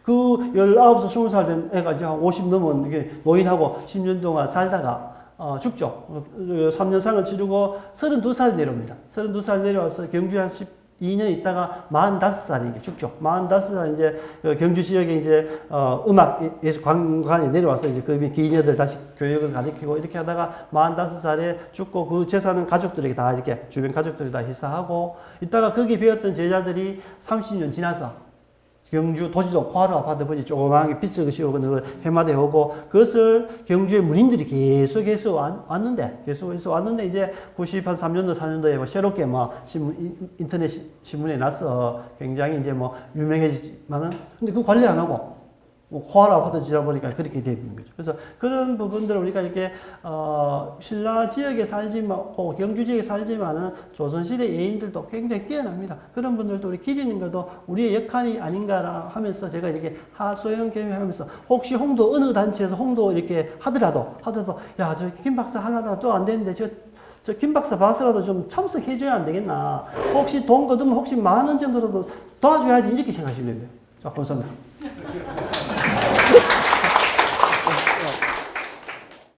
19살, 20살 된 애가 이제 50 넘은 이게 노인하고 10년 동안 살다가 죽죠. 3년상을 치르고 32살 내려옵니다. 32살 내려와서 경주에 한 12년 있다가 45살에 죽죠. 45살 이제 경주 지역에 이제 음악 예술 관광에 내려와서 이제 그 기녀들 다시 교육을 가르치고 이렇게 하다가 45살에 죽고, 그 재산은 가족들에게 다 이렇게 주변 가족들이 다 희사하고, 이따가 거기 배웠던 제자들이 30년 지나서 경주 도지도 코하루 아파트 버지 조그맣게 빗속을 씌우고 그걸 해마다 오고, 그것을 경주의 문인들이 계속해서 왔는데 이제 93년도 4년도에 새롭게 인터넷 신문에 나서 굉장히 이제 유명해지지만은, 근데 그 관리 안 하고 코하루 아파트 지다 보니까 그렇게 되는 거죠. 그래서 그런 부분들을 우리가 이렇게 신라 지역에 살지만, 경주 지역에 살지만은 조선시대 예인들도 굉장히 뛰어납니다. 그런 분들도 우리 기리는 것도 우리의 역할이 아닌가 하면서 제가 이렇게 하소연 겸하면서, 혹시 홍도 어느 단체에서 홍도 이렇게 하더라도 저 김 박사 하려다가 또 안 되는데 저 김 박사 봐서라도 좀 참석해줘야 안 되겠나. 혹시 돈 거두면 혹시 10,000원 정도라도 도와줘야지, 이렇게 생각하시면 됩니다. 자, 감사합니다.